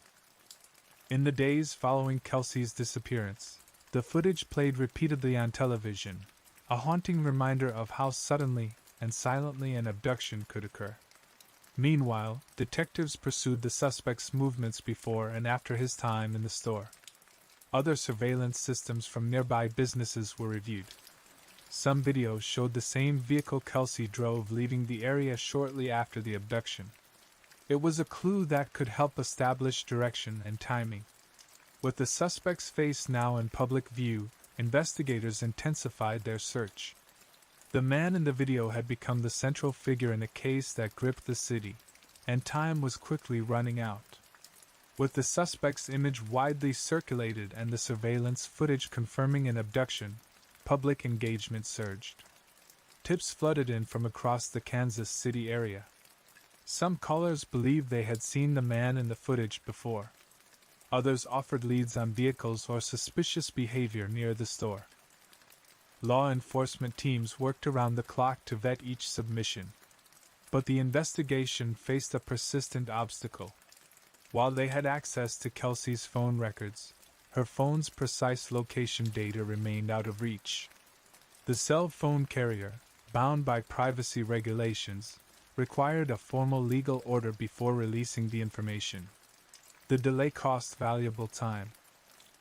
Speaker 1: In the days following Kelsey's disappearance, the footage played repeatedly on television, a haunting reminder of how suddenly and silently an abduction could occur. Meanwhile, detectives pursued the suspect's movements before and after his time in the store. Other surveillance systems from nearby businesses were reviewed. Some videos showed the same vehicle Kelsey drove leaving the area shortly after the abduction. It was a clue that could help establish direction and timing. With the suspect's face now in public view, investigators intensified their search. The man in the video had become the central figure in a case that gripped the city, and time was quickly running out. With the suspect's image widely circulated and the surveillance footage confirming an abduction, public engagement surged. Tips flooded in from across the Kansas City area. Some callers believed they had seen the man in the footage before. Others offered leads on vehicles or suspicious behavior near the store. Law enforcement teams worked around the clock to vet each submission. But the investigation faced a persistent obstacle. While they had access to Kelsey's phone records, her phone's precise location data remained out of reach. The cell phone carrier, bound by privacy regulations, required a formal legal order before releasing the information. The delay cost valuable time.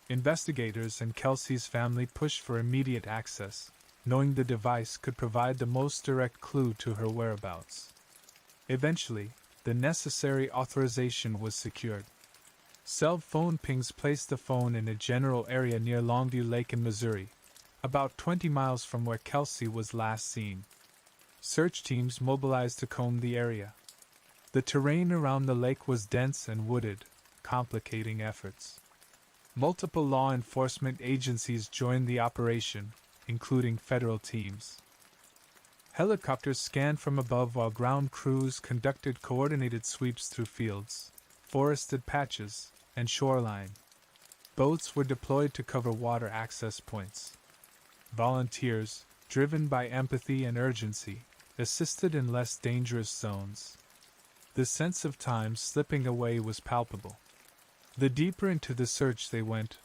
Speaker 1: Investigators and Kelsey's family pushed for immediate access, knowing the device could provide the most direct clue to her whereabouts. Eventually, the necessary authorization was secured. Cell phone pings placed the phone in a general area near Longview Lake in Missouri, about 20 miles from where Kelsey was last seen. Search teams mobilized to comb the area. The terrain around the lake was dense and wooded, complicating efforts. Multiple law enforcement agencies joined the operation, including federal teams. Helicopters scanned from above while ground crews conducted coordinated sweeps through fields, forested patches, and shoreline. Boats were deployed to cover water access points. Volunteers, driven by empathy and urgency, assisted in less dangerous zones. The sense of time slipping away was palpable. The deeper into the search they went,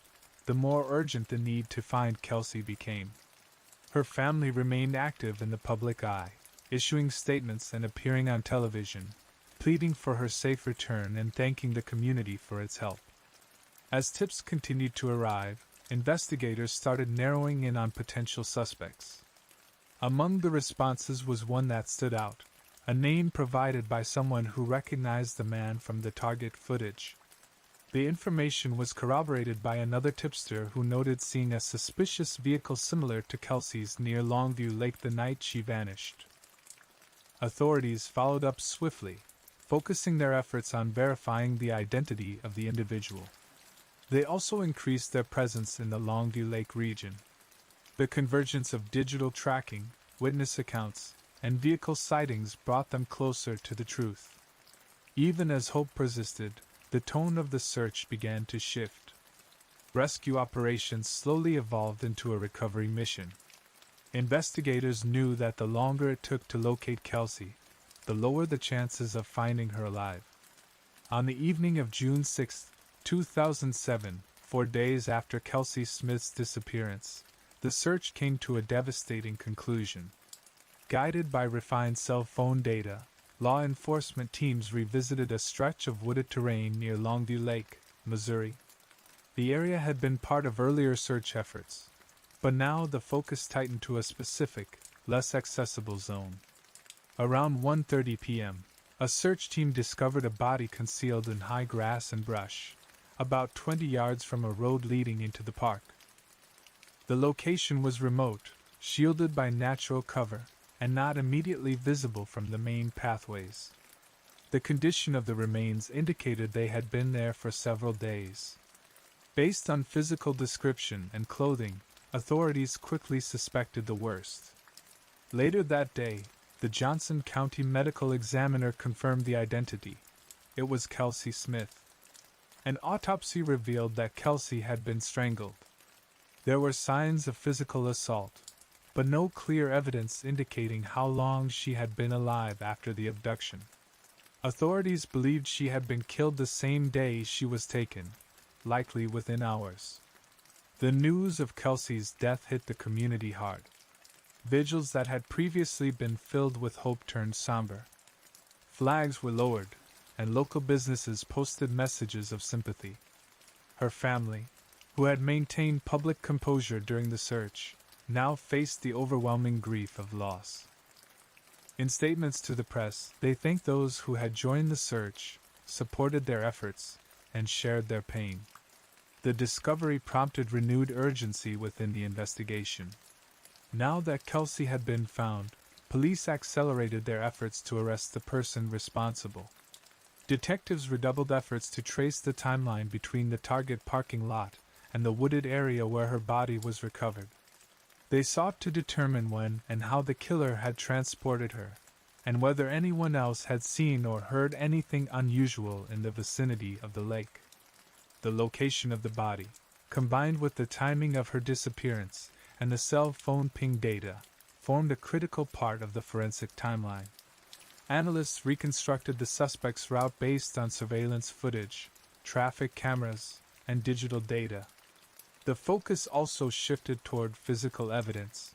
Speaker 1: the more urgent the need to find Kelsey became. Her family remained active in the public eye, issuing statements and appearing on television, pleading for her safe return and thanking the community for its help. As tips continued to arrive, investigators started narrowing in on potential suspects. Among the responses was one that stood out, a name provided by someone who recognized the man from the target footage. The information was corroborated by another tipster who noted seeing a suspicious vehicle similar to Kelsey's near Longview Lake the night she vanished. Authorities followed up swiftly, focusing their efforts on verifying the identity of the individual. They also increased their presence in the Longview Lake region. The convergence of digital tracking, witness accounts, and vehicle sightings brought them closer to the truth. Even as hope persisted, the tone of the search began to shift. Rescue operations slowly evolved into a recovery mission. Investigators knew that the longer it took to locate Kelsey, the lower the chances of finding her alive. On the evening of June 6, 2007, 4 days after Kelsey Smith's disappearance, the search came to a devastating conclusion. Guided by refined cell phone data, law enforcement teams revisited a stretch of wooded terrain near Longview Lake, Missouri. The area had been part of earlier search efforts, but now the focus tightened to a specific, less accessible zone. Around 1:30 p.m., a search team discovered a body concealed in high grass and brush, about 20 yards from a road leading into the park. The location was remote, shielded by natural cover, and not immediately visible from the main pathways. The condition of the remains indicated they had been there for several days. Based on physical description and clothing, authorities quickly suspected the worst. Later that day, the Johnson County medical examiner confirmed the identity. It was Kelsey Smith. An autopsy revealed that Kelsey had been strangled. There were signs of physical assault, but no clear evidence indicating how long she had been alive after the abduction. Authorities believed she had been killed the same day she was taken, likely within hours. The news of Kelsey's death hit the community hard. Vigils that had previously been filled with hope turned somber. Flags were lowered, and local businesses posted messages of sympathy. Her family, who had maintained public composure during the search, now faced the overwhelming grief of loss. In statements to the press, they thanked those who had joined the search, supported their efforts, and shared their pain. The discovery prompted renewed urgency within the investigation. Now that Kelsey had been found, police accelerated their efforts to arrest the person responsible. Detectives redoubled efforts to trace the timeline between the target parking lot and the wooded area where her body was recovered. They sought to determine when and how the killer had transported her, and whether anyone else had seen or heard anything unusual in the vicinity of the lake. The location of the body, combined with the timing of her disappearance and the cell phone ping data, formed a critical part of the forensic timeline. Analysts reconstructed the suspect's route based on surveillance footage, traffic cameras, and digital data. The focus also shifted toward physical evidence.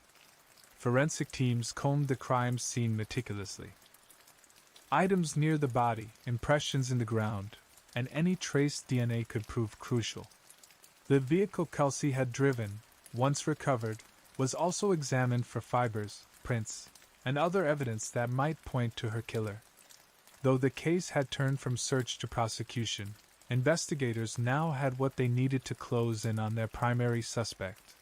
Speaker 1: Forensic teams combed the crime scene meticulously. Items near the body, impressions in the ground, and any trace DNA could prove crucial. The vehicle Kelsey had driven, once recovered, was also examined for fibers, prints, and other evidence that might point to her killer. Though the case had turned from search to prosecution, investigators now had what they needed to close in on their primary suspect.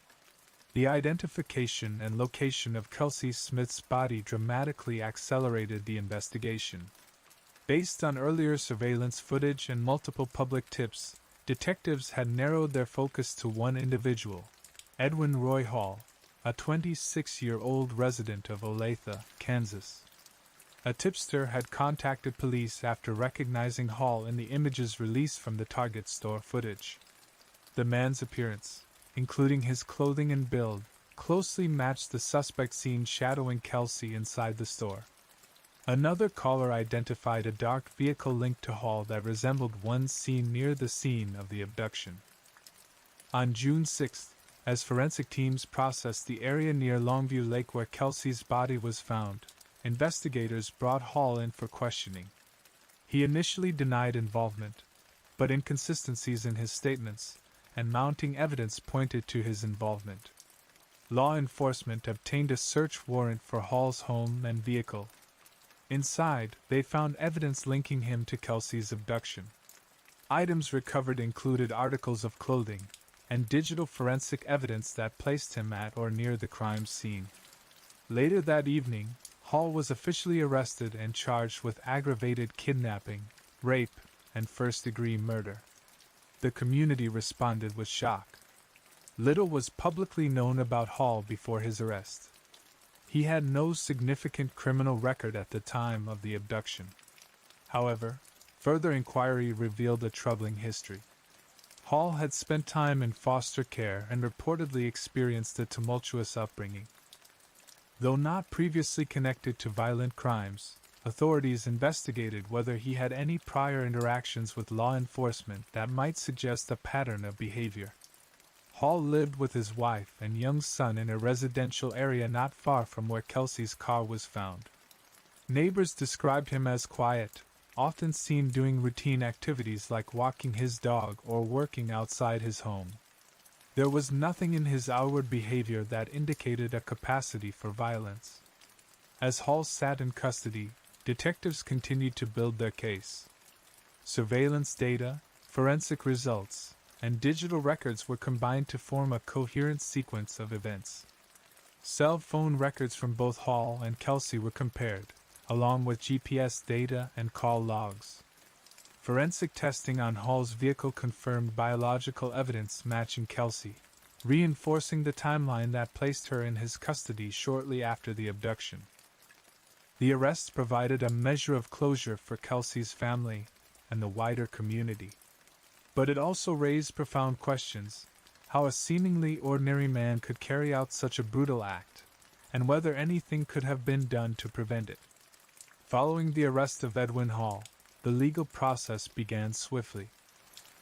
Speaker 1: The identification and location of Kelsey Smith's body dramatically accelerated the investigation. Based on earlier surveillance footage and multiple public tips, detectives had narrowed their focus to one individual, Edwin Roy Hall, a 26-year-old resident of Olathe, Kansas. A tipster had contacted police after recognizing Hall in the images released from the Target store footage. The man's appearance, including his clothing and build, closely matched the suspect seen shadowing Kelsey inside the store. Another caller identified a dark vehicle linked to Hall that resembled one seen near the scene of the abduction. On June 6, as forensic teams processed the area near Longview Lake where Kelsey's body was found, investigators brought Hall in for questioning. He initially denied involvement, but inconsistencies in his statements and mounting evidence pointed to his involvement. Law enforcement obtained a search warrant for Hall's home and vehicle. Inside, they found evidence linking him to Kelsey's abduction. Items recovered included articles of clothing and digital forensic evidence that placed him at or near the crime scene. Later that evening, Hall was officially arrested and charged with aggravated kidnapping, rape, and first-degree murder. The community responded with shock. Little was publicly known about Hall before his arrest. He had no significant criminal record at the time of the abduction. However, further inquiry revealed a troubling history. Hall had spent time in foster care and reportedly experienced a tumultuous upbringing. Though not previously connected to violent crimes, authorities investigated whether he had any prior interactions with law enforcement that might suggest a pattern of behavior. Hall lived with his wife and young son in a residential area not far from where Kelsey's car was found. Neighbors described him as quiet, often seen doing routine activities like walking his dog or working outside his home. There was nothing in his outward behavior that indicated a capacity for violence. As Hall sat in custody, detectives continued to build their case. Surveillance data, forensic results, and digital records were combined to form a coherent sequence of events. Cell phone records from both Hall and Kelsey were compared, along with GPS data and call logs. Forensic testing on Hall's vehicle confirmed biological evidence matching Kelsey, reinforcing the timeline that placed her in his custody shortly after the abduction. The arrest provided a measure of closure for Kelsey's family and the wider community. But it also raised profound questions: how a seemingly ordinary man could carry out such a brutal act, and whether anything could have been done to prevent it. Following the arrest of Edwin Hall, the legal process began swiftly.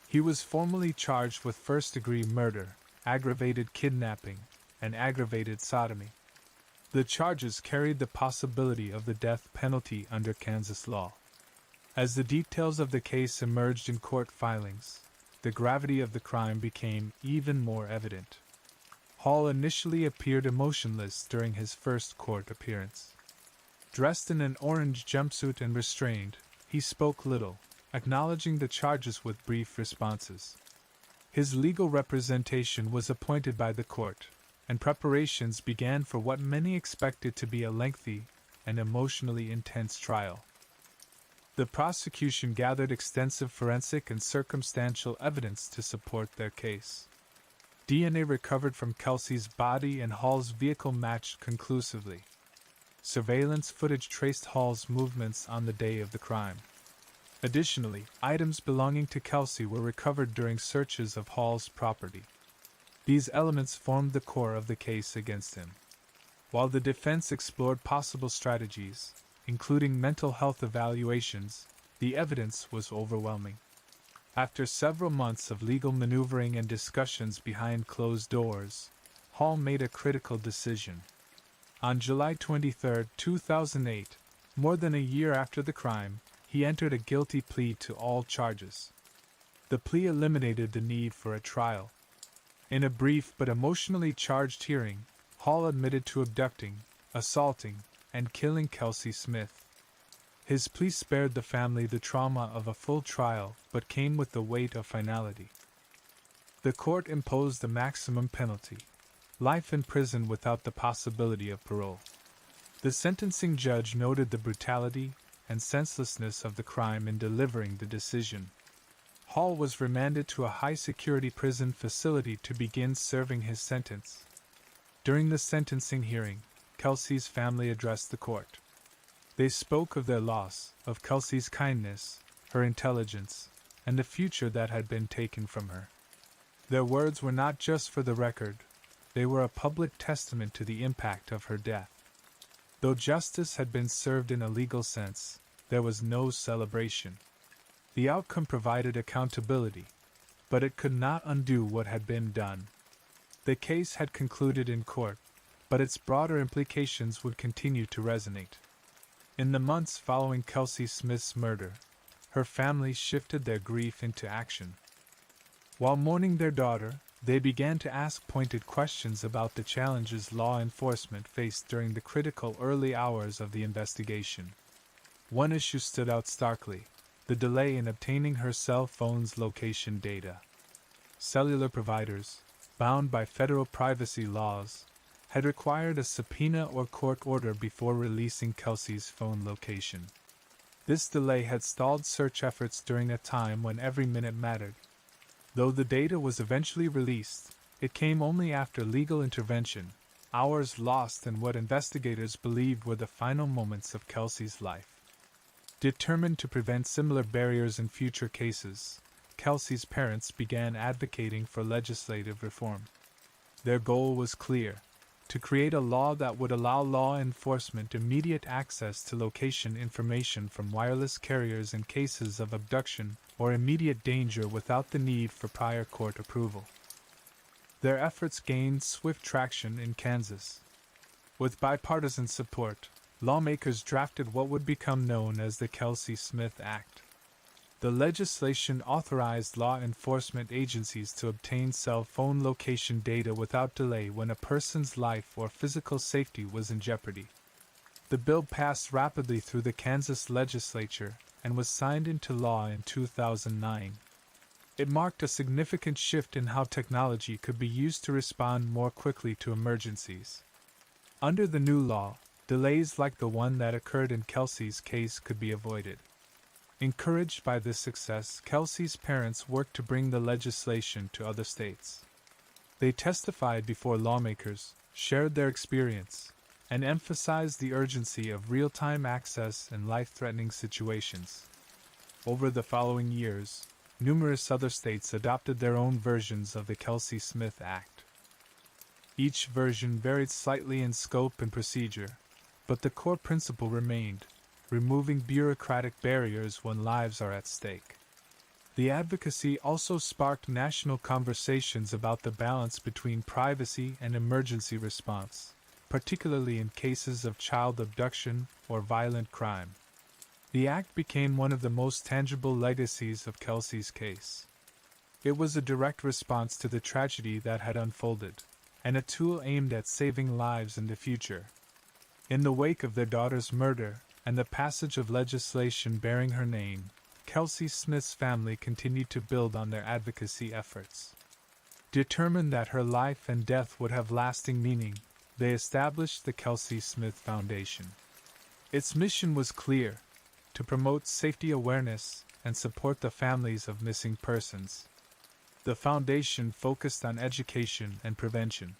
Speaker 1: He was formally charged with first-degree murder, aggravated kidnapping, and aggravated sodomy. The charges carried the possibility of the death penalty under Kansas law. As the details of the case emerged in court filings, the gravity of the crime became even more evident. Hall initially appeared emotionless during his first court appearance. Dressed in an orange jumpsuit and restrained, he spoke little, acknowledging the charges with brief responses. His legal representation was appointed by the court, and preparations began for what many expected to be a lengthy and emotionally intense trial. The prosecution gathered extensive forensic and circumstantial evidence to support their case. DNA recovered from Kelsey's body and Hall's vehicle matched conclusively. Surveillance footage traced Hall's movements on the day of the crime. Additionally, items belonging to Kelsey were recovered during searches of Hall's property. These elements formed the core of the case against him. While the defense explored possible strategies, including mental health evaluations, the evidence was overwhelming. After several months of legal maneuvering and discussions behind closed doors, Hall made a critical decision. On July 23, 2008, more than a year after the crime, he entered a guilty plea to all charges. The plea eliminated the need for a trial. In a brief but emotionally charged hearing, Hall admitted to abducting, assaulting, and killing Kelsey Smith. His plea spared the family the trauma of a full trial, but came with the weight of finality. The court imposed the maximum penalty: life in prison without the possibility of parole. The sentencing judge noted the brutality and senselessness of the crime in delivering the decision. Hall was remanded to a high-security prison facility to begin serving his sentence. During the sentencing hearing, Kelsey's family addressed the court. They spoke of their loss, of Kelsey's kindness, her intelligence, and the future that had been taken from her. Their words were not just for the record, they were a public testament to the impact of her death. Though justice had been served in a legal sense, there was no celebration. The outcome provided accountability, but it could not undo what had been done. The case had concluded in court, but its broader implications would continue to resonate. In the months following Kelsey Smith's murder, her family shifted their grief into action. While mourning their daughter, they began to ask pointed questions about the challenges law enforcement faced during the critical early hours of the investigation. One issue stood out starkly: the delay in obtaining her cell phone's location data. Cellular providers, bound by federal privacy laws, had required a subpoena or court order before releasing Kelsey's phone location. This delay had stalled search efforts during a time when every minute mattered. Though the data was eventually released, it came only after legal intervention, hours lost in what investigators believed were the final moments of Kelsey's life. Determined to prevent similar barriers in future cases, Kelsey's parents began advocating for legislative reform. Their goal was clear: to create a law that would allow law enforcement immediate access to location information from wireless carriers in cases of abduction or immediate danger without the need for prior court approval. Their efforts gained swift traction in Kansas. With bipartisan support, lawmakers drafted what would become known as the Kelsey Smith Act. The legislation authorized law enforcement agencies to obtain cell phone location data without delay when a person's life or physical safety was in jeopardy. The bill passed rapidly through the Kansas legislature and was signed into law in 2009. It marked a significant shift in how technology could be used to respond more quickly to emergencies. Under the new law, delays like the one that occurred in Kelsey's case could be avoided. Encouraged by this success, Kelsey's parents worked to bring the legislation to other states. They testified before lawmakers, shared their experience, and emphasized the urgency of real-time access in life-threatening situations. Over the following years, numerous other states adopted their own versions of the Kelsey-Smith Act. Each version varied slightly in scope and procedure, but the core principle remained: removing bureaucratic barriers when lives are at stake. The advocacy also sparked national conversations about the balance between privacy and emergency response, particularly in cases of child abduction or violent crime. The act became one of the most tangible legacies of Kelsey's case. It was a direct response to the tragedy that had unfolded, and a tool aimed at saving lives in the future. In the wake of their daughter's murder, and the passage of legislation bearing her name, Kelsey Smith's family continued to build on their advocacy efforts. Determined that her life and death would have lasting meaning, they established the Kelsey Smith Foundation. Its mission was clear: to promote safety awareness and support the families of missing persons. The foundation focused on education and prevention.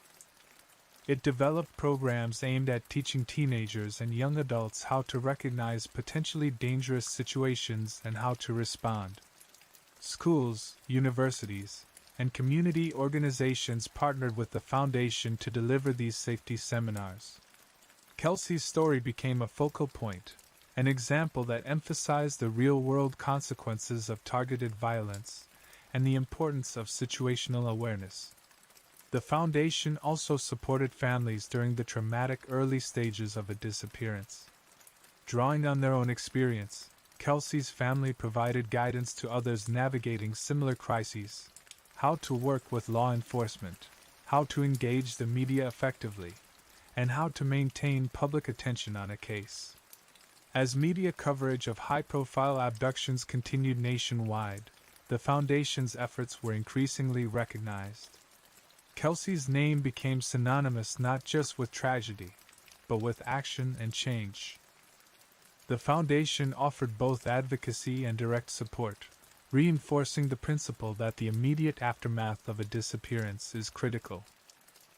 Speaker 1: It developed programs aimed at teaching teenagers and young adults how to recognize potentially dangerous situations and how to respond. Schools, universities, and community organizations partnered with the foundation to deliver these safety seminars. Kelsey's story became a focal point, an example that emphasized the real-world consequences of targeted violence and the importance of situational awareness. The foundation also supported families during the traumatic early stages of a disappearance. Drawing on their own experience, Kelsey's family provided guidance to others navigating similar crises: how to work with law enforcement, how to engage the media effectively, and how to maintain public attention on a case. As media coverage of high-profile abductions continued nationwide, the Foundation's efforts were increasingly recognized. Kelsey's name became synonymous not just with tragedy, but with action and change. The Foundation offered both advocacy and direct support, reinforcing the principle that the immediate aftermath of a disappearance is critical.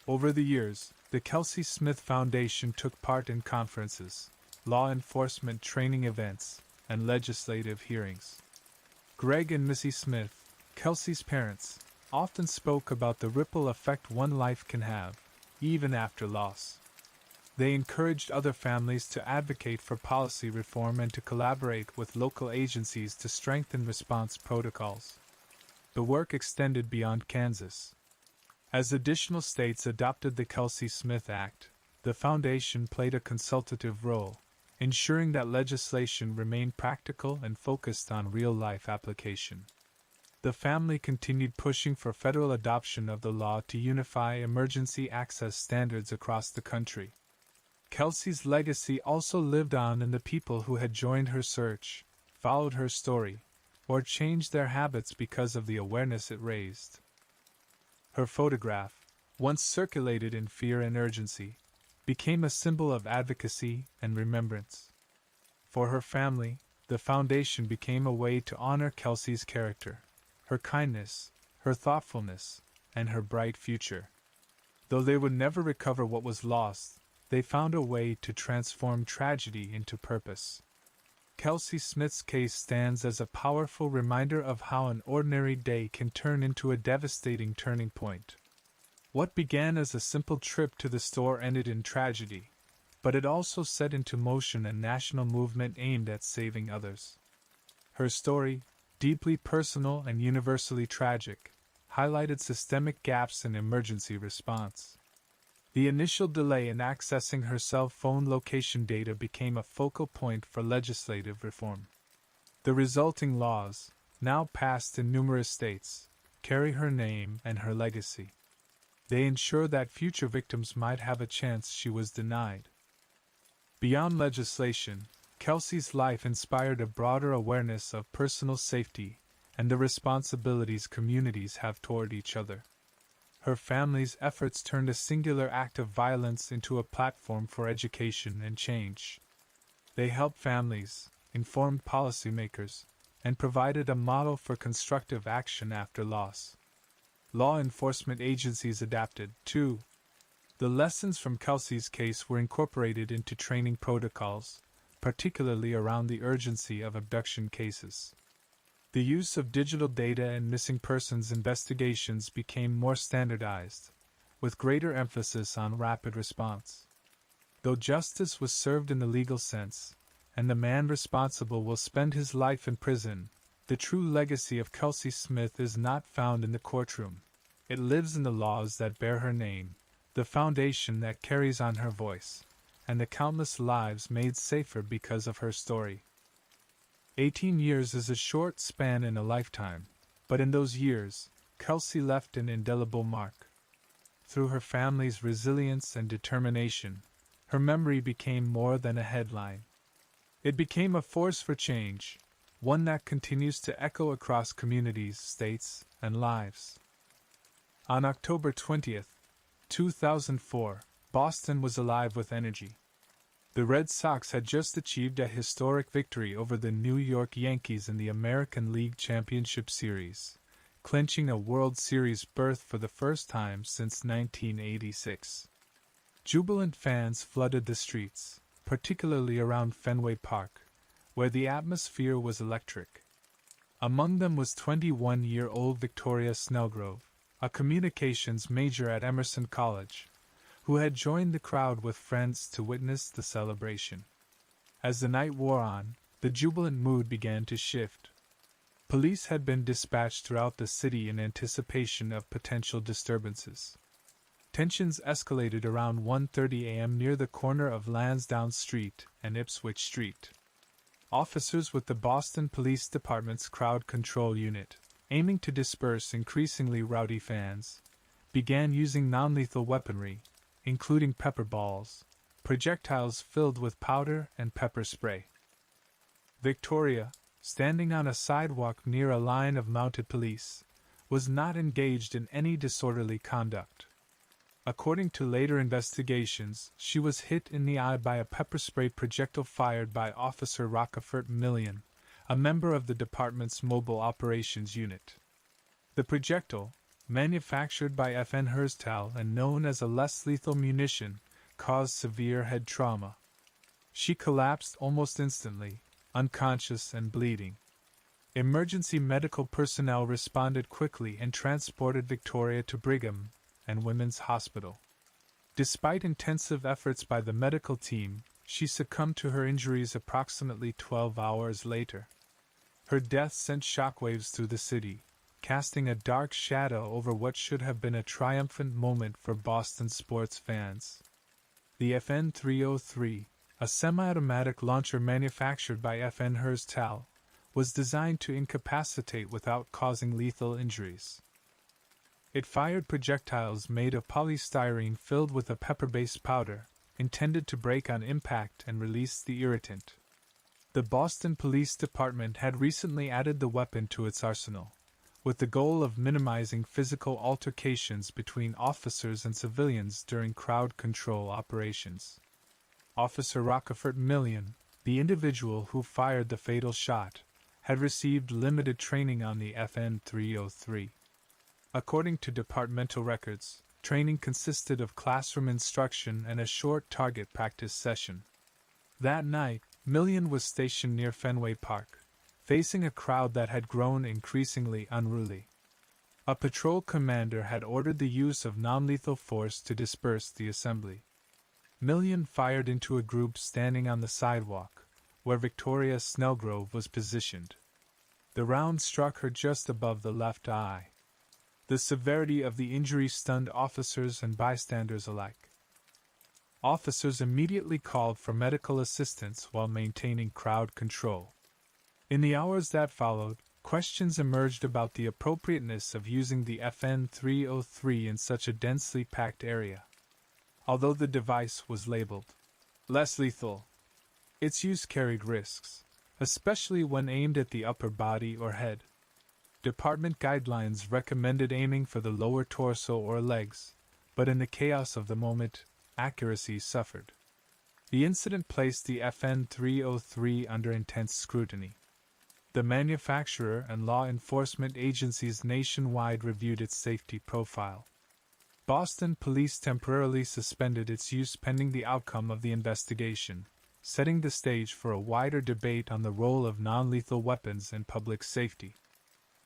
Speaker 1: Over the years, the Kelsey Smith Foundation took part in conferences, law enforcement training events, and legislative hearings. Greg and Missy Smith, Kelsey's parents, often spoke about the ripple effect one life can have, even after loss. They encouraged other families to advocate for policy reform and to collaborate with local agencies to strengthen response protocols. The work extended beyond Kansas. As additional states adopted the Kelsey Smith Act, the Foundation played a consultative role, ensuring that legislation remained practical and focused on real-life application. The family continued pushing for federal adoption of the law to unify emergency access standards across the country. Kelsey's legacy also lived on in the people who had joined her search, followed her story, or changed their habits because of the awareness it raised. Her photograph, once circulated in fear and urgency, became a symbol of advocacy and remembrance. For her family, the Foundation became a way to honor Kelsey's character, her kindness, her thoughtfulness, and her bright future. Though they would never recover what was lost, they found a way to transform tragedy into purpose. Kelsey Smith's case stands as a powerful reminder of how an ordinary day can turn into a devastating turning point. What began as a simple trip to the store ended in tragedy, but it also set into motion a national movement aimed at saving others. Her story, deeply personal and universally tragic, highlighted systemic gaps in emergency response. The initial delay in accessing her cell phone location data became a focal point for legislative reform. The resulting laws, now passed in numerous states, carry her name and her legacy. They ensure that future victims might have a chance she was denied. Beyond legislation, Kelsey's life inspired a broader awareness of personal safety and the responsibilities communities have toward each other. Her family's efforts turned a singular act of violence into a platform for education and change. They helped families, informed policymakers, and provided a model for constructive action after loss. Law enforcement agencies adapted, too. The lessons from Kelsey's case were incorporated into training protocols, particularly around the urgency of abduction cases. The use of digital data and missing persons investigations became more standardized, with greater emphasis on rapid response. Though justice was served in the legal sense, and the man responsible will spend his life in prison, the true legacy of Kelsey Smith is not found in the courtroom. It lives in the laws that bear her name, the foundation that carries on her voice, and the countless lives made safer because of her story. 18 years is a short span in a lifetime, but in those years, Kelsey left an indelible mark. Through her family's resilience and determination, her memory became more than a headline. It became a force for change, one that continues to echo across communities, states, and lives. On October 20th, 2004, Boston was alive with energy. The Red Sox had just achieved a historic victory over the New York Yankees in the American League Championship Series, clinching a World Series berth for the first time since 1986. Jubilant fans flooded the streets, particularly around Fenway Park, where the atmosphere was electric. Among them was 21-year-old Victoria Snellgrove, a communications major at Emerson College, who had joined the crowd with friends to witness the celebration. As the night wore on, the jubilant mood began to shift. Police had been dispatched throughout the city in anticipation of potential disturbances. Tensions escalated around 1:30 a.m. near the corner of Lansdowne Street and Ipswich Street. Officers with the Boston Police Department's Crowd Control Unit, aiming to disperse increasingly rowdy fans, began using non-lethal weaponry, including pepper balls, projectiles filled with powder and pepper spray. Victoria, standing on a sidewalk near a line of mounted police, was not engaged in any disorderly conduct. According to later investigations, she was hit in the eye by a pepper spray projectile fired by Officer Rockefort Millian, a member of the department's Mobile Operations Unit. The projectile, manufactured by FN Herstal and known as a less lethal munition, caused severe head trauma. She collapsed almost instantly, unconscious and bleeding. Emergency medical personnel responded quickly and transported Victoria to Brigham and Women's Hospital. Despite intensive efforts by the medical team, she succumbed to her injuries approximately 12 hours later. Her death sent shockwaves through the city, casting a dark shadow over what should have been a triumphant moment for Boston sports fans. The FN 303, a semi-automatic launcher manufactured by FN Herstal, was designed to incapacitate without causing lethal injuries. It fired projectiles made of polystyrene filled with a pepper-based powder, intended to break on impact and release the irritant. The Boston Police Department had recently added the weapon to its arsenal, with the goal of minimizing physical altercations between officers and civilians during crowd control operations. Officer Rockefort Millian, the individual who fired the fatal shot, had received limited training on the FN 303. According to departmental records, training consisted of classroom instruction and a short target practice session. That night, Millian was stationed near Fenway Park, facing a crowd that had grown increasingly unruly. A patrol commander had ordered the use of non-lethal force to disperse the assembly. Millian fired into a group standing on the sidewalk, where Victoria Snellgrove was positioned. The round struck her just above the left eye. The severity of the injury stunned officers and bystanders alike. Officers immediately called for medical assistance while maintaining crowd control. In the hours that followed, questions emerged about the appropriateness of using the FN 303 in such a densely packed area. Although the device was labeled less lethal, its use carried risks, especially when aimed at the upper body or head. Department guidelines recommended aiming for the lower torso or legs, but in the chaos of the moment, accuracy suffered. The incident placed the FN 303 under intense scrutiny. The manufacturer and law enforcement agencies nationwide reviewed its safety profile. Boston police temporarily suspended its use pending the outcome of the investigation, setting the stage for a wider debate on the role of non-lethal weapons in public safety.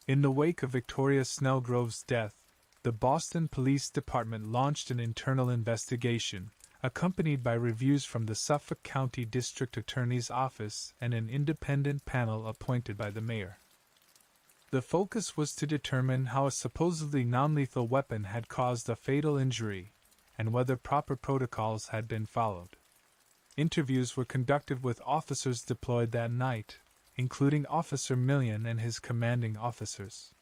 Speaker 1: In the wake of Victoria Snellgrove's death, the Boston Police Department launched an internal investigation, accompanied by reviews from the Suffolk County District Attorney's Office and an independent panel appointed by the mayor. The focus was to determine how a supposedly non-lethal weapon had caused a fatal injury, and whether proper protocols had been followed. Interviews were conducted with officers deployed that night, including Officer Millian and his commanding officers.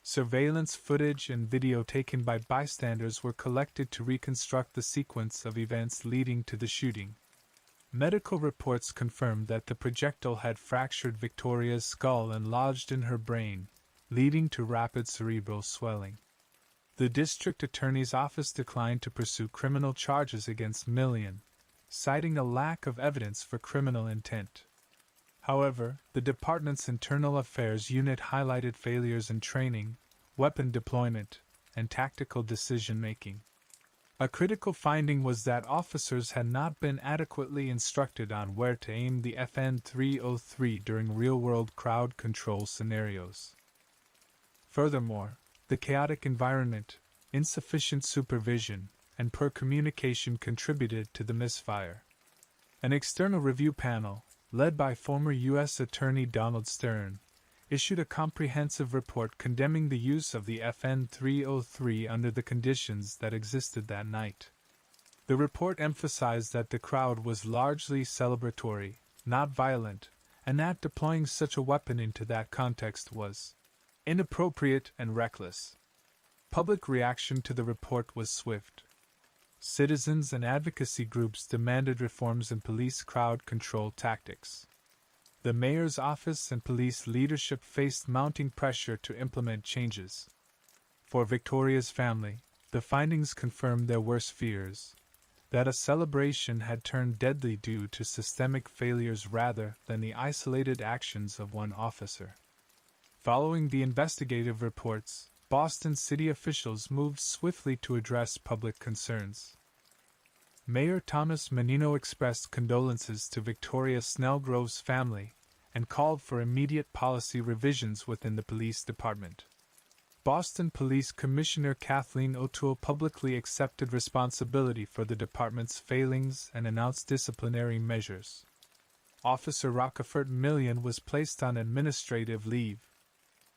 Speaker 1: Surveillance footage and video taken by bystanders were collected to reconstruct the sequence of events leading to the shooting. Medical reports confirmed that the projectile had fractured Victoria's skull and lodged in her brain, leading to rapid cerebral swelling. The district attorney's office declined to pursue criminal charges against Millian, citing a lack of evidence for criminal intent. However, the department's internal affairs unit highlighted failures in training, weapon deployment, and tactical decision-making. A critical finding was that officers had not been adequately instructed on where to aim the FN 303 during real-world crowd control scenarios. Furthermore, the chaotic environment, insufficient supervision, and poor communication contributed to the misfire. An external review panel, led by former U.S. Attorney Donald Stern, issued a comprehensive report condemning the use of the FN 303 under the conditions that existed that night. The report emphasized that the crowd was largely celebratory, not violent, and that deploying such a weapon into that context was inappropriate and reckless. Public reaction to the report was swift. Citizens and advocacy groups demanded reforms in police crowd control tactics. The mayor's office and police leadership faced mounting pressure to implement changes. For Victoria's family, the findings confirmed their worst fears, that a celebration had turned deadly due to systemic failures rather than the isolated actions of one officer. Following the investigative reports, Boston city officials moved swiftly to address public concerns. Mayor Thomas Menino expressed condolences to Victoria Snellgrove's family and called for immediate policy revisions within the police department. Boston Police Commissioner Kathleen O'Toole publicly accepted responsibility for the department's failings and announced disciplinary measures. Officer Rockefort Millian was placed on administrative leave.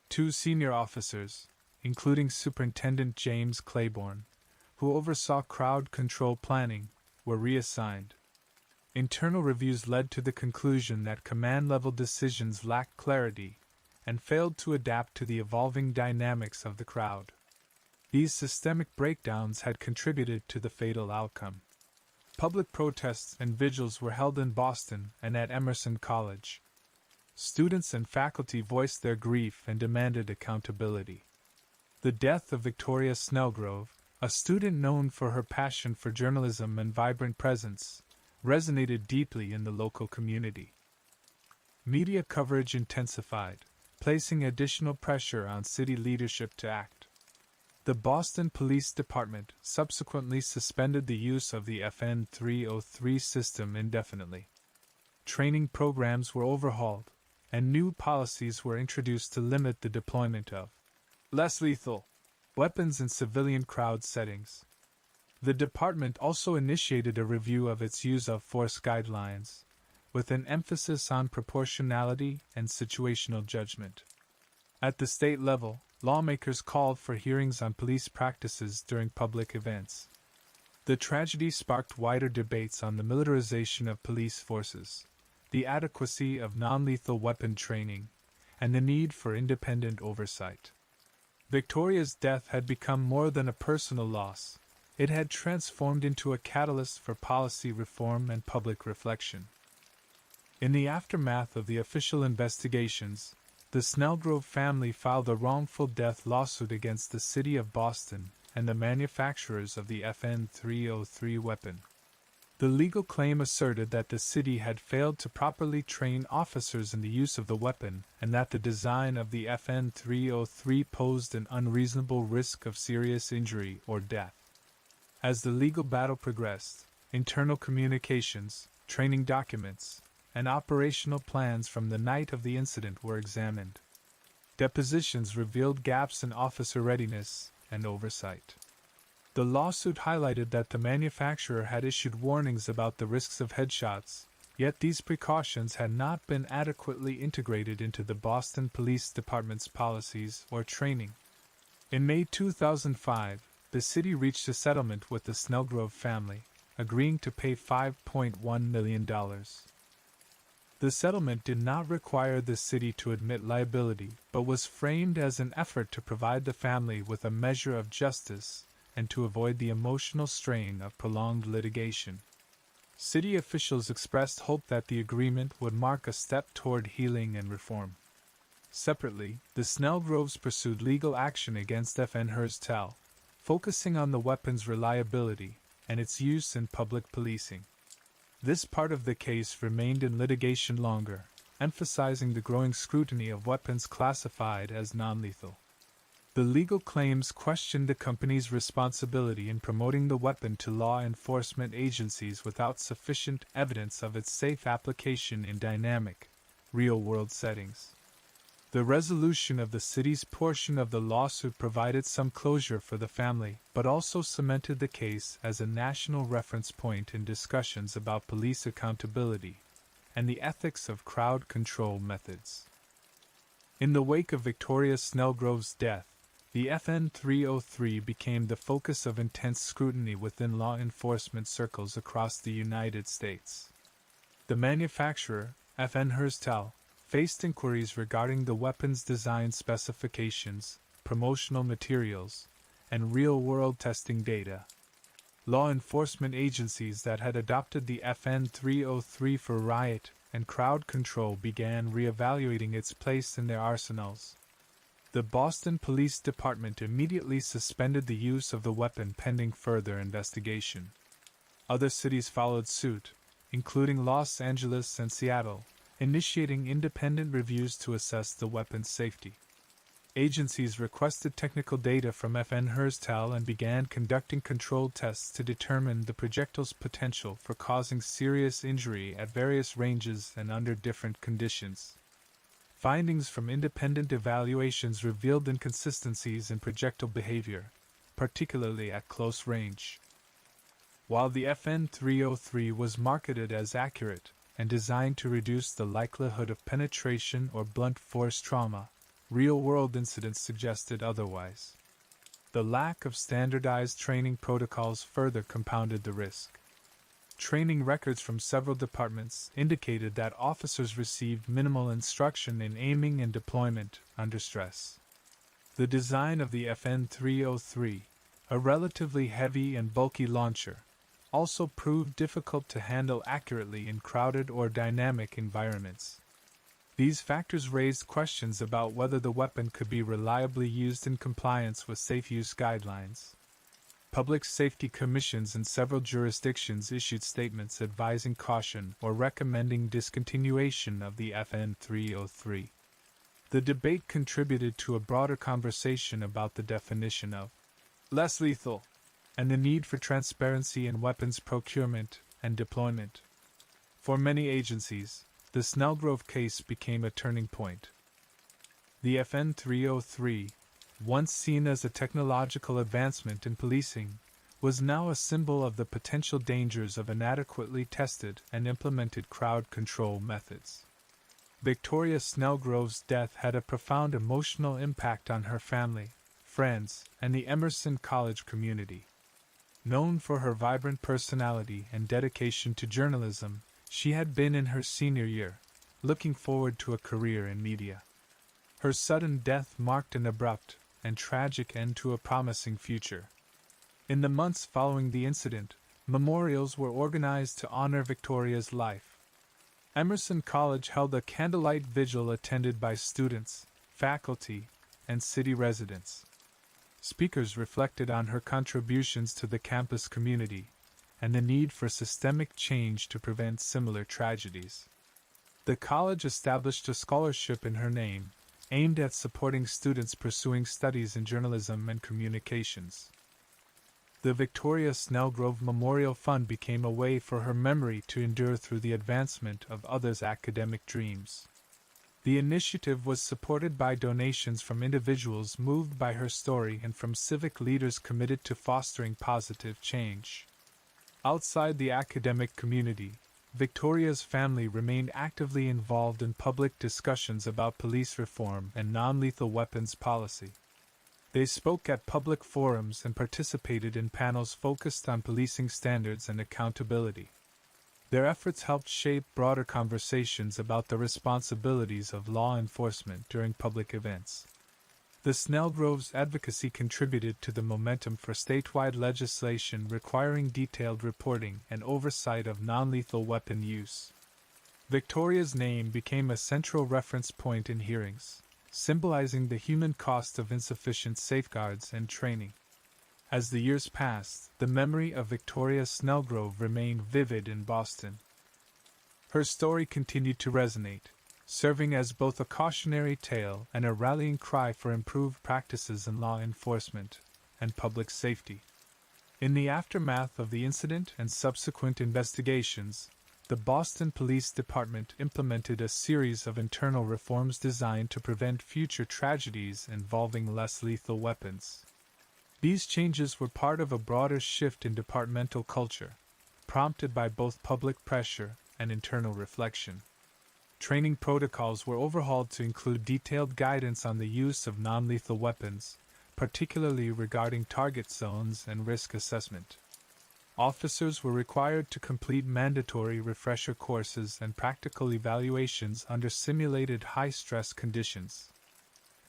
Speaker 1: 2 senior officers, including Superintendent James Claiborne, who oversaw crowd control planning, were reassigned. Internal reviews led to the conclusion that command-level decisions lacked clarity and failed to adapt to the evolving dynamics of the crowd. These systemic breakdowns had contributed to the fatal outcome. Public protests and vigils were held in Boston and at Emerson College. Students and faculty voiced their grief and demanded accountability. The death of Victoria Snellgrove, a student known for her passion for journalism and vibrant presence, resonated deeply in the local community. Media coverage intensified, placing additional pressure on city leadership to act. The Boston Police Department subsequently suspended the use of the FN 303 system indefinitely. Training programs were overhauled, and new policies were introduced to limit the deployment of less lethal weapons in civilian crowd settings. The department also initiated a review of its use of force guidelines, with an emphasis on proportionality and situational judgment. At the state level, lawmakers called for hearings on police practices during public events. The tragedy sparked wider debates on the militarization of police forces, the adequacy of non-lethal weapon training, and the need for independent oversight. Victoria's death had become more than a personal loss. It had transformed into a catalyst for policy reform and public reflection. In the aftermath of the official investigations, The Snellgrove family filed a wrongful death lawsuit against the city of Boston and the manufacturers of the FN 303 weapon. The legal claim asserted that the city had failed to properly train officers in the use of the weapon and that the design of the FN 303 posed an unreasonable risk of serious injury or death. As the legal battle progressed, internal communications, training documents, and operational plans from the night of the incident were examined. Depositions revealed gaps in officer readiness and oversight. The lawsuit highlighted that the manufacturer had issued warnings about the risks of headshots, yet these precautions had not been adequately integrated into the Boston Police Department's policies or training. In May 2005, the city reached a settlement with the Snellgrove family, agreeing to pay $5.1 million. The settlement did not require the city to admit liability, but was framed as an effort to provide the family with a measure of justice and to avoid the emotional strain of prolonged litigation. City officials expressed hope that the agreement would mark a step toward healing and reform. Separately, the Snellgroves pursued legal action against FN Herstal, focusing on the weapon's reliability and its use in public policing. This part of the case remained in litigation longer, emphasizing the growing scrutiny of weapons classified as non-lethal. The legal claims questioned the company's responsibility in promoting the weapon to law enforcement agencies without sufficient evidence of its safe application in dynamic, real-world settings. The resolution of the city's portion of the lawsuit provided some closure for the family, but also cemented the case as a national reference point in discussions about police accountability and the ethics of crowd control methods. In the wake of Victoria Snellgrove's death, the FN 303 became the focus of intense scrutiny within law enforcement circles across the United States. The manufacturer, FN Herstal, faced inquiries regarding the weapon's design specifications, promotional materials, and real-world testing data. Law enforcement agencies that had adopted the FN 303 for riot and crowd control began reevaluating its place in their arsenals. The Boston Police Department immediately suspended the use of the weapon pending further investigation. Other cities followed suit, including Los Angeles and Seattle, initiating independent reviews to assess the weapon's safety. Agencies requested technical data from FN Herstal and began conducting controlled tests to determine the projectile's potential for causing serious injury at various ranges and under different conditions. Findings from independent evaluations revealed inconsistencies in projectile behavior, particularly at close range. While the FN 303 was marketed as accurate and designed to reduce the likelihood of penetration or blunt force trauma, real-world incidents suggested otherwise. The lack of standardized training protocols further compounded the risk. Training records from several departments indicated that officers received minimal instruction in aiming and deployment under stress. The design of the FN 303, a relatively heavy and bulky launcher, also proved difficult to handle accurately in crowded or dynamic environments. These factors raised questions about whether the weapon could be reliably used in compliance with safe use guidelines. Public safety commissions in several jurisdictions issued statements advising caution or recommending discontinuation of the FN 303. The debate contributed to a broader conversation about the definition of less lethal and the need for transparency in weapons procurement and deployment. For many agencies, the Snellgrove case became a turning point. The FN 303, once seen as a technological advancement in policing, was now a symbol of the potential dangers of inadequately tested and implemented crowd control methods. Victoria Snellgrove's death had a profound emotional impact on her family, friends, and the Emerson College community. Known for her vibrant personality and dedication to journalism, she had been in her senior year, looking forward to a career in media. Her sudden death marked an abrupt and tragic end to a promising future. In the months following the incident, memorials were organized to honor Victoria's life. Emerson College held a candlelight vigil attended by students, faculty, and city residents. Speakers reflected on her contributions to the campus community and the need for systemic change to prevent similar tragedies. The college established a scholarship in her name, aimed at supporting students pursuing studies in journalism and communications. The Victoria Snellgrove Memorial Fund became a way for her memory to endure through the advancement of others' academic dreams. The initiative was supported by donations from individuals moved by her story and from civic leaders committed to fostering positive change. Outside the academic community, Victoria's family remained actively involved in public discussions about police reform and non-lethal weapons policy. They spoke at public forums and participated in panels focused on policing standards and accountability. Their efforts helped shape broader conversations about the responsibilities of law enforcement during public events. The Snellgroves' advocacy contributed to the momentum for statewide legislation requiring detailed reporting and oversight of non-lethal weapon use. Victoria's name became a central reference point in hearings, symbolizing the human cost of insufficient safeguards and training. As the years passed, the memory of Victoria Snellgrove remained vivid in Boston. Her story continued to resonate, serving as both a cautionary tale and a rallying cry for improved practices in law enforcement and public safety. In the aftermath of the incident and subsequent investigations, the Boston Police Department implemented a series of internal reforms designed to prevent future tragedies involving less lethal weapons. These changes were part of a broader shift in departmental culture, prompted by both public pressure and internal reflection. Training protocols were overhauled to include detailed guidance on the use of non-lethal weapons, particularly regarding target zones and risk assessment. Officers were required to complete mandatory refresher courses and practical evaluations under simulated high-stress conditions.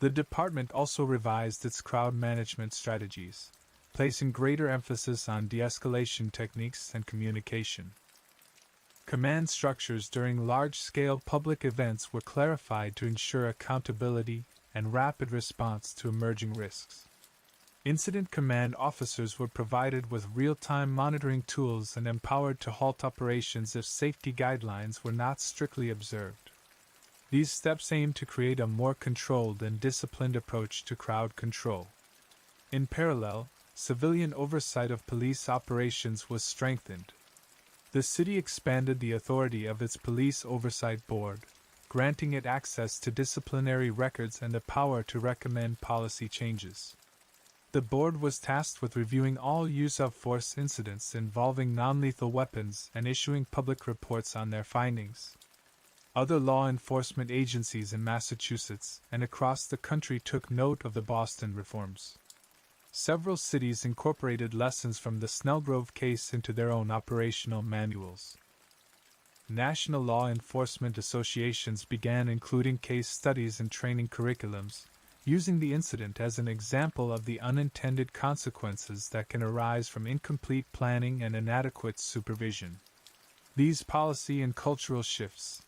Speaker 1: The department also revised its crowd management strategies, placing greater emphasis on de-escalation techniques and communication. Command structures during large-scale public events were clarified to ensure accountability and rapid response to emerging risks. Incident command officers were provided with real-time monitoring tools and empowered to halt operations if safety guidelines were not strictly observed. These steps aim to create a more controlled and disciplined approach to crowd control. In parallel, civilian oversight of police operations was strengthened. The city expanded the authority of its police oversight board, granting it access to disciplinary records and the power to recommend policy changes. The board was tasked with reviewing all use of force incidents involving non-lethal weapons and issuing public reports on their findings. Other law enforcement agencies in Massachusetts and across the country took note of the Boston reforms. Several cities incorporated lessons from the Snellgrove case into their own operational manuals. National law enforcement associations began including case studies and training curriculums, using the incident as an example of the unintended consequences that can arise from incomplete planning and inadequate supervision. These policy and cultural shifts,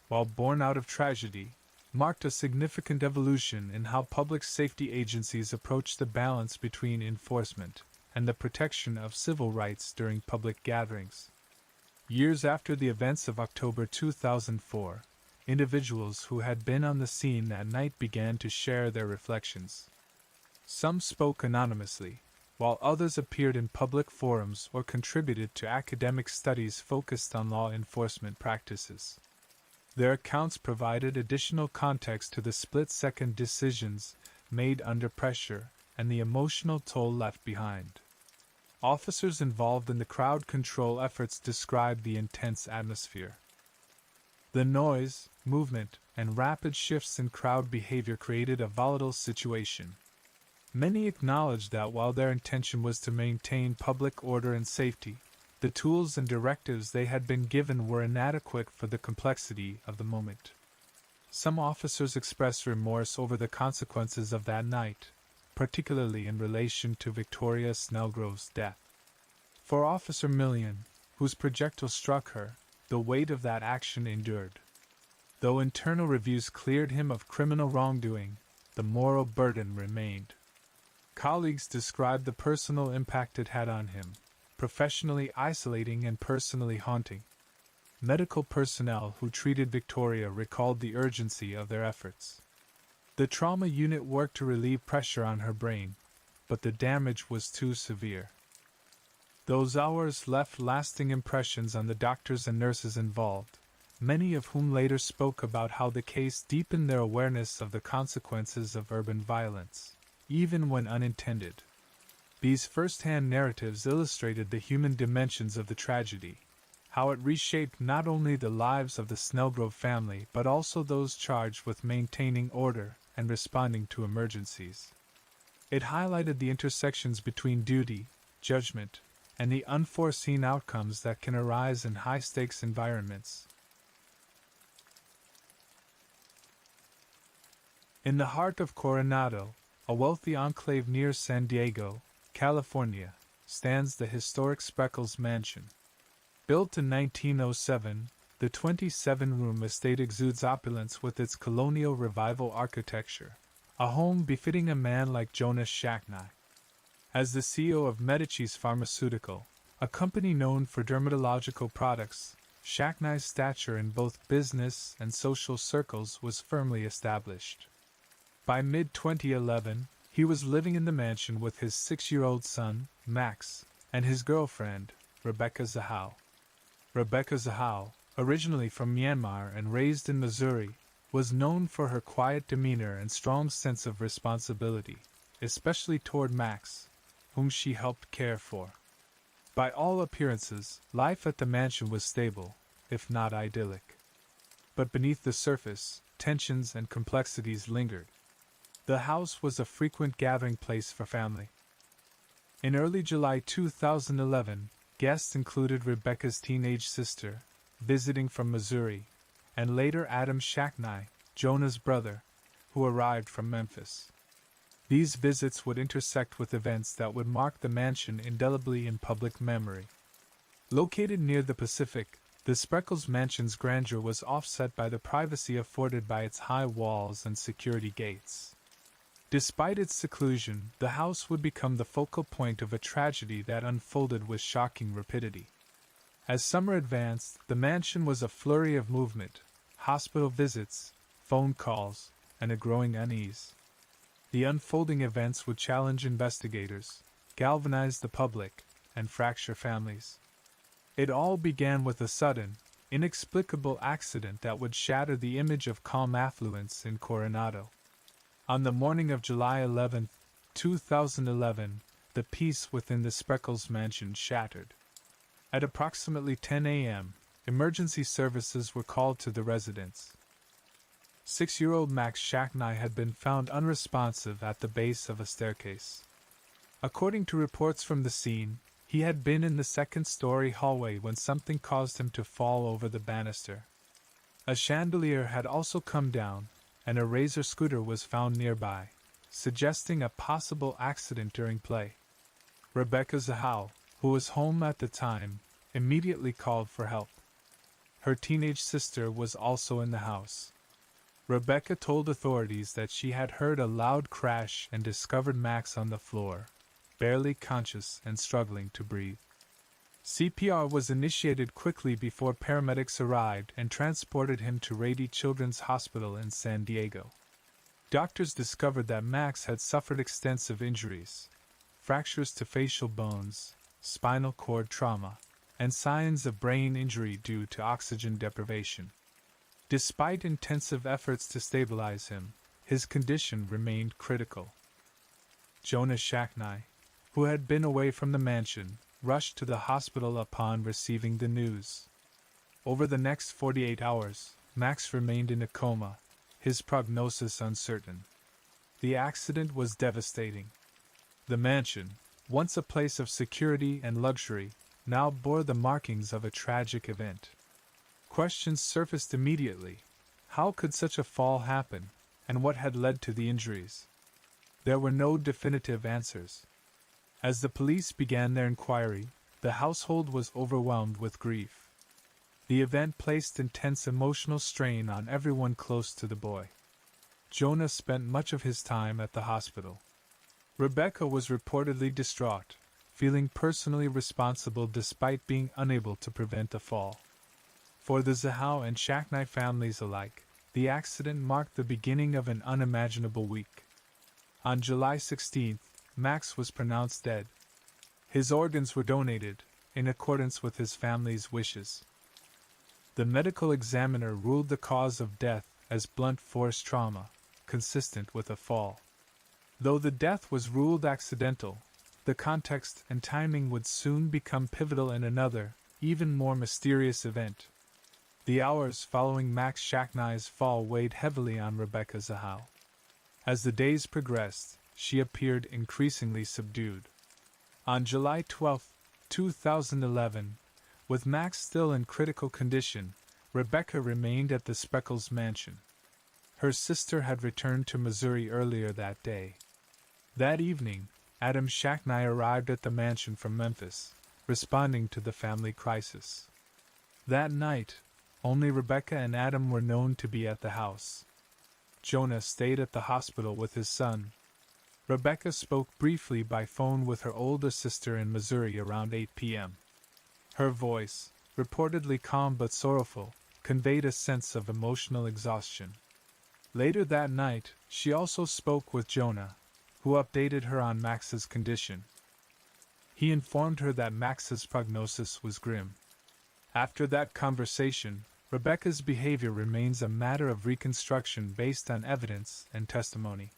Speaker 1: while born out of tragedy, marked a significant evolution in how public safety agencies approach the balance between enforcement and the protection of civil rights during public gatherings. Years after the events of October 2004, individuals who had been on the scene that night began to share their reflections. Some spoke anonymously, while others appeared in public forums or contributed to academic studies focused on law enforcement practices. Their accounts provided additional context to the split-second decisions made under pressure and the emotional toll left behind. Officers involved in the crowd control efforts described the intense atmosphere. The noise, movement, and rapid shifts in crowd behavior created a volatile situation. Many acknowledged that while their intention was to maintain public order and safety, the tools and directives they had been given were inadequate for the complexity of the moment. Some officers expressed remorse over the consequences of that night, particularly in relation to Victoria Snellgrove's death. For Officer Millian, whose projectile struck her, The weight of that action endured. Though internal reviews cleared him of criminal wrongdoing, the moral burden remained. Colleagues described the personal impact it had on him, professionally isolating and personally haunting. Medical personnel who treated Victoria recalled the urgency of their efforts. The trauma unit worked to relieve pressure on her brain, but the damage was too severe. Those hours left lasting impressions on the doctors and nurses involved, many of whom later spoke about how the case deepened their awareness of the consequences of urban violence, even when unintended. These first-hand narratives illustrated the human dimensions of the tragedy, how it reshaped not only the lives of the Snellgrove family but also those charged with maintaining order and responding to emergencies. It highlighted the intersections between duty, judgment, and the unforeseen outcomes that can arise in high-stakes environments. In the heart of Coronado, a wealthy enclave near San Diego, California, stands the historic Spreckels Mansion. Built in 1907, the 27-room estate exudes opulence with its colonial revival architecture, a home befitting a man like Jonas Shacknai. As the CEO of Medici's Pharmaceutical, a company known for dermatological products, Shacknai's stature in both business and social circles was firmly established. By mid-2011, he was living in the mansion with his 6-year-old son, Max, and his girlfriend, Rebecca Zahau. Rebecca Zahau, originally from Myanmar and raised in Missouri, was known for her quiet demeanor and strong sense of responsibility, especially toward Max, whom she helped care for. By all appearances, life at the mansion was stable, if not idyllic. But beneath the surface, tensions and complexities lingered. The house was a frequent gathering place for family. In early July 2011, guests included Rebecca's teenage sister, visiting from Missouri, and later Adam Shacknai, Jonah's brother, who arrived from Memphis. These visits would intersect with events that would mark the mansion indelibly in public memory. Located near the Pacific, the Spreckels Mansion's grandeur was offset by the privacy afforded by its high walls and security gates. Despite its seclusion, the house would become the focal point of a tragedy that unfolded with shocking rapidity. As summer advanced, the mansion was a flurry of movement, hospital visits, phone calls, and a growing unease. The unfolding events would challenge investigators, galvanize the public, and fracture families. It all began with a sudden, inexplicable accident that would shatter the image of calm affluence in Coronado. On the morning of July 11, 2011, the peace within the Spreckels Mansion shattered. At approximately 10 a.m., emergency services were called to the residence. 6-year-old Max Shacknai had been found unresponsive at the base of a staircase. According to reports from the scene, he had been in the second-story hallway when something caused him to fall over the banister. A chandelier had also come down, and a Razor scooter was found nearby, suggesting a possible accident during play. Rebecca Zahau, who was home at the time, immediately called for help. Her teenage sister was also in the house. Rebecca told authorities that she had heard a loud crash and discovered Max on the floor, barely conscious and struggling to breathe. CPR was initiated quickly before paramedics arrived and transported him to Rady Children's Hospital in San Diego. Doctors discovered that Max had suffered extensive injuries, fractures to facial bones, spinal cord trauma, and signs of brain injury due to oxygen deprivation. Despite intensive efforts to stabilize him, his condition remained critical. Jonas Shacknai, who had been away from the mansion, rushed to the hospital upon receiving the news. Over the next 48 hours, Max remained in a coma, his prognosis uncertain. The accident was devastating. The mansion, once a place of security and luxury, now bore the markings of a tragic event. Questions surfaced immediately. How could such a fall happen, and what had led to the injuries? There were no definitive answers. As the police began their inquiry, the household was overwhelmed with grief. The event placed intense emotional strain on everyone close to the boy. Jonah spent much of his time at the hospital. Rebecca was reportedly distraught, feeling personally responsible despite being unable to prevent a fall. For the Zahau and Shacknai families alike, the accident marked the beginning of an unimaginable week. On July 16th, Max was pronounced dead. His organs were donated, in accordance with his family's wishes. The medical examiner ruled the cause of death as blunt force trauma, consistent with a fall. Though the death was ruled accidental, the context and timing would soon become pivotal in another, even more mysterious event. The hours following Max Shacknai's fall weighed heavily on Rebecca Zahau. As the days progressed, she appeared increasingly subdued. On July 12, 2011, with Max still in critical condition, Rebecca remained at the Spreckels mansion. Her sister had returned to Missouri earlier that day. That evening, Adam Shacknai arrived at the mansion from Memphis, responding to the family crisis. That night, only Rebecca and Adam were known to be at the house. Jonah stayed at the hospital with his son. Rebecca spoke briefly by phone with her older sister in Missouri around 8 p.m. Her voice, reportedly calm but sorrowful, conveyed a sense of emotional exhaustion. Later that night, she also spoke with Jonah, who updated her on Max's condition. He informed her that Max's prognosis was grim. After that conversation, Rebecca's behavior remains a matter of reconstruction based on evidence and testimony.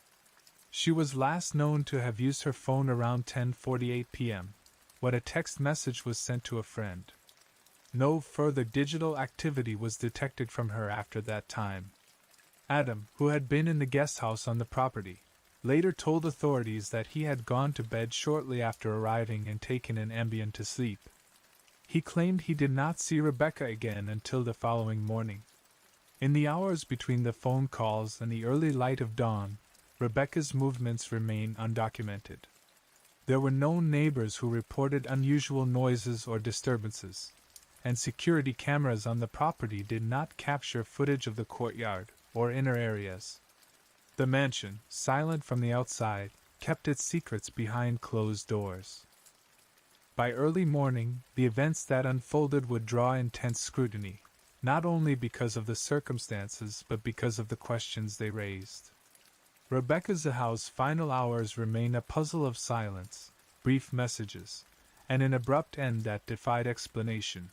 Speaker 1: She was last known to have used her phone around 10:48 p.m., when a text message was sent to a friend. No further digital activity was detected from her after that time. Adam, who had been in the guest house on the property, later told authorities that he had gone to bed shortly after arriving and taken an Ambien to sleep. He claimed he did not see Rebecca again until the following morning. In the hours between the phone calls and the early light of dawn, Rebecca's movements remain undocumented. There were no neighbors who reported unusual noises or disturbances, and security cameras on the property did not capture footage of the courtyard or inner areas. The mansion, silent from the outside, kept its secrets behind closed doors. By early morning, the events that unfolded would draw intense scrutiny, not only because of the circumstances but because of the questions they raised. Rebecca Zahau's final hours remain a puzzle of silence, brief messages, and an abrupt end that defied explanation.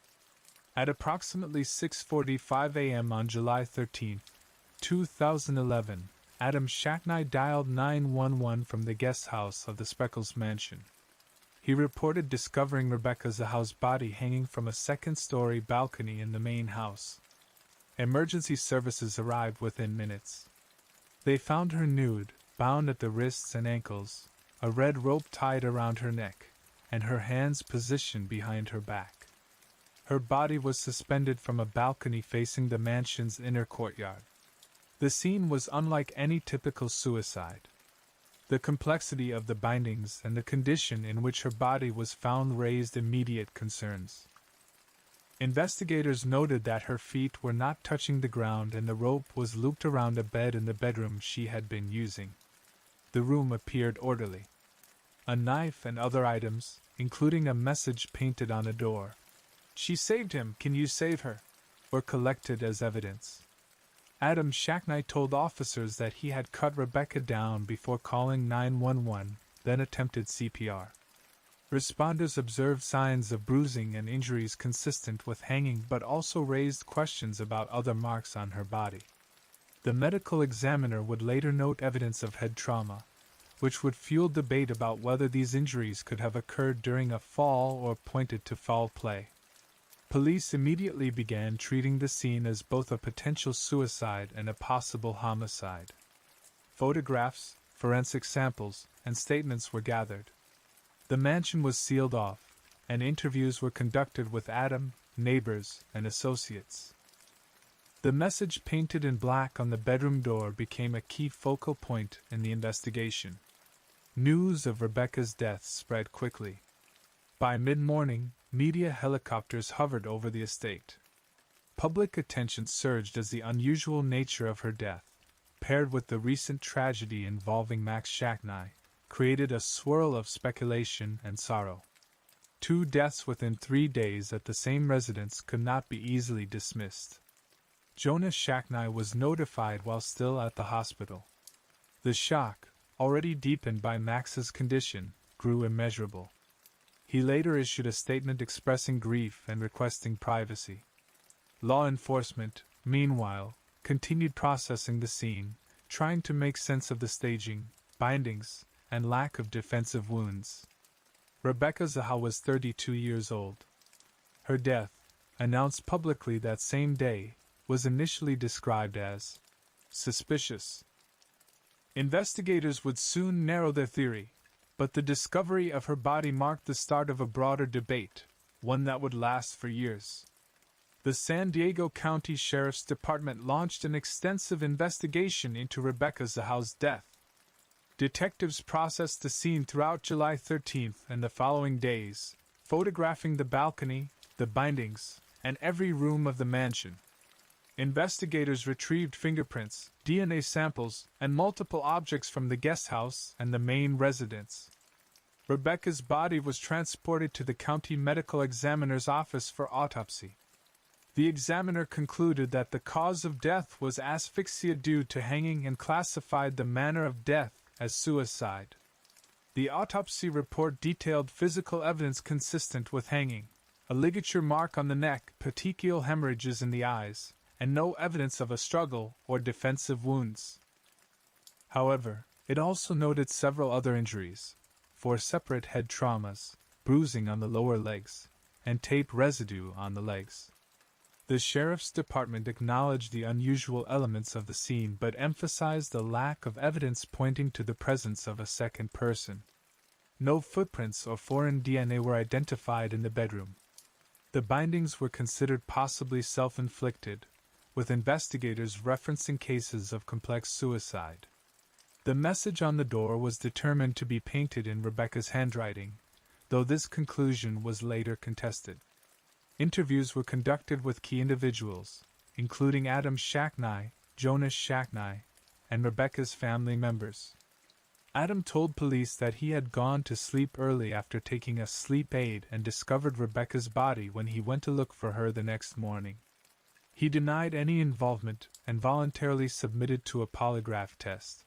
Speaker 1: At approximately 6:45 a.m. on July 13, 2011, Adam Shacknai dialed 911 from the guest house of the Spreckels mansion. He reported discovering Rebecca Zahau's body hanging from a second-story balcony in the main house. Emergency services arrived within minutes. They found her nude, bound at the wrists and ankles, a red rope tied around her neck, and her hands positioned behind her back. Her body was suspended from a balcony facing the mansion's inner courtyard. The scene was unlike any typical suicide. The complexity of the bindings and the condition in which her body was found raised immediate concerns. Investigators noted that her feet were not touching the ground and the rope was looped around a bed in the bedroom she had been using. The room appeared orderly. A knife and other items, including a message painted on a door, "She saved him, can you save her?" were collected as evidence. Adam Shacknai told officers that he had cut Rebecca down before calling 911, then attempted CPR. Responders observed signs of bruising and injuries consistent with hanging but also raised questions about other marks on her body. The medical examiner would later note evidence of head trauma, which would fuel debate about whether these injuries could have occurred during a fall or pointed to foul play. Police immediately began treating the scene as both a potential suicide and a possible homicide. Photographs, forensic samples, and statements were gathered. The mansion was sealed off, and interviews were conducted with Adam, neighbors, and associates. The message painted in black on the bedroom door became a key focal point in the investigation. News of Rebecca's death spread quickly. By mid-morning, media helicopters hovered over the estate. Public attention surged as the unusual nature of her death, paired with the recent tragedy involving Max Shacknai, created a swirl of speculation and sorrow. 2 deaths within 3 days at the same residence could not be easily dismissed. Jonas Shacknai was notified while still at the hospital. The shock, already deepened by Max's condition, grew immeasurable. He later issued a statement expressing grief and requesting privacy. Law enforcement, meanwhile, continued processing the scene, trying to make sense of the staging, bindings, and lack of defensive wounds. Rebecca Zaha was 32 years old. Her death, announced publicly that same day, was initially described as suspicious. Investigators would soon narrow their theory, but the discovery of her body marked the start of a broader debate, one that would last for years. The San Diego County Sheriff's Department launched an extensive investigation into Rebecca Zaha's death. Detectives processed the scene throughout July 13th and the following days, photographing the balcony, the bindings, and every room of the mansion. Investigators retrieved fingerprints, DNA samples, and multiple objects from the guest house and the main residence. Rebecca's body was transported to the county medical examiner's office for autopsy. The examiner concluded that the cause of death was asphyxia due to hanging and classified the manner of death as suicide. The autopsy report detailed physical evidence consistent with hanging, a ligature mark on the neck, petechial hemorrhages in the eyes, and no evidence of a struggle or defensive wounds. However, it also noted several other injuries, 4 separate head traumas, bruising on the lower legs, and tape residue on the legs. The sheriff's department acknowledged the unusual elements of the scene but emphasized the lack of evidence pointing to the presence of a second person. No footprints or foreign DNA were identified in the bedroom. The bindings were considered possibly self-inflicted, with investigators referencing cases of complex suicide. The message on the door was determined to be painted in Rebecca's handwriting, though this conclusion was later contested. Interviews were conducted with key individuals, including Adam Shacknai, Jonas Shacknai, and Rebecca's family members. Adam told police that he had gone to sleep early after taking a sleep aid and discovered Rebecca's body when he went to look for her the next morning. He denied any involvement and voluntarily submitted to a polygraph test.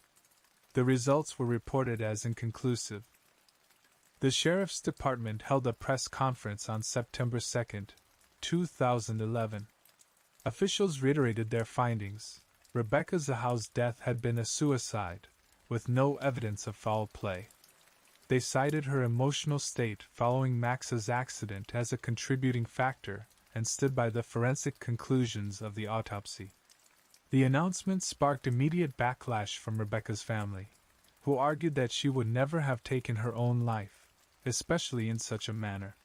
Speaker 1: The results were reported as inconclusive. The Sheriff's Department held a press conference on September 2, 2011. Officials reiterated their findings. Rebecca Zaha's death had been a suicide, with no evidence of foul play. They cited her emotional state following Max's accident as a contributing factor and stood by the forensic conclusions of the autopsy. The announcement sparked immediate backlash from Rebecca's family, who argued that she would never have taken her own life, especially in such a manner.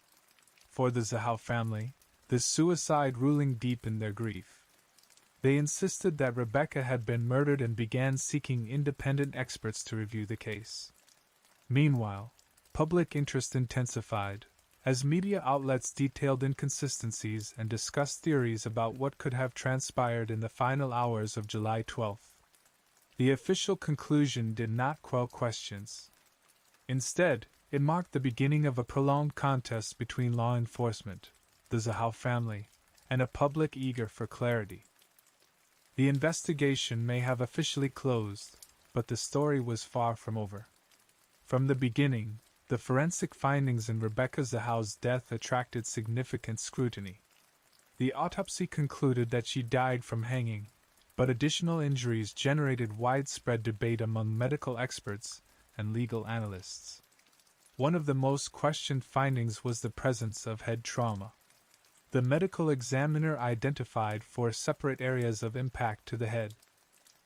Speaker 1: For the Zaha family, this suicide ruling deepened their grief. They insisted that Rebecca had been murdered and began seeking independent experts to review the case. Meanwhile, public interest intensified, as media outlets detailed inconsistencies and discussed theories about what could have transpired in the final hours of July 12. The official conclusion did not quell questions. Instead, it marked the beginning of a prolonged contest between law enforcement, the Zaha family, and a public eager for clarity. The investigation may have officially closed, but the story was far from over. From the beginning, the forensic findings in Rebecca Zaha's death attracted significant scrutiny. The autopsy concluded that she died from hanging, but additional injuries generated widespread debate among medical experts and legal analysts. One of the most questioned findings was the presence of head trauma. The medical examiner identified 4 separate areas of impact to the head.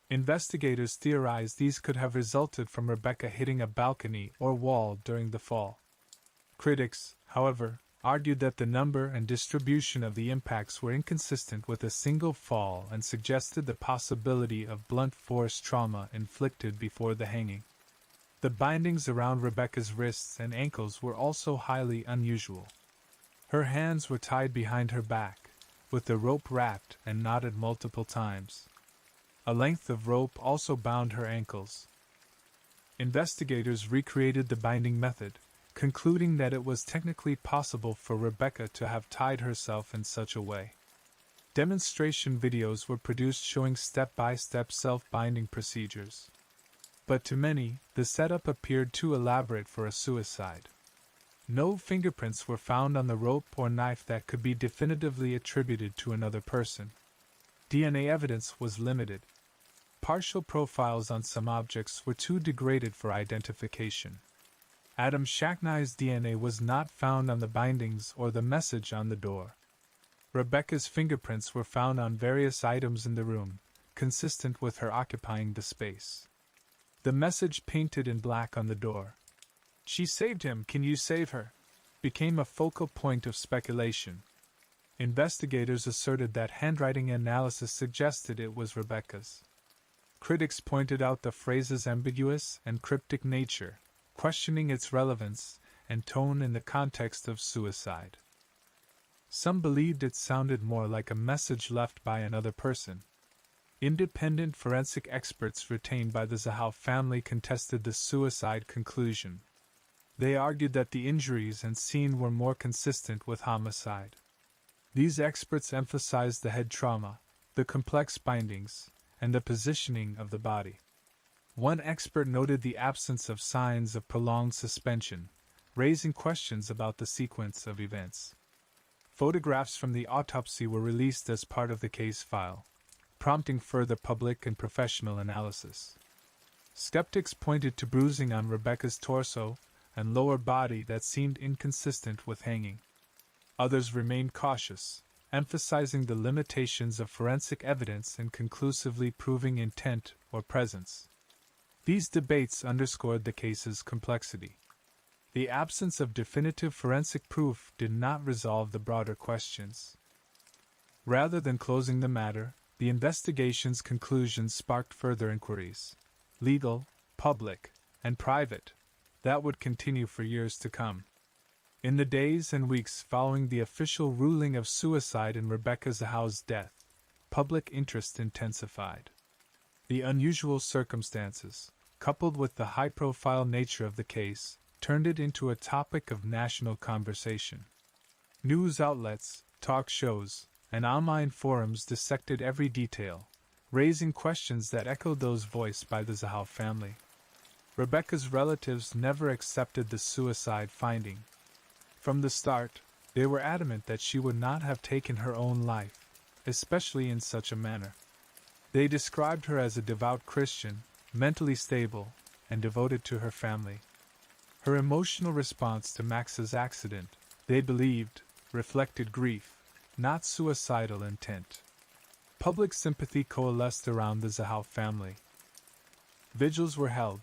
Speaker 1: Investigators theorized these could have resulted from Rebecca hitting a balcony or wall during the fall. Critics, however, argued that the number and distribution of the impacts were inconsistent with a single fall and suggested the possibility of blunt force trauma inflicted before the hanging. The bindings around Rebecca's wrists and ankles were also highly unusual. Her hands were tied behind her back, with the rope wrapped and knotted multiple times. A length of rope also bound her ankles. Investigators recreated the binding method, concluding that it was technically possible for Rebecca to have tied herself in such a way. Demonstration videos were produced showing step-by-step self-binding procedures. But to many, the setup appeared too elaborate for a suicide. No fingerprints were found on the rope or knife that could be definitively attributed to another person. DNA evidence was limited. Partial profiles on some objects were too degraded for identification. Adam Shacknai's DNA was not found on the bindings or the message on the door. Rebecca's fingerprints were found on various items in the room, consistent with her occupying the space. The message painted in black on the door, "She saved him, can you save her?" became a focal point of speculation. Investigators asserted that handwriting analysis suggested it was Rebecca's. Critics pointed out the phrase's ambiguous and cryptic nature, questioning its relevance and tone in the context of suicide. Some believed it sounded more like a message left by another person. Independent forensic experts retained by the Zahau family contested the suicide conclusion. They argued that the injuries and scene were more consistent with homicide. These experts emphasized the head trauma, the complex bindings, and the positioning of the body. One expert noted the absence of signs of prolonged suspension, raising questions about the sequence of events. Photographs from the autopsy were released as part of the case file, prompting further public and professional analysis. Skeptics pointed to bruising on Rebecca's torso and lower body that seemed inconsistent with hanging. Others remained cautious, emphasizing the limitations of forensic evidence in conclusively proving intent or presence. These debates underscored the case's complexity. The absence of definitive forensic proof did not resolve the broader questions. Rather than closing the matter, the investigation's conclusions sparked further inquiries, legal, public, and private, that would continue for years to come. In the days and weeks following the official ruling of suicide in Rebecca Zahau's death, public interest intensified. The unusual circumstances, coupled with the high-profile nature of the case, turned it into a topic of national conversation. News outlets, talk shows, and online forums dissected every detail, raising questions that echoed those voiced by the Zahau family. Rebecca's relatives never accepted the suicide finding. From the start, they were adamant that she would not have taken her own life, especially in such a manner. They described her as a devout Christian, mentally stable, and devoted to her family. Her emotional response to Max's accident, they believed, reflected grief, not suicidal intent. Public sympathy coalesced around the Zahau family. Vigils were held,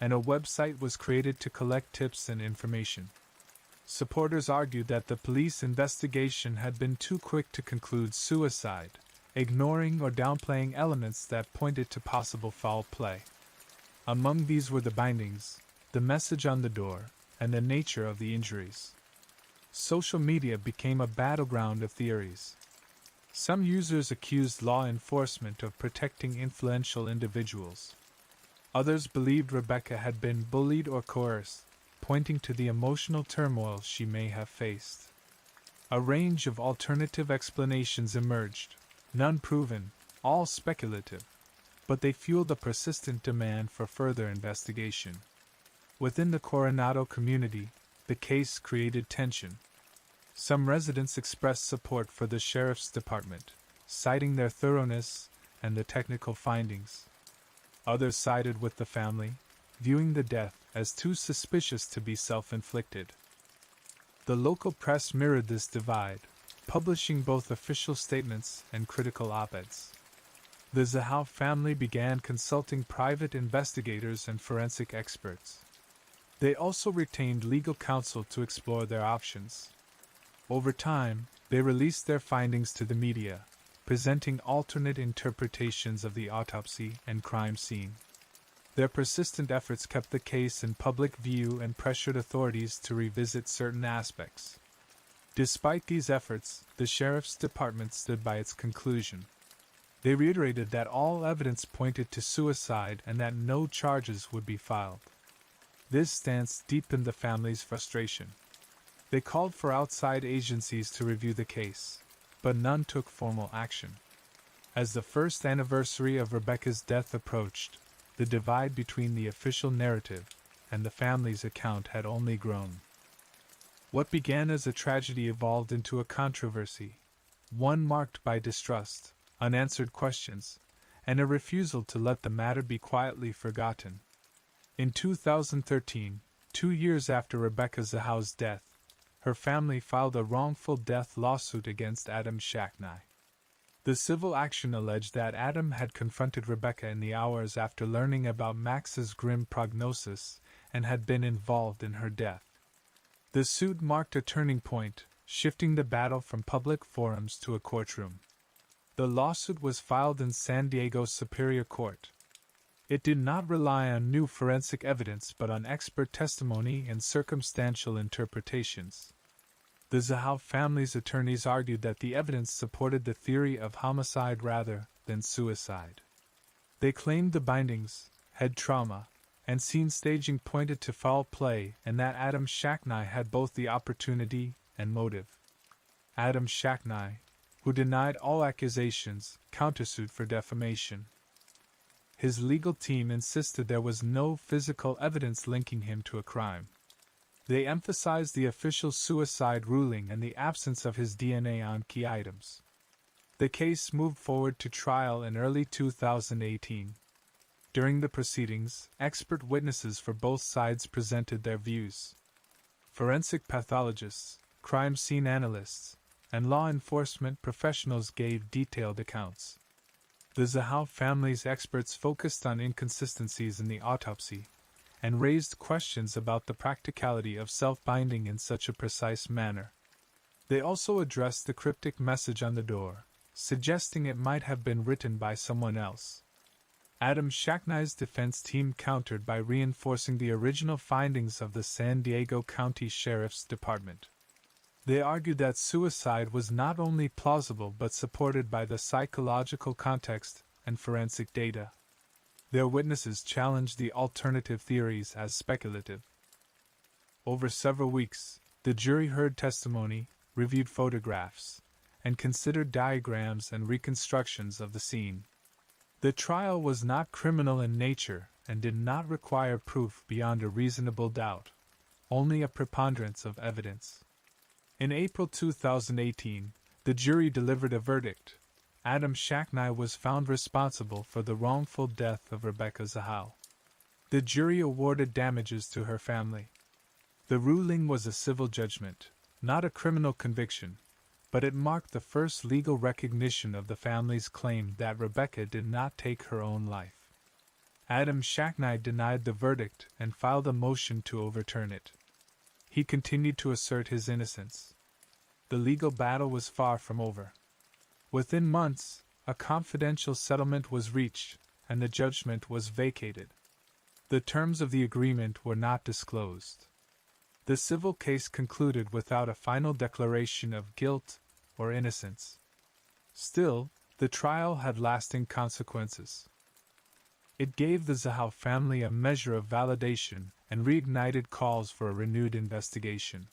Speaker 1: and a website was created to collect tips and information. Supporters argued that the police investigation had been too quick to conclude suicide, ignoring or downplaying elements that pointed to possible foul play. Among these were the bindings, the message on the door, and the nature of the injuries. Social media became a battleground of theories. Some users accused law enforcement of protecting influential individuals. Others believed Rebecca had been bullied or coerced, pointing to the emotional turmoil she may have faced. A range of alternative explanations emerged, none proven, all speculative, but they fueled a persistent demand for further investigation. Within the Coronado community, the case created tension. Some residents expressed support for the sheriff's department, citing their thoroughness and the technical findings. Others sided with the family, viewing the death as too suspicious to be self-inflicted. The local press mirrored this divide, publishing both official statements and critical op-eds. The Zahau family began consulting private investigators and forensic experts. They also retained legal counsel to explore their options. Over time, they released their findings to the media, presenting alternate interpretations of the autopsy and crime scene. Their persistent efforts kept the case in public view and pressured authorities to revisit certain aspects. Despite these efforts, the sheriff's department stood by its conclusion. They reiterated that all evidence pointed to suicide and that no charges would be filed. This stance deepened the family's frustration. They called for outside agencies to review the case, but none took formal action. As the first anniversary of Rebecca's death approached, the divide between the official narrative and the family's account had only grown. What began as a tragedy evolved into a controversy, one marked by distrust, unanswered questions, and a refusal to let the matter be quietly forgotten. In 2013, 2 years after Rebecca Zahau's death, her family filed a wrongful death lawsuit against Adam Shacknai. The civil action alleged that Adam had confronted Rebecca in the hours after learning about Max's grim prognosis and had been involved in her death. The suit marked a turning point, shifting the battle from public forums to a courtroom. The lawsuit was filed in San Diego's Superior Court. It did not rely on new forensic evidence but on expert testimony and circumstantial interpretations. The Zahau family's attorneys argued that the evidence supported the theory of homicide rather than suicide. They claimed the bindings, head trauma, and scene staging pointed to foul play and that Adam Shacknai had both the opportunity and motive. Adam Shacknai, who denied all accusations, countersued for defamation. His legal team insisted there was no physical evidence linking him to a crime. They emphasized the official suicide ruling and the absence of his DNA on key items. The case moved forward to trial in early 2018. During the proceedings, expert witnesses for both sides presented their views. Forensic pathologists, crime scene analysts, and law enforcement professionals gave detailed accounts. The Zahau family's experts focused on inconsistencies in the autopsy and raised questions about the practicality of self-binding in such a precise manner. They also addressed the cryptic message on the door, suggesting it might have been written by someone else. Adam Shacknai's defense team countered by reinforcing the original findings of the San Diego County Sheriff's Department. They argued that suicide was not only plausible but supported by the psychological context and forensic data. Their witnesses challenged the alternative theories as speculative. Over several weeks, the jury heard testimony, reviewed photographs, and considered diagrams and reconstructions of the scene. The trial was not criminal in nature and did not require proof beyond a reasonable doubt, only a preponderance of evidence. In April 2018, the jury delivered a verdict. Adam Shacknai was found responsible for the wrongful death of Rebecca Zahau. The jury awarded damages to her family. The ruling was a civil judgment, not a criminal conviction, but it marked the first legal recognition of the family's claim that Rebecca did not take her own life. Adam Shacknai denied the verdict and filed a motion to overturn it. He continued to assert his innocence. The legal battle was far from over. Within months, a confidential settlement was reached, and the judgment was vacated. The terms of the agreement were not disclosed. The civil case concluded without a final declaration of guilt or innocence. Still, the trial had lasting consequences. It gave the Zahau family a measure of validation and reignited calls for a renewed investigation.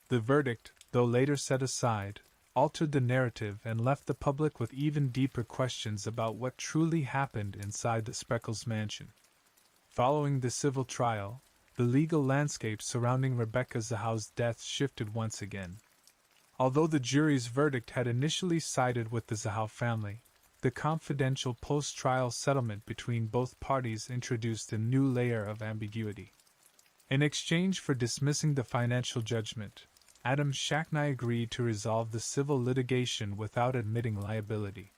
Speaker 1: The verdict, though later set aside, altered the narrative and left the public with even deeper questions about what truly happened inside the Spreckels mansion. Following the civil trial, the legal landscape surrounding Rebecca Zahau's death shifted once again. Although the jury's verdict had initially sided with the Zahau family, the confidential post-trial settlement between both parties introduced a new layer of ambiguity. In exchange for dismissing the financial judgment, Adam Shacknai agreed to resolve the civil litigation without admitting liability.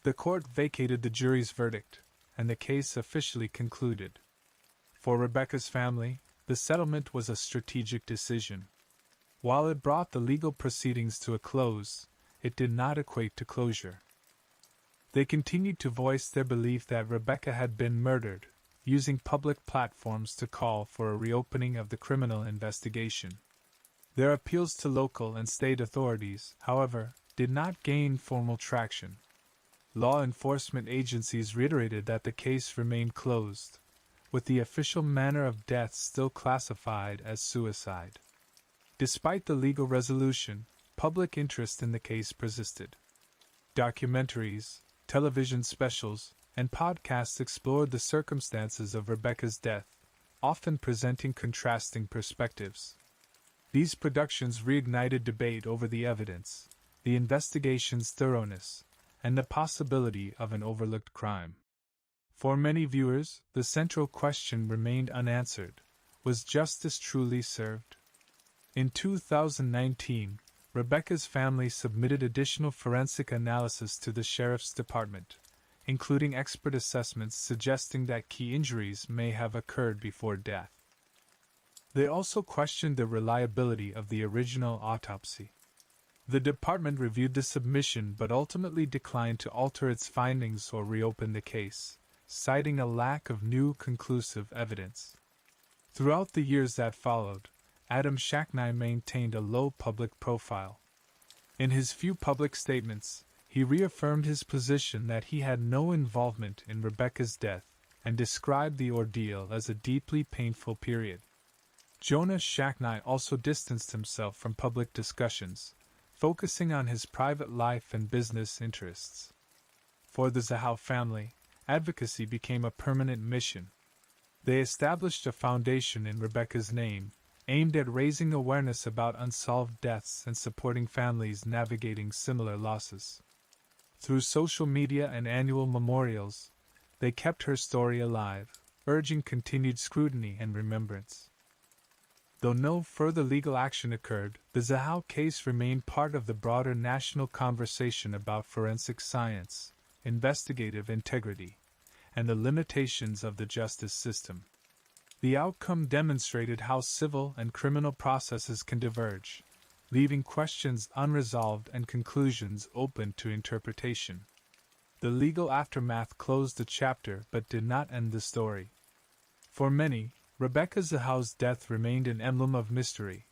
Speaker 1: The court vacated the jury's verdict, and the case officially concluded. For Rebecca's family, the settlement was a strategic decision. While it brought the legal proceedings to a close, it did not equate to closure. They continued to voice their belief that Rebecca had been murdered, using public platforms to call for a reopening of the criminal investigation. Their appeals to local and state authorities, however, did not gain formal traction. Law enforcement agencies reiterated that the case remained closed, with the official manner of death still classified as suicide. Despite the legal resolution, public interest in the case persisted. Documentaries, television specials, and podcasts explored the circumstances of Rebecca's death, often presenting contrasting perspectives. These productions reignited debate over the evidence, the investigation's thoroughness, and the possibility of an overlooked crime. For many viewers, the central question remained unanswered: was justice truly served? In 2019, Rebecca's family submitted additional forensic analysis to the Sheriff's Department, including expert assessments suggesting that key injuries may have occurred before death. They also questioned the reliability of the original autopsy. The department reviewed the submission but ultimately declined to alter its findings or reopen the case, citing a lack of new conclusive evidence. Throughout the years that followed, Adam Shacknai maintained a low public profile. In his few public statements, he reaffirmed his position that he had no involvement in Rebecca's death and described the ordeal as a deeply painful period. Jonah Shacknai also distanced himself from public discussions, focusing on his private life and business interests. For the Zahau family, advocacy became a permanent mission. They established a foundation in Rebecca's name, aimed at raising awareness about unsolved deaths and supporting families navigating similar losses. Through social media and annual memorials, they kept her story alive, urging continued scrutiny and remembrance. Though no further legal action occurred, the Zahau case remained part of the broader national conversation about forensic science, investigative integrity, and the limitations of the justice system. The outcome demonstrated how civil and criminal processes can diverge, leaving questions unresolved and conclusions open to interpretation. The legal aftermath closed the chapter but did not end the story. For many, Rebecca Zahau's death remained an emblem of mystery,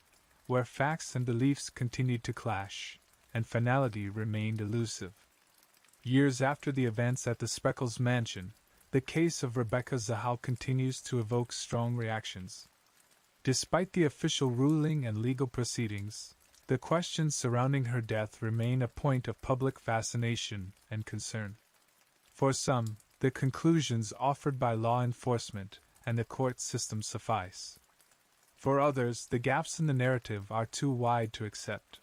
Speaker 1: where facts and beliefs continued to clash, and finality remained elusive. Years after the events at the Spreckels mansion, the case of Rebecca Zahau continues to evoke strong reactions. Despite the official ruling and legal proceedings, the questions surrounding her death remain a point of public fascination and concern. For some, the conclusions offered by law enforcement and the court system suffice. For others, the gaps in the narrative are too wide to accept.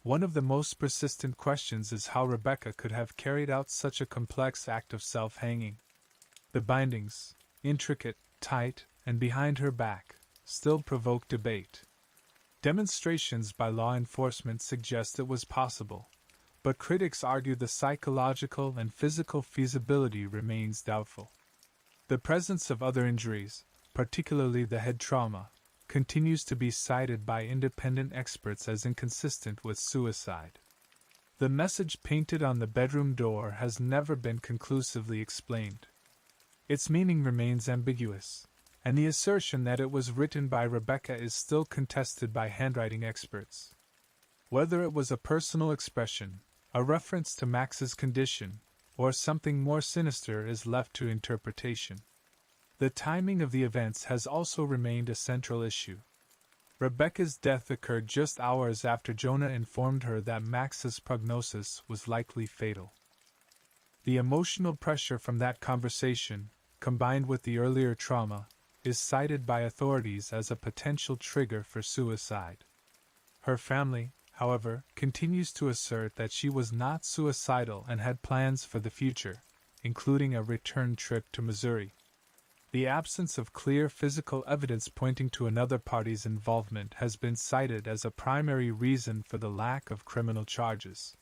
Speaker 1: One of the most persistent questions is how Rebecca could have carried out such a complex act of self-hanging. The bindings, intricate, tight, and behind her back, still provoke debate. Demonstrations by law enforcement suggest it was possible, but critics argue the psychological and physical feasibility remains doubtful. The presence of other injuries, particularly the head trauma, continues to be cited by independent experts as inconsistent with suicide. The message painted on the bedroom door has never been conclusively explained. Its meaning remains ambiguous, and the assertion that it was written by Rebecca is still contested by handwriting experts. Whether it was a personal expression, a reference to Max's condition, or something more sinister is left to interpretation. The timing of the events has also remained a central issue. Rebecca's death occurred just hours after Jonah informed her that Max's prognosis was likely fatal. The emotional pressure from that conversation, combined with the earlier trauma, is cited by authorities as a potential trigger for suicide. Her family, however, continues to assert that she was not suicidal and had plans for the future, including a return trip to Missouri. The absence of clear physical evidence pointing to another party's involvement has been cited as a primary reason for the lack of criminal charges.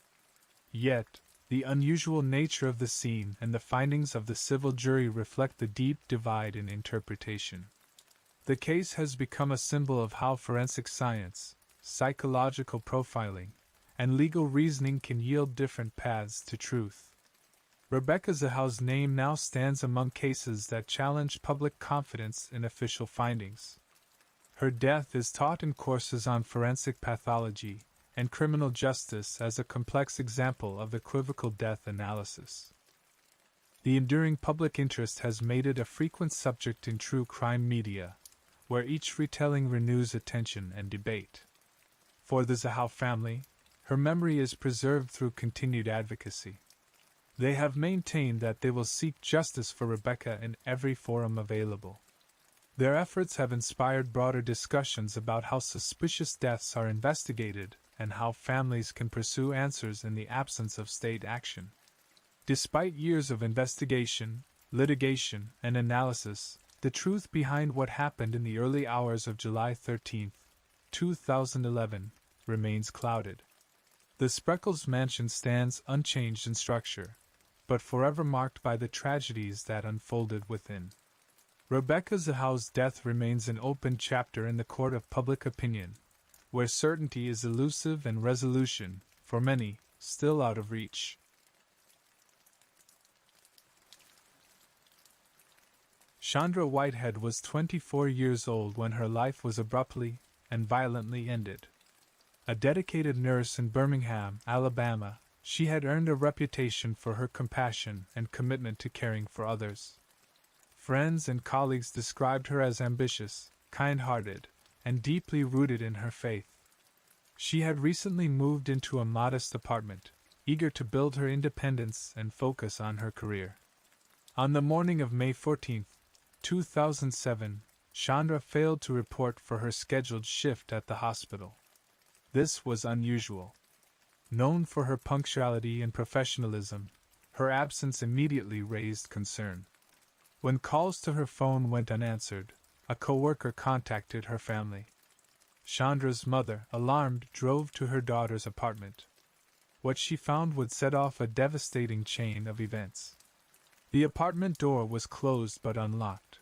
Speaker 1: Yet, the unusual nature of the scene and the findings of the civil jury reflect the deep divide in interpretation. The case has become a symbol of how forensic science, psychological profiling, and legal reasoning can yield different paths to truth. Rebecca Zahau's name now stands among cases that challenge public confidence in official findings. Her death is taught in courses on forensic pathology and criminal justice as a complex example of equivocal death analysis. The enduring public interest has made it a frequent subject in true crime media, where each retelling renews attention and debate. For the Zahau family, her memory is preserved through continued advocacy. They have maintained that they will seek justice for Rebecca in every forum available. Their efforts have inspired broader discussions about how suspicious deaths are investigated and how families can pursue answers in the absence of state action. Despite years of investigation, litigation, and analysis, the truth behind what happened in the early hours of July 13, 2011, remains clouded. The Spreckles mansion stands unchanged in structure, but forever marked by the tragedies that unfolded within. Rebecca Zahau's death remains an open chapter in the court of public opinion, where certainty is elusive and resolution, for many, still out of reach. Chandra Whitehead was 24 years old when her life was abruptly and violently ended. A dedicated nurse in Birmingham, Alabama, she had earned a reputation for her compassion and commitment to caring for others. Friends and colleagues described her as ambitious, kind-hearted, and deeply rooted in her faith. She had recently moved into a modest apartment, eager to build her independence and focus on her career. On the morning of May 14, 2007, Chandra failed to report for her scheduled shift at the hospital. This was unusual. Known for her punctuality and professionalism, her absence immediately raised concern. When calls to her phone went unanswered, a coworker contacted her family. Chandra's mother, alarmed, drove to her daughter's apartment. What she found would set off a devastating chain of events. The apartment door was closed but unlocked.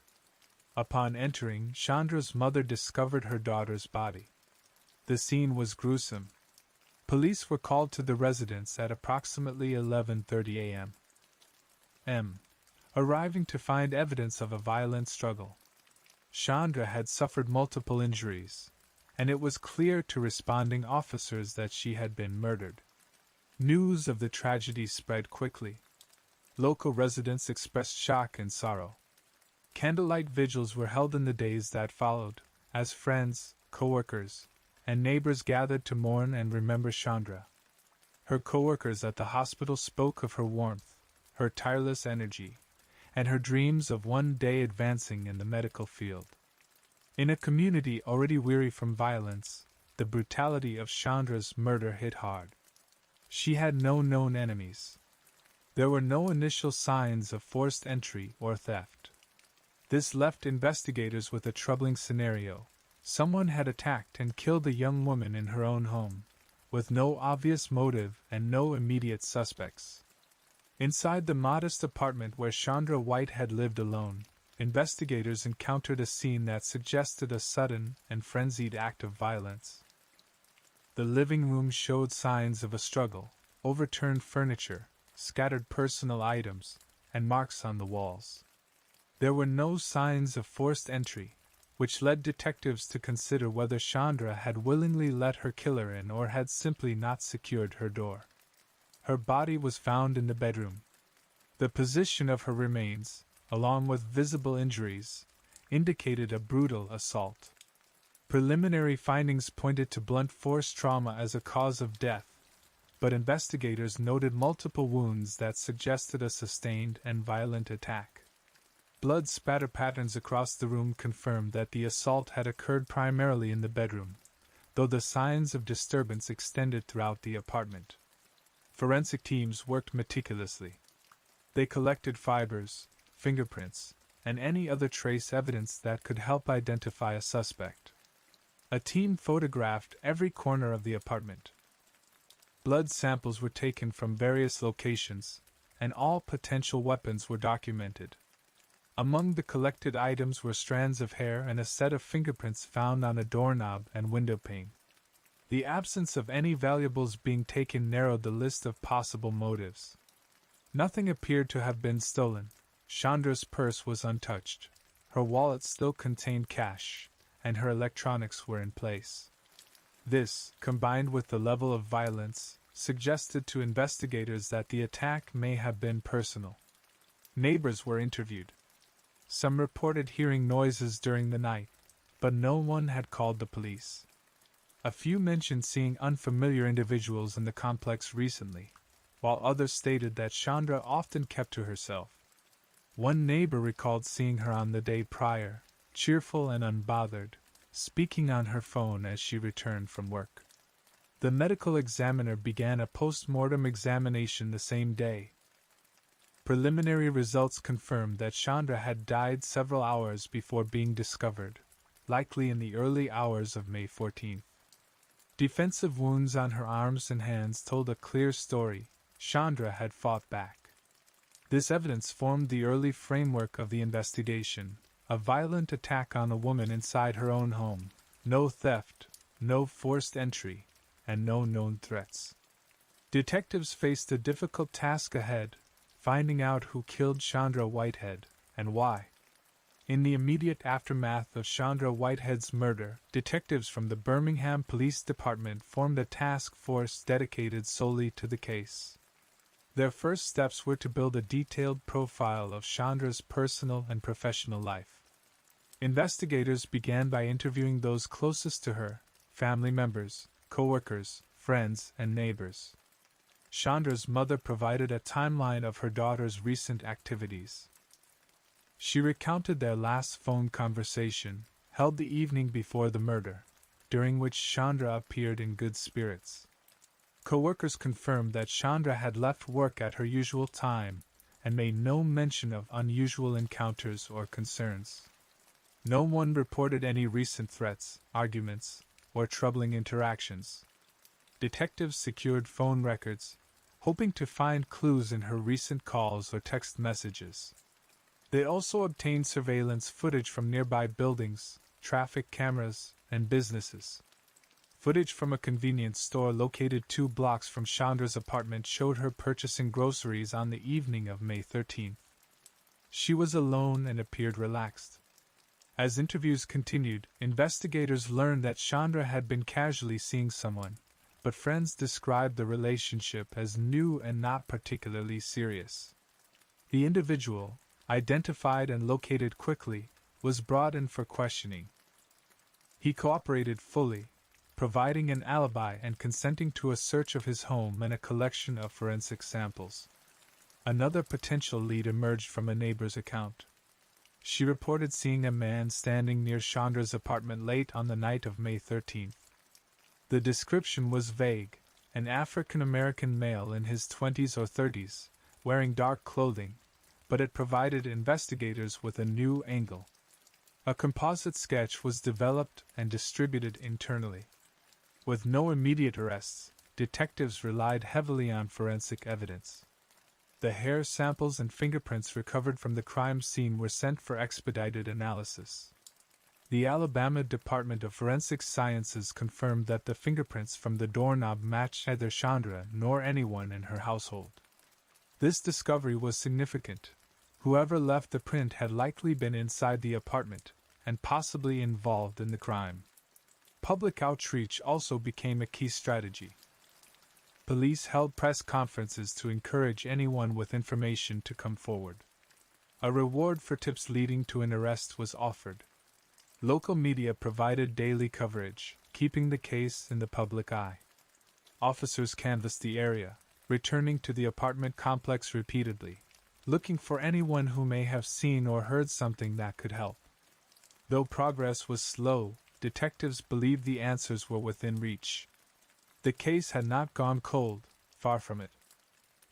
Speaker 1: Upon entering, Chandra's mother discovered her daughter's body. The scene was gruesome. Police were called to the residence at approximately 11:30 a.m. Arriving to find evidence of a violent struggle. Chandra had suffered multiple injuries, and it was clear to responding officers that she had been murdered. News of the tragedy spread quickly. Local residents expressed shock and sorrow. Candlelight vigils were held in the days that followed, as friends, co-workers, and neighbors gathered to mourn and remember Chandra. Her co-workers at the hospital spoke of her warmth, her tireless energy, and her dreams of one day advancing in the medical field. In a community already weary from violence, the brutality of Chandra's murder hit hard. She had no known enemies. There were no initial signs of forced entry or theft. This left investigators with a troubling scenario. Someone had attacked and killed a young woman in her own home, with no obvious motive and no immediate suspects. Inside the modest apartment where Chandra Whitehead lived alone, investigators encountered a scene that suggested a sudden and frenzied act of violence. The living room showed signs of a struggle: overturned furniture, scattered personal items, and marks on the walls. There were no signs of forced entry, which led detectives to consider whether Chandra had willingly let her killer in or had simply not secured her door. Her body was found in the bedroom. The position of her remains, along with visible injuries, indicated a brutal assault. Preliminary findings pointed to blunt force trauma as a cause of death, but investigators noted multiple wounds that suggested a sustained and violent attack. Blood spatter patterns across the room confirmed that the assault had occurred primarily in the bedroom, though the signs of disturbance extended throughout the apartment. Forensic teams worked meticulously. They collected fibers, fingerprints, and any other trace evidence that could help identify a suspect. A team photographed every corner of the apartment. Blood samples were taken from various locations, and all potential weapons were documented. Among the collected items were strands of hair and a set of fingerprints found on a doorknob and windowpane. The absence of any valuables being taken narrowed the list of possible motives. Nothing appeared to have been stolen. Chandra's purse was untouched. Her wallet still contained cash, and her electronics were in place. This, combined with the level of violence, suggested to investigators that the attack may have been personal. Neighbors were interviewed. Some reported hearing noises during the night, but no one had called the police. A few mentioned seeing unfamiliar individuals in the complex recently, while others stated that Chandra often kept to herself. One neighbor recalled seeing her on the day prior, cheerful and unbothered, speaking on her phone as she returned from work. The medical examiner began a post-mortem examination the same day. Preliminary results confirmed that Chandra had died several hours before being discovered, likely in the early hours of May 14. Defensive wounds on her arms and hands told a clear story. Chandra had fought back. This evidence formed the early framework of the investigation, a violent attack on a woman inside her own home, no theft, no forced entry, and no known threats. Detectives faced a difficult task ahead, finding out who killed Chandra Whitehead, and why. In the immediate aftermath of Chandra Whitehead's murder, detectives from the Birmingham Police Department formed a task force dedicated solely to the case. Their first steps were to build a detailed profile of Chandra's personal and professional life. Investigators began by interviewing those closest to her, family members, co-workers, friends, and neighbors. Chandra's mother provided a timeline of her daughter's recent activities. She recounted their last phone conversation, held the evening before the murder, during which Chandra appeared in good spirits. Co-workers confirmed that Chandra had left work at her usual time and made no mention of unusual encounters or concerns. No one reported any recent threats, arguments, or troubling interactions. Detectives secured phone records, hoping to find clues in her recent calls or text messages. They also obtained surveillance footage from nearby buildings, traffic cameras, and businesses. Footage from a convenience store located 2 blocks from Chandra's apartment showed her purchasing groceries on the evening of May 13. She was alone and appeared relaxed. As interviews continued, investigators learned that Chandra had been casually seeing someone, but friends described the relationship as new and not particularly serious. The individual, identified and located quickly, was brought in for questioning. He cooperated fully, providing an alibi and consenting to a search of his home and a collection of forensic samples. Another potential lead emerged from a neighbor's account. She reported seeing a man standing near Chandra's apartment late on the night of May 13. The description was vague, an African-American male in his 20s or 30s, wearing dark clothing, but it provided investigators with a new angle. A composite sketch was developed and distributed internally. With no immediate arrests, detectives relied heavily on forensic evidence. The hair samples and fingerprints recovered from the crime scene were sent for expedited analysis. The Alabama Department of Forensic Sciences confirmed that the fingerprints from the doorknob matched neither Chandra nor anyone in her household. This discovery was significant. Whoever left the print had likely been inside the apartment, and possibly involved in the crime. Public outreach also became a key strategy. Police held press conferences to encourage anyone with information to come forward. A reward for tips leading to an arrest was offered. Local media provided daily coverage, keeping the case in the public eye. Officers canvassed the area, returning to the apartment complex repeatedly, looking for anyone who may have seen or heard something that could help. Though progress was slow, detectives believed the answers were within reach. The case had not gone cold, far from it.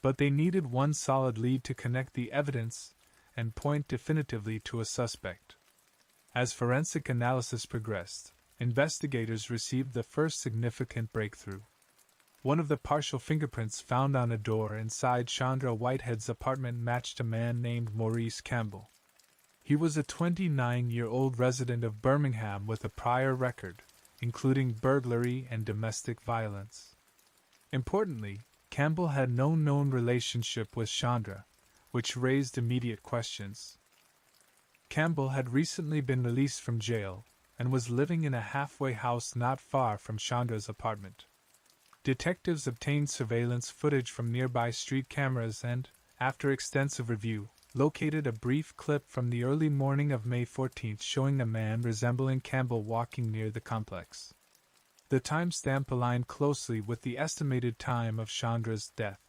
Speaker 1: But they needed one solid lead to connect the evidence and point definitively to a suspect. As forensic analysis progressed, investigators received the first significant breakthrough. One of the partial fingerprints found on a door inside Chandra Whitehead's apartment matched a man named Maurice Campbell. He was a 29-year-old resident of Birmingham with a prior record, including burglary and domestic violence. Importantly, Campbell had no known relationship with Chandra, which raised immediate questions. Campbell had recently been released from jail, and was living in a halfway house not far from Chandra's apartment. Detectives obtained surveillance footage from nearby street cameras and, after extensive review, located a brief clip from the early morning of May 14th showing a man resembling Campbell walking near the complex. The timestamp aligned closely with the estimated time of Chandra's death.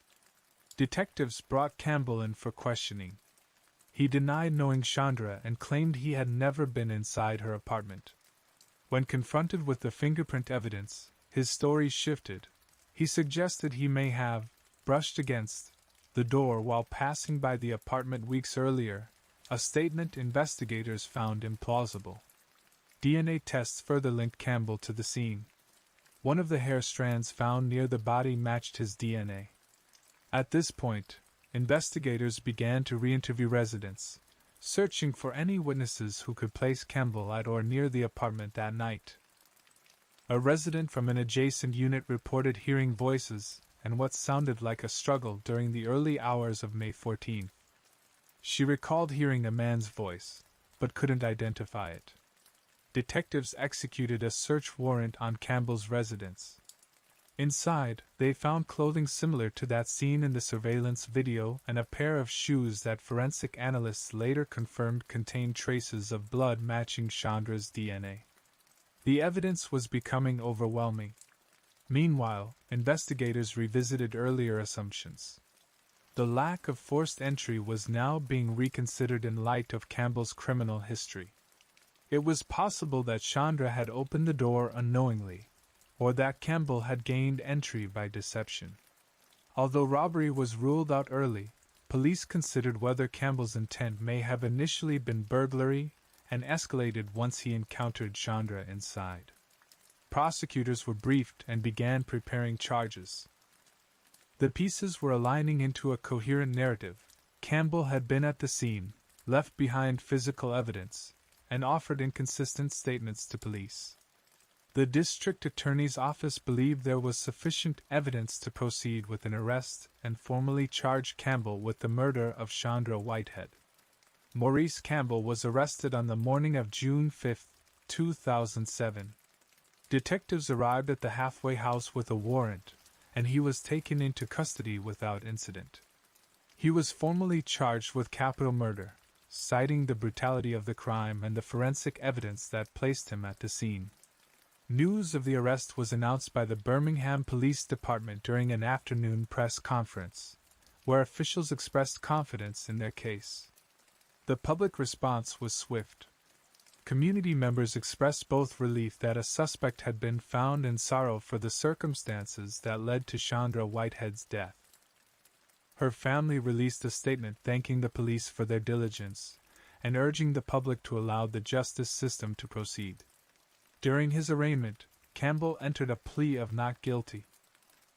Speaker 1: Detectives brought Campbell in for questioning. He denied knowing Chandra and claimed he had never been inside her apartment. When confronted with the fingerprint evidence, his story shifted. He suggested he may have brushed against the door while passing by the apartment weeks earlier, a statement investigators found implausible. DNA tests further linked Campbell to the scene. One of the hair strands found near the body matched his DNA. At this point, investigators began to re-interview residents, searching for any witnesses who could place Campbell at or near the apartment that night. A resident from an adjacent unit reported hearing voices and what sounded like a struggle during the early hours of May 14th. She recalled hearing a man's voice, but couldn't identify it. Detectives executed a search warrant on Campbell's residence. Inside, they found clothing similar to that seen in the surveillance video and a pair of shoes that forensic analysts later confirmed contained traces of blood matching Chandra's DNA. The evidence was becoming overwhelming. Meanwhile, investigators revisited earlier assumptions. The lack of forced entry was now being reconsidered in light of Campbell's criminal history. It was possible that Chandra had opened the door unknowingly, or that Campbell had gained entry by deception. Although robbery was ruled out early, police considered whether Campbell's intent may have initially been burglary and escalated once he encountered Chandra inside. Prosecutors were briefed and began preparing charges. The pieces were aligning into a coherent narrative. Campbell had been at the scene, left behind physical evidence, and offered inconsistent statements to police. The district attorney's office believed there was sufficient evidence to proceed with an arrest and formally charge Campbell with the murder of Chandra Whitehead. Maurice Campbell was arrested on the morning of June 5, 2007. Detectives arrived at the halfway house with a warrant, and he was taken into custody without incident. He was formally charged with capital murder, citing the brutality of the crime and the forensic evidence that placed him at the scene. News of the arrest was announced by the Birmingham Police Department during an afternoon press conference, where officials expressed confidence in their case. The public response was swift. Community members expressed both relief that a suspect had been found and sorrow for the circumstances that led to Chandra Whitehead's death. Her family released a statement thanking the police for their diligence and urging the public to allow the justice system to proceed. During his arraignment, Campbell entered a plea of not guilty.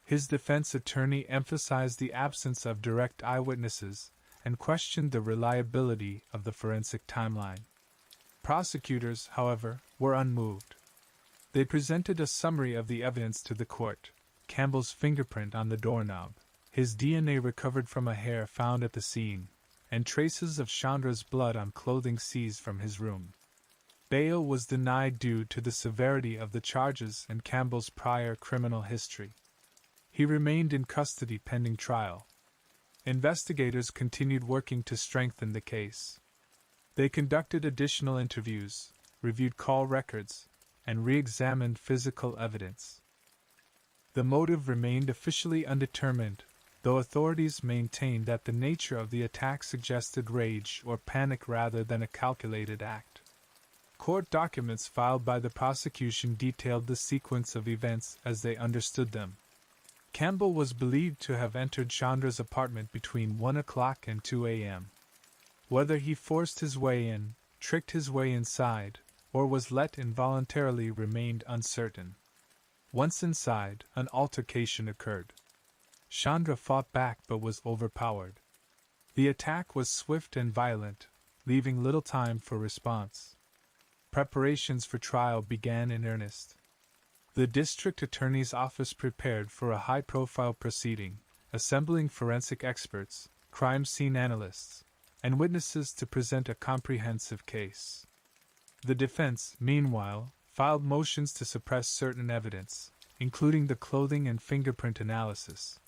Speaker 1: His defense attorney emphasized the absence of direct eyewitnesses and questioned the reliability of the forensic timeline. Prosecutors, however, were unmoved. They presented a summary of the evidence to the court: Campbell's fingerprint on the doorknob, his DNA recovered from a hair found at the scene, and traces of Chandra's blood on clothing seized from his room. Bail was denied due to the severity of the charges and Campbell's prior criminal history. He remained in custody pending trial. Investigators continued working to strengthen the case. They conducted additional interviews, reviewed call records, and re-examined physical evidence. The motive remained officially undetermined, though authorities maintained that the nature of the attack suggested rage or panic rather than a calculated act. Court documents filed by the prosecution detailed the sequence of events as they understood them. Campbell was believed to have entered Chandra's apartment between 1 o'clock and 2 a.m. Whether he forced his way in, tricked his way inside, or was let involuntarily remained uncertain. Once inside, an altercation occurred. Chandra fought back but was overpowered. The attack was swift and violent, leaving little time for response. Preparations for trial began in earnest. The district attorney's office prepared for a high-profile proceeding, assembling forensic experts, crime scene analysts, and witnesses to present a comprehensive case. The defense, meanwhile, filed motions to suppress certain evidence, including the clothing and fingerprint analysis,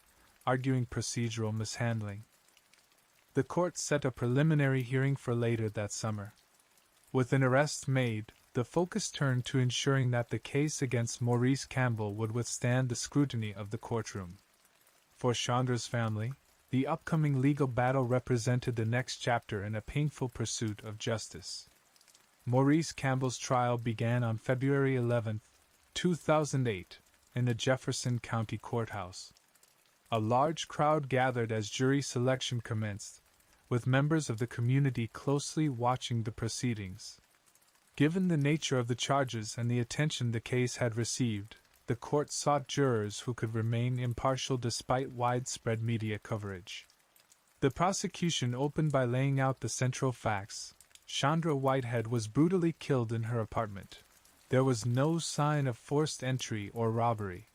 Speaker 1: arguing procedural mishandling. The court set a preliminary hearing for later that summer. With an arrest made, the focus turned to ensuring that the case against Maurice Campbell would withstand the scrutiny of the courtroom. For Chandra's family, the upcoming legal battle represented the next chapter in a painful pursuit of justice. Maurice Campbell's trial began on February 11, 2008, in the Jefferson County Courthouse. A large crowd gathered as jury selection commenced, with members of the community closely watching the proceedings. Given the nature of the charges and the attention the case had received, the court sought jurors who could remain impartial despite widespread media coverage. The prosecution opened by laying out the central facts. Chandra Whitehead was brutally killed in her apartment. There was no sign of forced entry or robbery,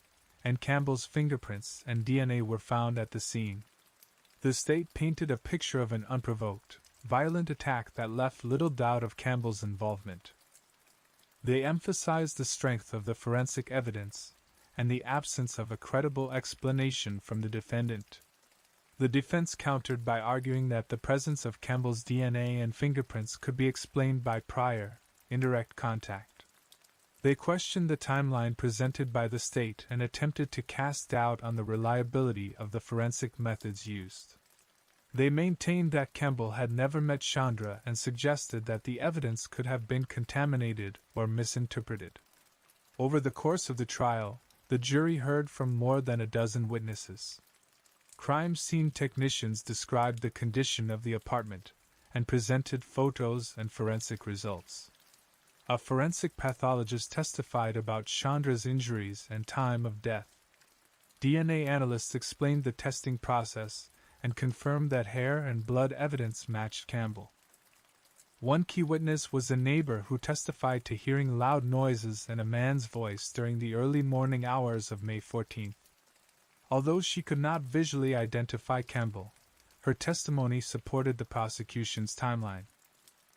Speaker 1: and Campbell's fingerprints and DNA were found at the scene. The state painted a picture of an unprovoked, violent attack that left little doubt of Campbell's involvement. They emphasized the strength of the forensic evidence and the absence of a credible explanation from the defendant. The defense countered by arguing that the presence of Campbell's DNA and fingerprints could be explained by prior, indirect contact. They questioned the timeline presented by the state and attempted to cast doubt on the reliability of the forensic methods used. They maintained that Campbell had never met Chandra and suggested that the evidence could have been contaminated or misinterpreted. Over the course of the trial, the jury heard from more than a dozen witnesses. Crime scene technicians described the condition of the apartment and presented photos and forensic results. A forensic pathologist testified about Chandra's injuries and time of death. DNA analysts explained the testing process and confirmed that hair and blood evidence matched Campbell. One key witness was a neighbor who testified to hearing loud noises and a man's voice during the early morning hours of May 14. Although she could not visually identify Campbell, her testimony supported the prosecution's timeline.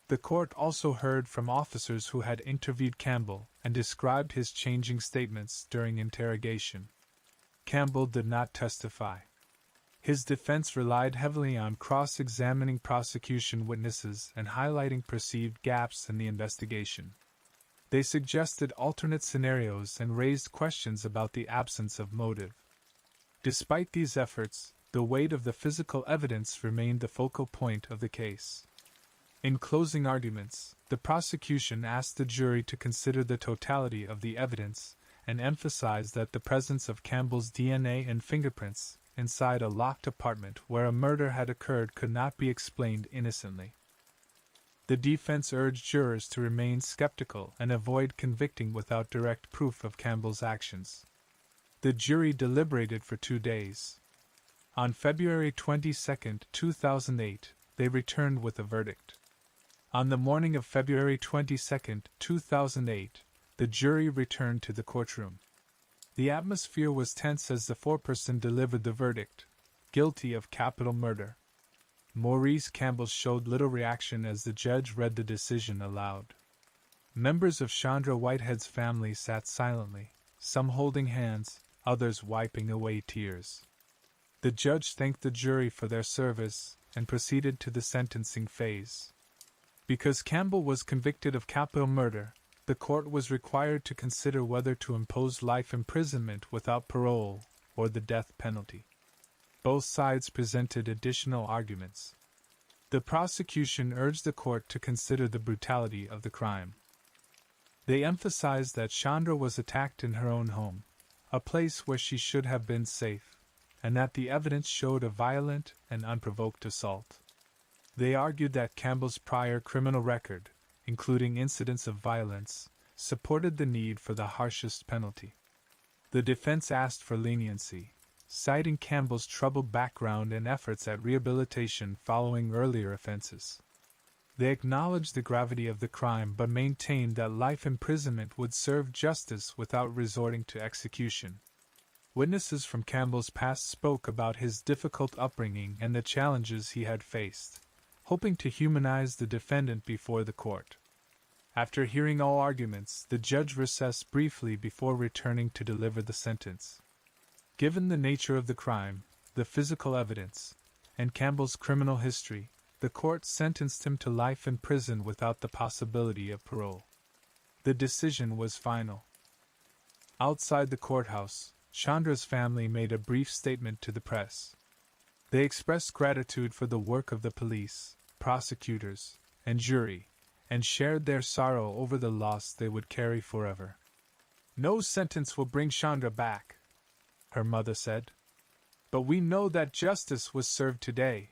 Speaker 1: The court also heard from officers who had interviewed Campbell and described his changing statements during interrogation. Campbell did not testify. His defense relied heavily on cross-examining prosecution witnesses and highlighting perceived gaps in the investigation. They suggested alternate scenarios and raised questions about the absence of motive. Despite these efforts, the weight of the physical evidence remained the focal point of the case. In closing arguments, the prosecution asked the jury to consider the totality of the evidence and emphasized that the presence of Campbell's DNA and fingerprints inside a locked apartment where a murder had occurred could not be explained innocently. The defense urged jurors to remain skeptical and avoid convicting without direct proof of Campbell's actions. The jury deliberated for 2 days. On February 22, 2008, they returned with a verdict. On the morning of February 22, 2008, the jury returned to the courtroom. The atmosphere was tense as the foreperson delivered the verdict, guilty of capital murder. Maurice Campbell showed little reaction as the judge read the decision aloud. Members of Chandra Whitehead's family sat silently, some holding hands, others wiping away tears. The judge thanked the jury for their service and proceeded to the sentencing phase. Because Campbell was convicted of capital murder, the court was required to consider whether to impose life imprisonment without parole or the death penalty. Both sides presented additional arguments. The prosecution urged the court to consider the brutality of the crime. They emphasized that Chandra was attacked in her own home, a place where she should have been safe, and that the evidence showed a violent and unprovoked assault. They argued that Campbell's prior criminal record, including incidents of violence, supported the need for the harshest penalty. The defense asked for leniency, citing Campbell's troubled background and efforts at rehabilitation following earlier offenses. They acknowledged the gravity of the crime but maintained that life imprisonment would serve justice without resorting to execution. Witnesses from Campbell's past spoke about his difficult upbringing and the challenges he had faced, hoping to humanize the defendant before the court. After hearing all arguments, the judge recessed briefly before returning to deliver the sentence. Given the nature of the crime, the physical evidence, and Campbell's criminal history, the court sentenced him to life in prison without the possibility of parole. The decision was final. Outside the courthouse, Chandra's family made a brief statement to the press. They expressed gratitude for the work of the police, prosecutors, and jury, and shared their sorrow over the loss they would carry forever. "No sentence will bring Chandra back," her mother said. "But we know that justice was served today."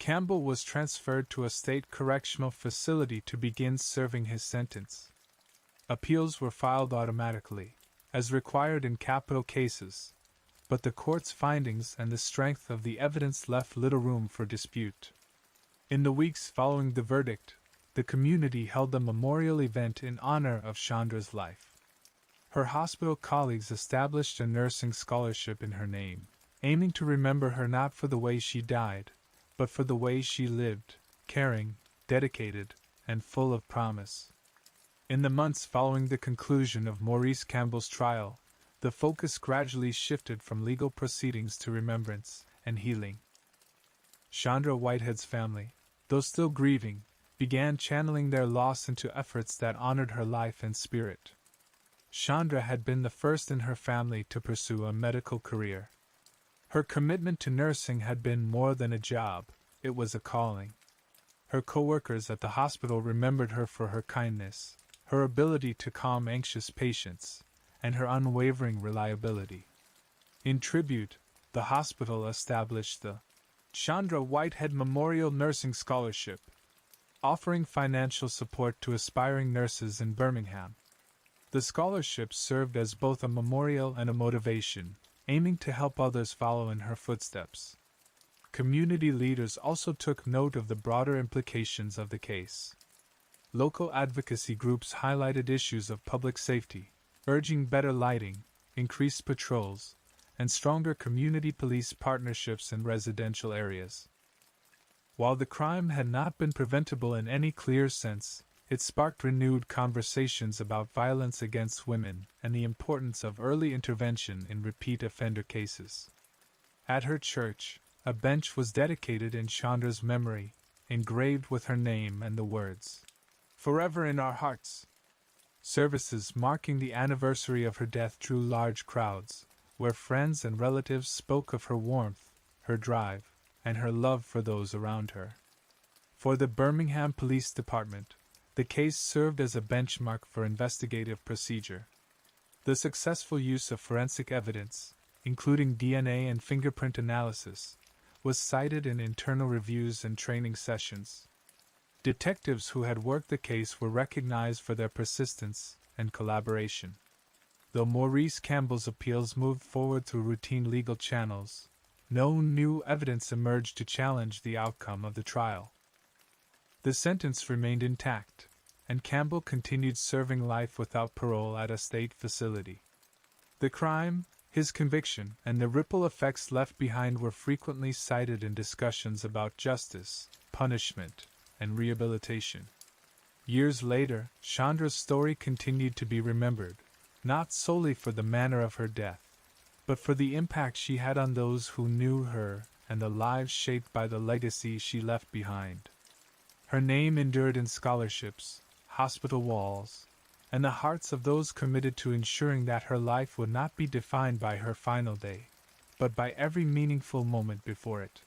Speaker 1: Campbell was transferred to a state correctional facility to begin serving his sentence. Appeals were filed automatically, as required in capital cases, but the court's findings and the strength of the evidence left little room for dispute. In the weeks following the verdict, the community held a memorial event in honor of Chandra's life. Her hospital colleagues established a nursing scholarship in her name, aiming to remember her not for the way she died, but for the way she lived, caring, dedicated, and full of promise. In the months following the conclusion of Maurice Campbell's trial, the focus gradually shifted from legal proceedings to remembrance and healing. Chandra Whitehead's family, though still grieving, began channeling their loss into efforts that honored her life and spirit. Chandra had been the first in her family to pursue a medical career. Her commitment to nursing had been more than a job, it was a calling. Her co-workers at the hospital remembered her for her kindness, her ability to calm anxious patients, and her unwavering reliability. In tribute, the hospital established the Chandra Whitehead Memorial Nursing Scholarship, offering financial support to aspiring nurses in Birmingham. The scholarship served as both a memorial and a motivation, aiming to help others follow in her footsteps. Community leaders also took note of the broader implications of the case. Local advocacy groups highlighted issues of public safety, urging better lighting, increased patrols, and stronger community police partnerships in residential areas. While the crime had not been preventable in any clear sense, it sparked renewed conversations about violence against women and the importance of early intervention in repeat offender cases. At her church, a bench was dedicated in Chandra's memory, engraved with her name and the words, "Forever in our hearts." Services marking the anniversary of her death drew large crowds, where friends and relatives spoke of her warmth, her drive, and her love for those around her. For the Birmingham Police Department, the case served as a benchmark for investigative procedure. The successful use of forensic evidence, including DNA and fingerprint analysis, was cited in internal reviews and training sessions. Detectives who had worked the case were recognized for their persistence and collaboration. Though Maurice Campbell's appeals moved forward through routine legal channels, no new evidence emerged to challenge the outcome of the trial. The sentence remained intact, and Campbell continued serving life without parole at a state facility. The crime, his conviction, and the ripple effects left behind were frequently cited in discussions about justice, punishment, and rehabilitation. Years later, Chandra's story continued to be remembered, not solely for the manner of her death, but for the impact she had on those who knew her and the lives shaped by the legacy she left behind. Her name endured in scholarships, hospital walls, and the hearts of those committed to ensuring that her life would not be defined by her final day, but by every meaningful moment before it.